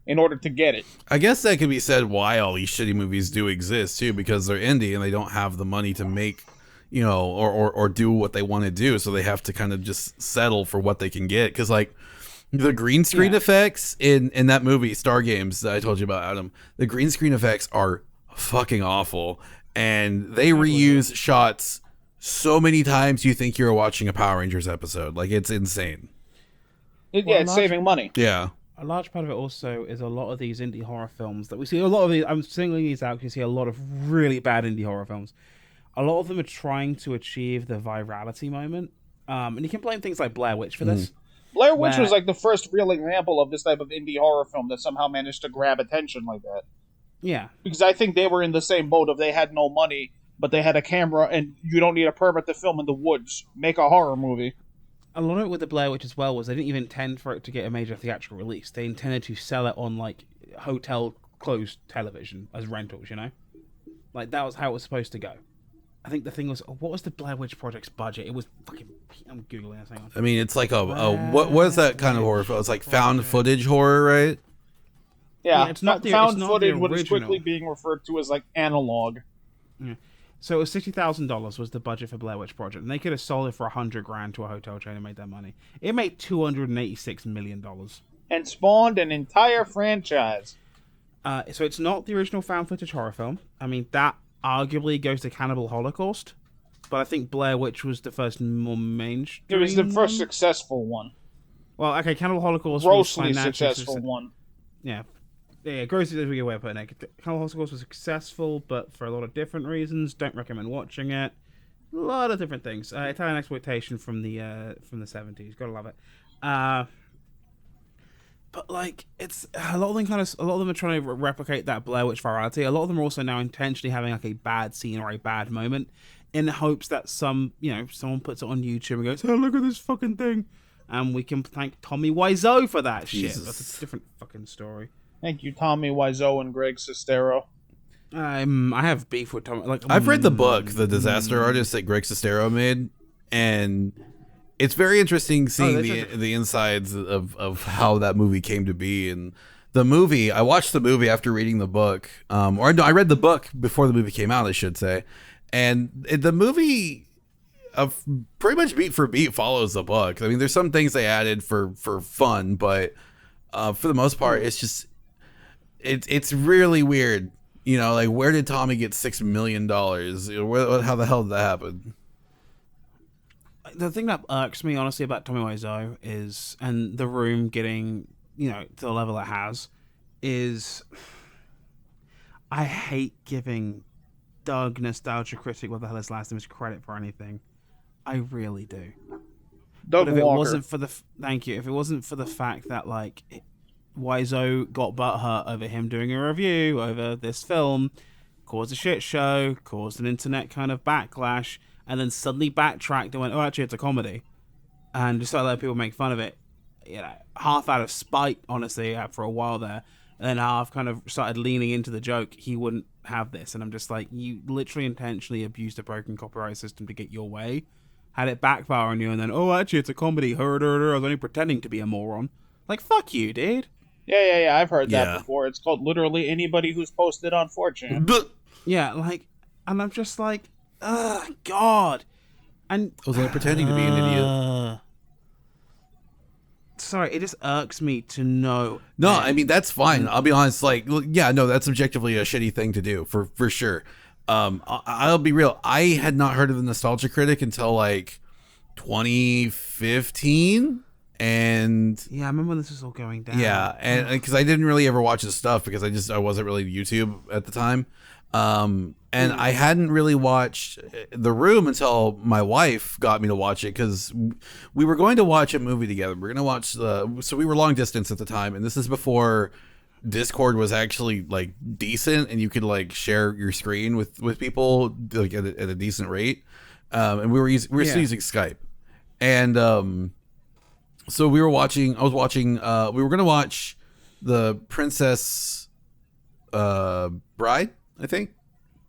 [SPEAKER 3] in order to get it.
[SPEAKER 2] I guess that could be said why all these shitty movies do exist, too, because they're indie and they don't have the money to make, you know, or do what they want to do, so they have to kind of just settle for what they can get. Because, like, the green screen effects in that movie, Star Games, that I told you about, Adam, the green screen effects are fucking awful. And they reuse shots so many times you think you're watching a Power Rangers episode. Like, it's insane.
[SPEAKER 3] It's saving money.
[SPEAKER 2] Yeah.
[SPEAKER 1] A large part of it also is a lot of these indie horror films that we see. A lot of these, I'm singling these out because you see a lot of really bad indie horror films. A lot of them are trying to achieve the virality moment. And you can blame things like Blair Witch for this.
[SPEAKER 3] Blair Witch was like the first real example of this type of indie horror film that somehow managed to grab attention like that.
[SPEAKER 1] Yeah.
[SPEAKER 3] Because I think they were in the same boat of they had no money but they had a camera, and you don't need a permit to film in the woods. Make a horror movie.
[SPEAKER 1] A lot of it with the Blair Witch as well was they didn't even intend for it to get a major theatrical release. They intended to sell it on like hotel closed television as rentals, you know? Like that was how it was supposed to go. I think the thing was, what was the Blair Witch Project's budget? It was fucking, I'm Googling this, hang on.
[SPEAKER 2] I mean, it's like what is that kind of horror? It's like found footage horror, right?
[SPEAKER 3] Yeah,
[SPEAKER 1] it's not
[SPEAKER 3] found
[SPEAKER 1] it's not
[SPEAKER 3] footage,
[SPEAKER 1] the
[SPEAKER 3] what is
[SPEAKER 1] original.
[SPEAKER 3] quickly being referred to as like analog.
[SPEAKER 1] Yeah. So it was $60,000 was the budget for Blair Witch Project, and they could have sold it for $100,000 to a hotel chain and made that money. It made $286 million.
[SPEAKER 3] And spawned an entire franchise.
[SPEAKER 1] So it's not the original found footage horror film. I mean, that arguably goes to Cannibal Holocaust, but I think Blair Witch was the first more mainstream.
[SPEAKER 3] It was the first successful one.
[SPEAKER 1] Well, okay, Cannibal Holocaust
[SPEAKER 3] Grossly
[SPEAKER 1] was
[SPEAKER 3] successful one.
[SPEAKER 1] Yeah. Yeah, grossly is a good way of putting it. Cannibal Holocaust was successful, but for a lot of different reasons. Don't recommend watching it. A lot of different things. Italian exploitation from the 70s. Gotta love it. But like, it's a lot of them are trying to replicate that Blair Witch virality. A lot of them are also now intentionally having like a bad scene or a bad moment, in the hopes that someone puts it on YouTube and goes, "Oh, look at this fucking thing," and we can thank Tommy Wiseau for that shit. That's a different fucking story.
[SPEAKER 3] Thank you, Tommy Wiseau and Greg Sestero.
[SPEAKER 1] I have beef with Tommy. Like,
[SPEAKER 2] I've read the book, The Disaster Artist, that Greg Sestero made, and it's very interesting seeing the insides of how that movie came to be. And the movie, I watched the movie after reading the book, or no, I read the book before the movie came out, I should say. And the movie pretty much beat for beat follows the book. I mean, there's some things they added for fun, but for the most part, it's just it's really weird. You know, like, where did Tommy get $6 million? How the hell did that happen?
[SPEAKER 1] The thing that irks me, honestly, about Tommy Wiseau is, and The Room getting, to the level it has, is I hate giving Doug Nostalgia Critic, what the hell his last name is, credit for anything. I really do.
[SPEAKER 3] Doug
[SPEAKER 1] but if
[SPEAKER 3] Walker.
[SPEAKER 1] It wasn't for thank you. If it wasn't for the fact that, like, Wiseau got butthurt over him doing a review over this film, caused a shit show, caused an internet kind of backlash, and then suddenly backtracked and went, "Oh, actually, it's a comedy," and just started letting people make fun of it. Half out of spite, honestly, for a while there, and then half kind of started leaning into the joke. He wouldn't have this, and I'm just like, you literally intentionally abused a broken copyright system to get your way, had it backfire on you, and then, "Oh, actually, it's a comedy. I was only pretending to be a moron." Like, fuck you, dude.
[SPEAKER 3] Yeah. I've heard that before. It's called literally anybody who's posted on 4chan.
[SPEAKER 1] Yeah, like, and I'm just like, ugh, God. And
[SPEAKER 2] I was only pretending to be an idiot.
[SPEAKER 1] Sorry, it just irks me to know.
[SPEAKER 2] No, I mean, that's fine. I'll be honest. Like, yeah, no, that's objectively a shitty thing to do for sure. I'll be real. I had not heard of the Nostalgia Critic until like 2015. And
[SPEAKER 1] yeah, I remember when this was all going down.
[SPEAKER 2] Yeah, and because I didn't really ever watch his stuff because I wasn't really YouTube at the time. And I hadn't really watched The Room until my wife got me to watch it, because we were going to watch a movie together. We're going to watch so we were long distance at the time, and this is before Discord was actually like decent and you could like share your screen with people like at a decent rate. And we were still using Skype, and so we were watching. We were going to watch the Princess Bride, I think.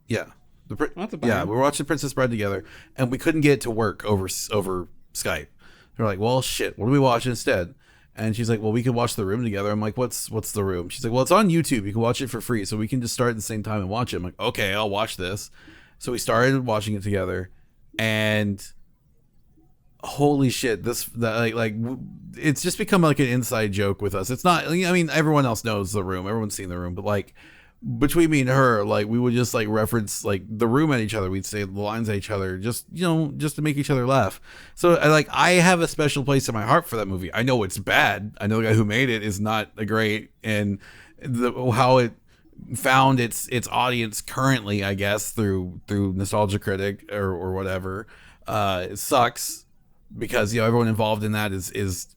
[SPEAKER 2] Yeah, we were watching Princess Bride together, and we couldn't get it to work over Skype. They're like, "Well, shit, what do we watch instead?" And she's like, "Well, we could watch The Room together." I'm like, "What's The Room?" She's like, "Well, it's on YouTube. You can watch it for free, so we can just start at the same time and watch it." I'm like, "Okay, I'll watch this." So we started watching it together, and holy shit, it's just become like an inside joke with us. It's not, I mean, everyone else knows The Room, everyone's seen The Room, but like between me and her, like we would just like reference like The Room at each other. We'd say the lines at each other, just to make each other laugh. So I have a special place in my heart for that movie. I know it's bad. I know the guy who made it is not a great, and how it found its audience currently, I guess, through Nostalgia Critic or whatever, it sucks. Because everyone involved in that is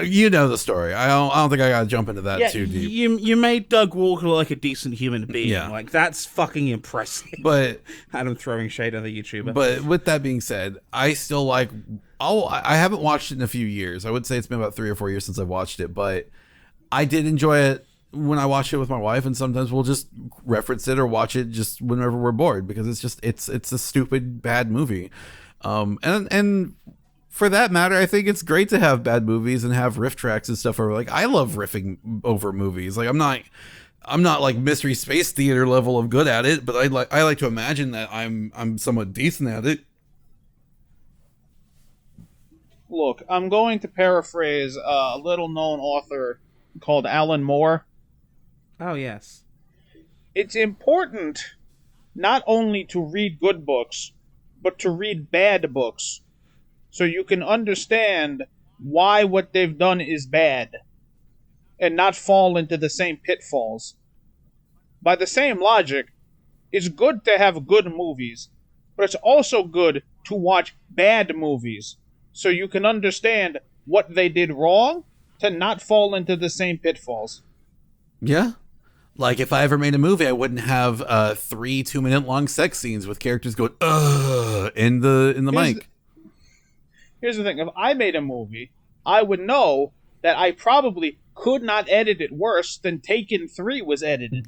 [SPEAKER 2] You know the story. I don't think I gotta jump into that too deep.
[SPEAKER 1] You made Doug Walker look like a decent human being.
[SPEAKER 2] Yeah.
[SPEAKER 1] Like, that's fucking impressive.
[SPEAKER 2] But
[SPEAKER 1] Adam throwing shade on the YouTuber.
[SPEAKER 2] But with that being said, I still like. I haven't watched it in a few years. I would say it's been about 3 or 4 years since I've watched it, but I did enjoy it when I watched it with my wife, and sometimes we'll just reference it or watch it just whenever we're bored, because it's a stupid bad movie. And for that matter, I think it's great to have bad movies and have riff tracks and stuff. Like, I love riffing over movies. Like, I'm not like Mystery Space Theater level of good at it, but I like to imagine that I'm somewhat decent at it.
[SPEAKER 3] Look, I'm going to paraphrase a little-known author called Alan Moore.
[SPEAKER 1] Oh, yes.
[SPEAKER 3] It's important not only to read good books, but to read bad books, so you can understand why what they've done is bad, and not fall into the same pitfalls. By the same logic, it's good to have good movies, but it's also good to watch bad movies, so you can understand what they did wrong to not fall into the same pitfalls.
[SPEAKER 2] Yeah. Like, if I ever made a movie, I wouldn't have 3 2-minute long sex scenes with characters going in the mic.
[SPEAKER 3] Here's the thing: if I made a movie, I would know that I probably could not edit it worse than Taken 3 was edited.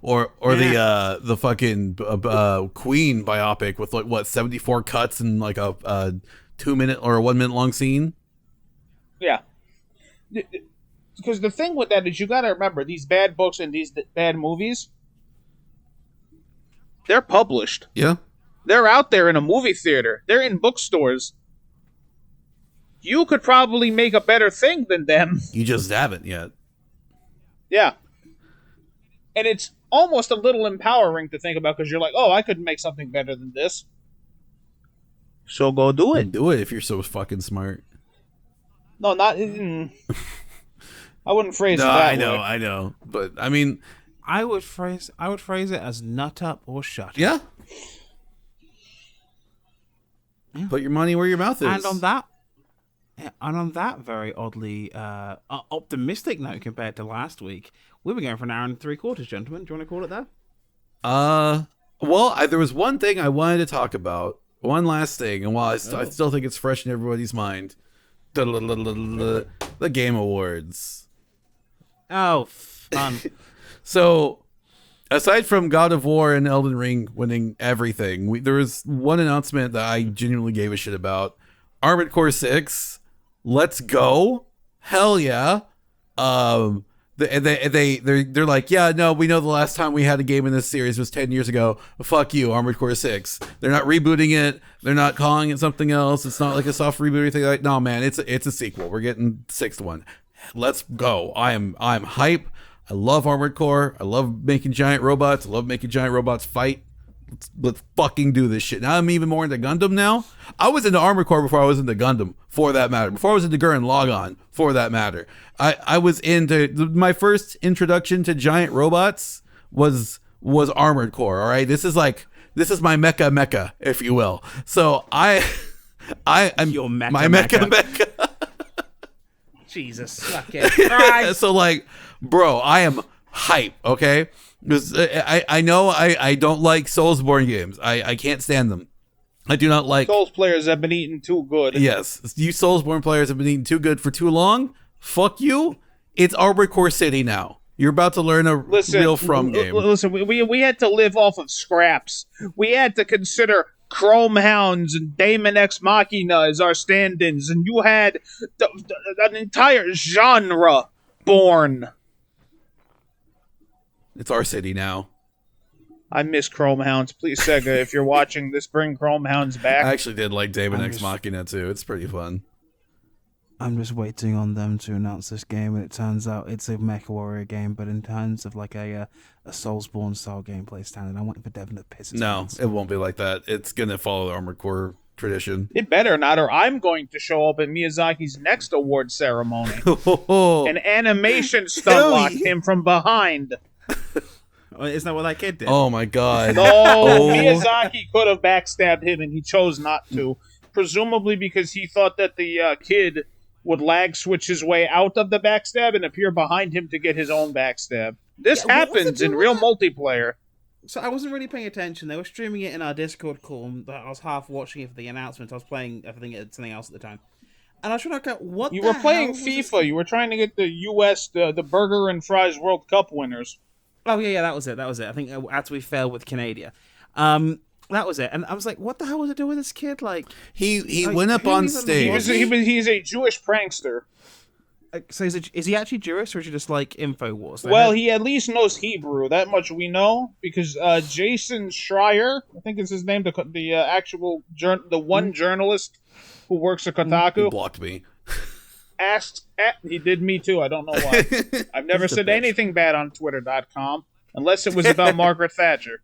[SPEAKER 2] or the fucking Queen biopic with, like, what, 74 cuts and like a 2-minute or a 1-minute long scene.
[SPEAKER 3] Yeah. Because the thing with that is, you got to remember, these bad books and these bad movies, they're published.
[SPEAKER 2] Yeah.
[SPEAKER 3] They're out there in a movie theater. They're in bookstores. You could probably make a better thing than them.
[SPEAKER 2] You just haven't yet.
[SPEAKER 3] Yeah. And it's almost a little empowering to think about, because you're like, oh, I could make something better than this. So go do it.
[SPEAKER 2] Do it if you're so fucking smart.
[SPEAKER 3] No, not... I wouldn't phrase it that way.
[SPEAKER 2] I know. But, I mean...
[SPEAKER 1] I would phrase it as nut up or shut up.
[SPEAKER 2] Yeah. Put your money where your mouth is.
[SPEAKER 1] And on that very oddly optimistic note compared to last week, we were going for an hour and 3/4, gentlemen. Do you want to call it that?
[SPEAKER 2] Well, there was one thing I wanted to talk about. One last thing, and while I still think it's fresh in everybody's mind, the Game Awards.
[SPEAKER 1] Oh, fun.
[SPEAKER 2] So, aside from God of War and Elden Ring winning everything, there was one announcement that I genuinely gave a shit about. Armored Core 6, let's go. Hell yeah. They're like, yeah, no, we know the last time we had a game in this series was 10 years ago. Fuck you, Armored Core 6. They're not rebooting it. They're not calling it something else. It's not like a soft reboot or anything like that. No, man, it's a sequel. We're getting 6th one. Let's go. I'm hype. I love Armored Core. I love making giant robots. I love making giant robots fight. Let's fucking do this shit. Now I'm even more into Gundam now. I was into Armored Core before I was into Gundam, for that matter. Before I was into Gurren Lagann, for that matter. I was into... My first introduction to giant robots was Armored Core, all right? This is my mecha, if you will. So I'm
[SPEAKER 1] Your mecha,
[SPEAKER 2] my mecha.
[SPEAKER 1] Jesus fucking Christ.
[SPEAKER 2] So, like, bro, I am hype, okay? Because I know I don't like Soulsborne games. I can't stand them. I do not like...
[SPEAKER 3] Souls players have been eaten too good.
[SPEAKER 2] Yes. You Soulsborne players have been eaten too good for too long. Fuck you. It's Armored Core City now. You're about to learn a real From game.
[SPEAKER 3] Listen, we had to live off of scraps. We had to consider Chrome Hounds and Daemon Ex Machina as our stand-ins, and you had an entire genre born.
[SPEAKER 2] It's our city now.
[SPEAKER 3] I miss Chrome Hounds. Please, Sega, if you're watching this, bring Chrome Hounds back.
[SPEAKER 2] I actually did like Daemon Ex Machina too. It's pretty fun.
[SPEAKER 1] I'm just waiting on them to announce this game, and it turns out it's a Mecha Warrior game, but in terms of like a Soulsborne style gameplay standard, I'm waiting for Devon to piss his
[SPEAKER 2] No,
[SPEAKER 1] pants.
[SPEAKER 2] it won't be like that. It's gonna follow the Armored Core tradition.
[SPEAKER 3] It better not, or I'm going to show up at Miyazaki's next award ceremony. An animation stunt locked him from behind.
[SPEAKER 1] Isn't that what that kid did?
[SPEAKER 2] Oh my god.
[SPEAKER 3] No, Miyazaki could have backstabbed him, and he chose not to. Presumably because he thought that the kid would lag switch his way out of the backstab and appear behind him to get his own backstab. This happens in real multiplayer.
[SPEAKER 1] So I wasn't really paying attention. They were streaming it in our Discord call. And I was half watching it for the announcement. I was playing something else at the time. And I was trying to work out what
[SPEAKER 3] you were playing FIFA. You were trying to get the U.S. the Burger and Fries World Cup winners.
[SPEAKER 1] Oh yeah, that was it. I think after we failed with Canada, that was it. And I was like, what the hell was it doing with this kid? Like
[SPEAKER 2] he went up on stage.
[SPEAKER 3] He's a Jewish prankster.
[SPEAKER 1] So is he actually Jewish, or is he just like InfoWars?
[SPEAKER 3] Well, he at least knows Hebrew. That much we know, because Jason Schreier, I think is his name, the actual one journalist who works at Kotaku.
[SPEAKER 2] He blocked me.
[SPEAKER 3] He did me too. I don't know why. I've never said anything bad on Twitter.com unless it was about Margaret Thatcher.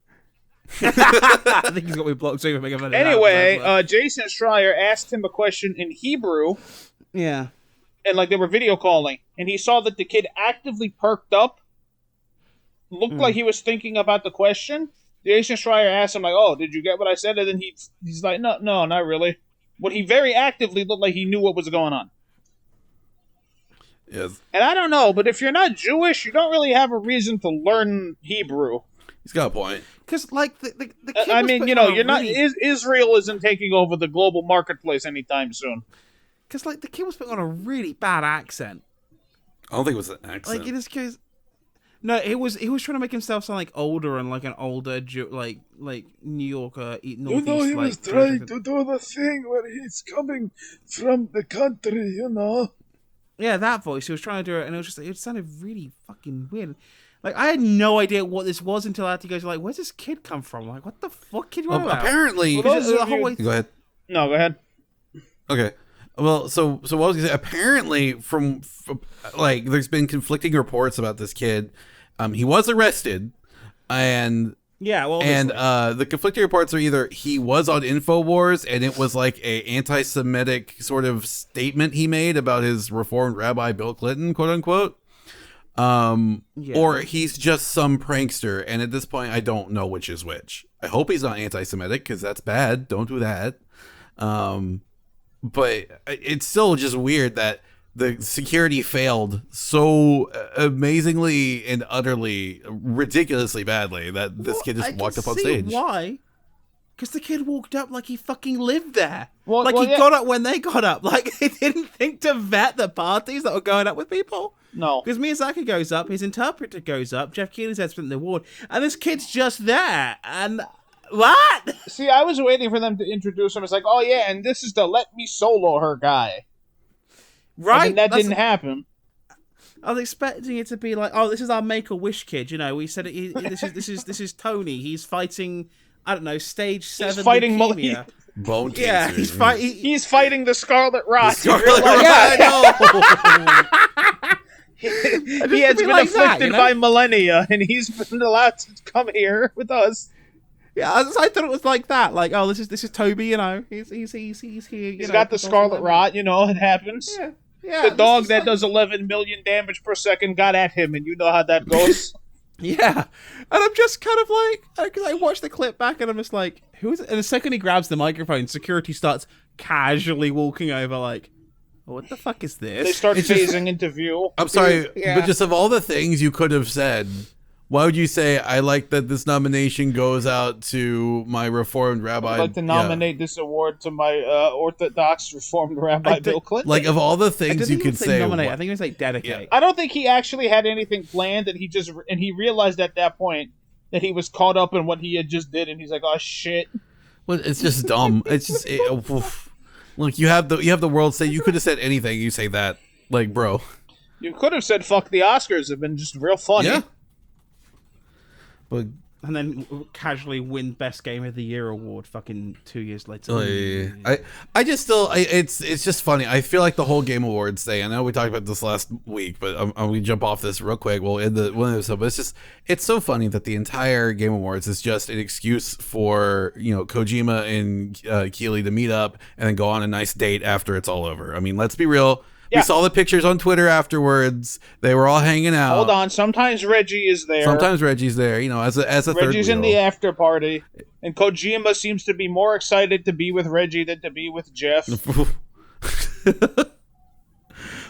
[SPEAKER 1] I think he's got me blocked too.
[SPEAKER 3] Anyway, Jason Schreier asked him a question in Hebrew.
[SPEAKER 1] Yeah.
[SPEAKER 3] And like they were video calling, and he saw that the kid actively perked up, looked like he was thinking about the question. Jason Schreier asked him like, "Oh, did you get what I said?" And then he's like, "No, not really." But he very actively looked like he knew what was going on.
[SPEAKER 2] Yes.
[SPEAKER 3] And I don't know, but if you're not Jewish, you don't really have a reason to learn Hebrew.
[SPEAKER 2] He's got a point.
[SPEAKER 1] Because like the kid
[SPEAKER 3] I mean, you're not. Israel isn't taking over the global marketplace anytime soon.
[SPEAKER 1] Because, like, the kid was putting on a really bad accent.
[SPEAKER 2] I don't think it was an accent.
[SPEAKER 1] Like, in this case... No, he was trying to make himself sound, like, older and, like, an older, like New Yorker, northeast,
[SPEAKER 4] he was trying to do the thing where he's coming from the country,
[SPEAKER 1] Yeah, that voice. He was trying to do it, and it sounded really fucking weird. Like, I had no idea what this was until after you guys were like, where's this kid come from? Like, what the fuck kid you want about?
[SPEAKER 2] Apparently...
[SPEAKER 1] Go ahead.
[SPEAKER 3] No, go ahead.
[SPEAKER 2] Okay. Well, so what was I gonna say? Apparently, from like, there's been conflicting reports about this kid. He was arrested, and
[SPEAKER 1] yeah, well,
[SPEAKER 2] the conflicting reports are either he was on InfoWars and it was like a anti-Semitic sort of statement he made about his Reformed Rabbi Bill Clinton, quote unquote, or he's just some prankster. And at this point, I don't know which is which. I hope he's not anti-Semitic because that's bad. Don't do that. But it's still just weird that the security failed so amazingly and utterly, ridiculously badly that this kid just walked up on stage.
[SPEAKER 1] Why? Because the kid walked up like he fucking lived there.
[SPEAKER 3] Well,
[SPEAKER 1] he got up when they got up. Like, he didn't think to vet the parties that were going up with people.
[SPEAKER 3] No.
[SPEAKER 1] Because Miyazaki goes up, his interpreter goes up, Jeff Keighley's head's in the award, and this kid's just there. And... What?
[SPEAKER 3] See, I was waiting for them to introduce him. It's like, oh yeah, and this is the let me solo her guy.
[SPEAKER 1] Right?
[SPEAKER 3] And that didn't happen.
[SPEAKER 1] I was expecting it to be like, oh, this is our Make-A-Wish kid. You know, we said it. This is Tony. He's fighting. I don't know, stage 7.
[SPEAKER 3] He's fighting
[SPEAKER 2] bone cancer.
[SPEAKER 1] Yeah,
[SPEAKER 3] he's fighting the Scarlet Rot.
[SPEAKER 2] He
[SPEAKER 3] has been afflicted by millennia, and he's been allowed to come here with us.
[SPEAKER 1] Yeah, I thought it was like that. Like, oh, this is Toby. You know, he's here.
[SPEAKER 3] He's got the Scarlet Rot. You know, it happens.
[SPEAKER 1] Yeah.
[SPEAKER 3] The dog that does 11 million damage per second got at him, and you know how that goes.
[SPEAKER 1] Yeah, and I'm just kind of like, because I watched the clip back, and I'm just like, who is it? And the second he grabs the microphone, security starts casually walking over, like, what the fuck is this?
[SPEAKER 3] They start phasing into view.
[SPEAKER 2] I'm sorry, but just of all the things you could have said, why would you say, I like that this nomination goes out to my Reformed Rabbi?
[SPEAKER 3] I'd like to nominate this award to my Orthodox Reformed Rabbi Bill Clinton.
[SPEAKER 2] Like, of all the things you could say...
[SPEAKER 1] Nominate. I think it was like dedicate.
[SPEAKER 2] Yeah.
[SPEAKER 3] I don't think he actually had anything planned, and he realized at that point that he was caught up in what he had just did, and he's like, oh shit.
[SPEAKER 2] Well, it's just dumb. It's just... Look, you have the world say, you could have said anything, you say that. Like, bro.
[SPEAKER 3] You could have said fuck the Oscars, have been just real funny.
[SPEAKER 2] Yeah. But,
[SPEAKER 1] and then casually win Best Game of the Year award fucking 2 years later.
[SPEAKER 2] I just still, it's just funny. I feel like the whole Game Awards thing, I know we talked about this last week, but I'm going to jump off this real quick. Well, in the one of the, but it's so funny that the entire Game Awards is just an excuse for, Kojima and Keighley to meet up and then go on a nice date after it's all over. I mean, let's be real. Yeah. We saw the pictures on Twitter afterwards. They were all hanging out.
[SPEAKER 3] Hold on. Sometimes Reggie is there.
[SPEAKER 2] Sometimes Reggie's there, as a third wheel.
[SPEAKER 3] Reggie's in the after party. And Kojima seems to be more excited to be with Reggie than to be with Jeff.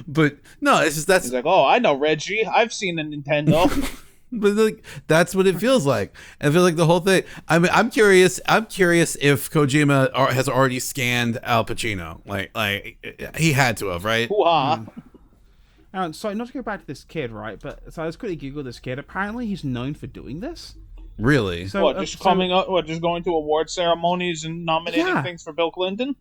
[SPEAKER 2] But no, it's just
[SPEAKER 3] He's like, oh, I know Reggie. I've seen a Nintendo.
[SPEAKER 2] But like, that's what it feels like. I feel like the whole thing. I mean, I'm curious if Kojima has already scanned Al Pacino. Like he had to have, right?
[SPEAKER 3] Hoo-ha.
[SPEAKER 1] Sorry, not to go back to this kid, right? But so I was quickly Google this kid. Apparently, he's known for doing this.
[SPEAKER 2] Really?
[SPEAKER 1] So,
[SPEAKER 3] What, just coming up? What, just going to award ceremonies and nominating things for Bill Clinton?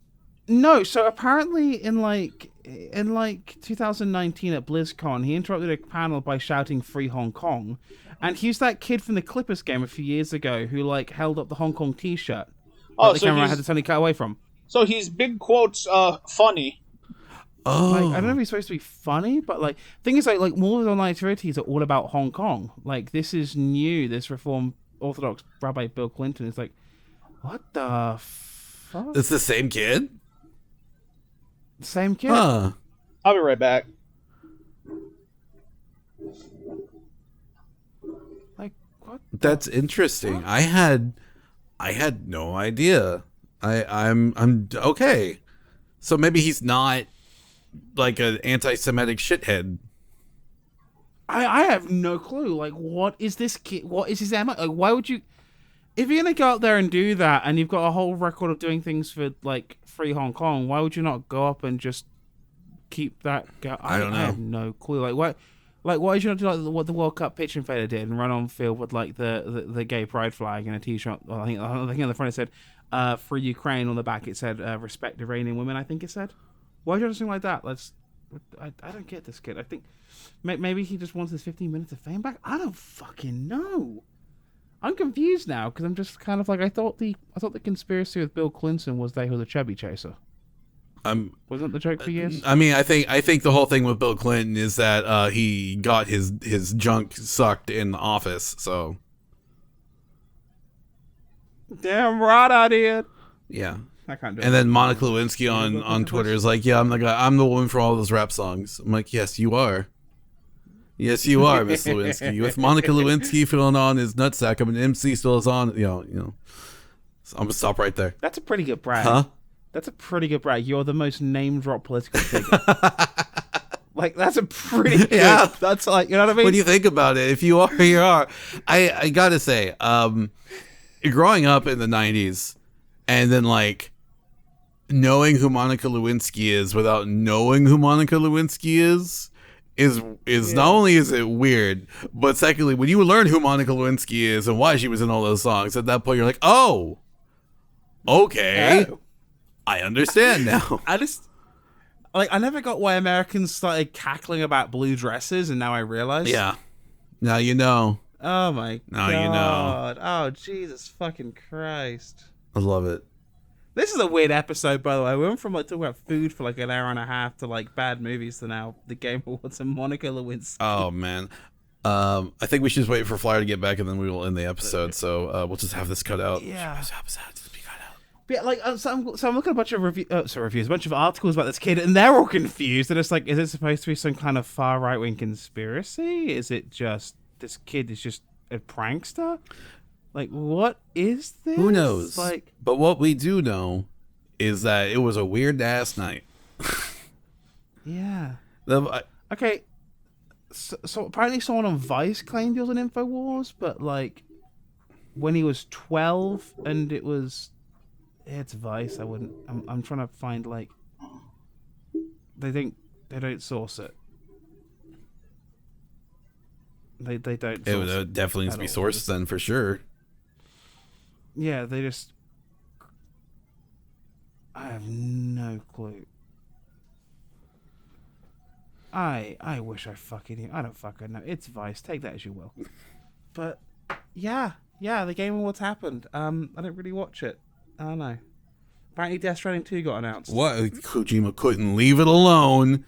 [SPEAKER 1] No, so apparently in 2019 at BlizzCon, he interrupted a panel by shouting "Free Hong Kong," and he's that kid from the Clippers game a few years ago who like held up the Hong Kong T-shirt.
[SPEAKER 3] Oh,
[SPEAKER 1] the
[SPEAKER 3] so
[SPEAKER 1] camera had to suddenly cut away from.
[SPEAKER 3] So he's big quotes, funny.
[SPEAKER 2] Oh,
[SPEAKER 1] Like, I don't know if he's supposed to be funny, but like thing is like more online activities are all about Hong Kong. Like this is new. This Reformed Orthodox Rabbi Bill Clinton is like, what the fuck?
[SPEAKER 2] it's the same kid.
[SPEAKER 1] Same kid.
[SPEAKER 2] Huh.
[SPEAKER 3] I'll be right back.
[SPEAKER 1] Like what?
[SPEAKER 2] That's interesting. I had no idea. I'm okay. So maybe he's not like an anti-Semitic shithead.
[SPEAKER 1] I have no clue. Like, what is this kid? What is his MO? Like, why would you? If you're gonna go out there and do that, and you've got a whole record of doing things for like Free Hong Kong, why would you not go up and just keep that?
[SPEAKER 2] I don't know.
[SPEAKER 1] I have no clue. Like, why? Like, why did you not do like what the World Cup pitch invader did and run on field with like the gay pride flag and a T-shirt? Well, I think on the front it said "Free Ukraine." On the back it said "Respect Iranian women." I think it said. Why do you do something like that? I don't get this kid. I think maybe he just wants his 15 minutes of fame back. I don't fucking know. I'm confused now because I'm just kind of like I thought the conspiracy with Bill Clinton was that he was a chubby chaser. Wasn't the joke for years?
[SPEAKER 2] I mean, I think the whole thing with Bill Clinton is that he got his junk sucked in the office. So
[SPEAKER 1] Damn right I did.
[SPEAKER 2] yeah.
[SPEAKER 1] I can't do it.
[SPEAKER 2] And then Monica Lewinsky on Twitter is like, yeah, I'm the woman for all those rap songs. I'm like, yes, you are. Yes, you are, Miss Lewinsky. With Monica Lewinsky filling on his nutsack, I'm an MC still is on. You know. So I'm gonna stop right there.
[SPEAKER 1] That's a pretty good brag.
[SPEAKER 2] Huh?
[SPEAKER 1] That's a pretty good brag. You're the most name drop political figure. Like that's a pretty good.
[SPEAKER 2] Yeah.
[SPEAKER 1] That's like, you know what I mean?
[SPEAKER 2] When you think about it, if you are, you are. I gotta say, growing up in the 90s and then like knowing who Monica Lewinsky is without knowing who Monica Lewinsky is not only is it weird, but secondly, when you learn who Monica Lewinsky is and why she was in all those songs, at that point you're like, oh, okay, I understand now.
[SPEAKER 1] I never got why Americans started cackling about blue dresses, and now I realize.
[SPEAKER 2] Yeah, now you know.
[SPEAKER 1] Oh my
[SPEAKER 2] Now
[SPEAKER 1] god.
[SPEAKER 2] you know.
[SPEAKER 1] Oh Jesus fucking Christ.
[SPEAKER 2] I love it.
[SPEAKER 1] This is a weird episode, by the way. We went from like talking about food for like an hour and a half to like bad movies to now the Game Awards and Monica Lewinsky.
[SPEAKER 2] Oh man. I think we should just wait for Flyer to get back and then we will end the episode. So we'll just have this cut out.
[SPEAKER 1] Yeah.
[SPEAKER 2] Just be cut out.
[SPEAKER 1] But yeah, like so I'm looking at a bunch of reviews, a bunch of articles about this kid, and they're all confused. And it's like, is it supposed to be some kind of far right wing conspiracy? Is it just this kid is just a prankster? Like, what is this?
[SPEAKER 2] Who knows?
[SPEAKER 1] Like,
[SPEAKER 2] but what we do know is that it was a weird ass night.
[SPEAKER 1] yeah. Okay. So apparently someone on Vice claimed he was on InfoWars, but like when he was 12 and it's Vice, I wouldn't. I'm trying to find like they don't source it. They don't.
[SPEAKER 2] It would definitely needs to be sourced then for sure.
[SPEAKER 1] Yeah, they just. I have no clue. I wish I fucking knew. I don't fucking know. It's Vice. Take that as you will. But yeah, the Game Awards happened. I didn't really watch it. I don't know. Apparently, Death Stranding 2 got announced.
[SPEAKER 2] What? Kojima couldn't leave it alone.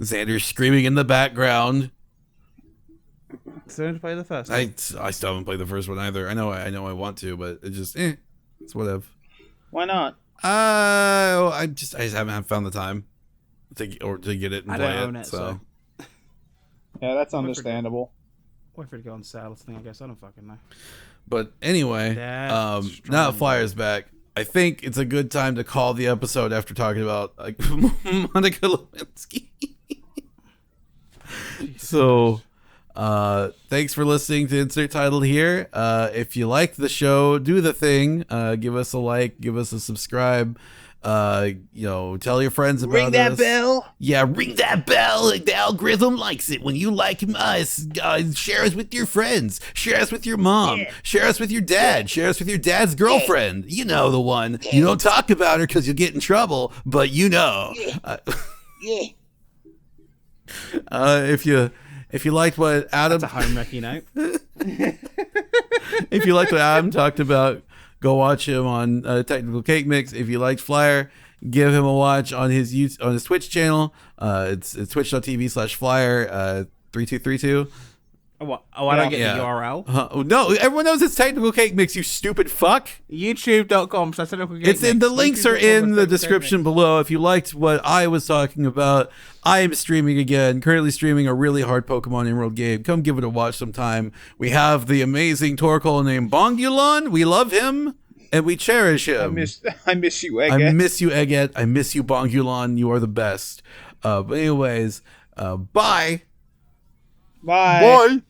[SPEAKER 2] Xander's screaming in the background.
[SPEAKER 1] So to play the first one.
[SPEAKER 2] I still haven't played the first one either. I know I want to, but it just it's whatever.
[SPEAKER 3] Why not?
[SPEAKER 2] I just haven't found the time to get it and
[SPEAKER 1] I
[SPEAKER 2] play
[SPEAKER 1] don't
[SPEAKER 2] it.
[SPEAKER 1] own it, so.
[SPEAKER 3] Yeah, that's understandable.
[SPEAKER 1] Wait for it to go on sale or something, I guess. I don't fucking know.
[SPEAKER 2] But anyway, now that Flyer's back, I think it's a good time to call the episode after talking about like Monica Lewinsky. So, thanks for listening to Insert Title here. If you liked the show, do the thing. Give us a like, give us a subscribe. Tell your friends about
[SPEAKER 3] Ring that
[SPEAKER 2] us.
[SPEAKER 3] bell.
[SPEAKER 2] Yeah, ring that bell. The algorithm likes it when you like us. Share us with your friends. Share us with your mom.
[SPEAKER 3] Yeah.
[SPEAKER 2] Share us with your dad. Share us with your dad's girlfriend. You know the one. You don't talk about her because you'll get in trouble, but you know.
[SPEAKER 3] Yeah.
[SPEAKER 2] If you liked what Adam,
[SPEAKER 1] That's a home wrecking note.
[SPEAKER 2] if you liked what Adam talked about, go watch him on Technical Cake Mix. If you liked Flyer, give him a watch on his Twitch channel. It's twitch.tv/Flyer3232.
[SPEAKER 1] I don't get the URL.
[SPEAKER 2] No, everyone knows it's Technical Cake Mix, you stupid fuck.
[SPEAKER 1] YouTube.com.
[SPEAKER 2] It's in the links are in the description below. If you liked what I was talking about, I am streaming again, currently streaming a really hard Pokemon Emerald game. Come give it a watch sometime. We have the amazing Torkoal named Youlean. We love him and we cherish him.
[SPEAKER 3] I miss you, Egghead.
[SPEAKER 2] I miss you, Egghead. I miss you, Youlean. You are the best. But anyways, bye.
[SPEAKER 3] Bye.
[SPEAKER 4] Bye.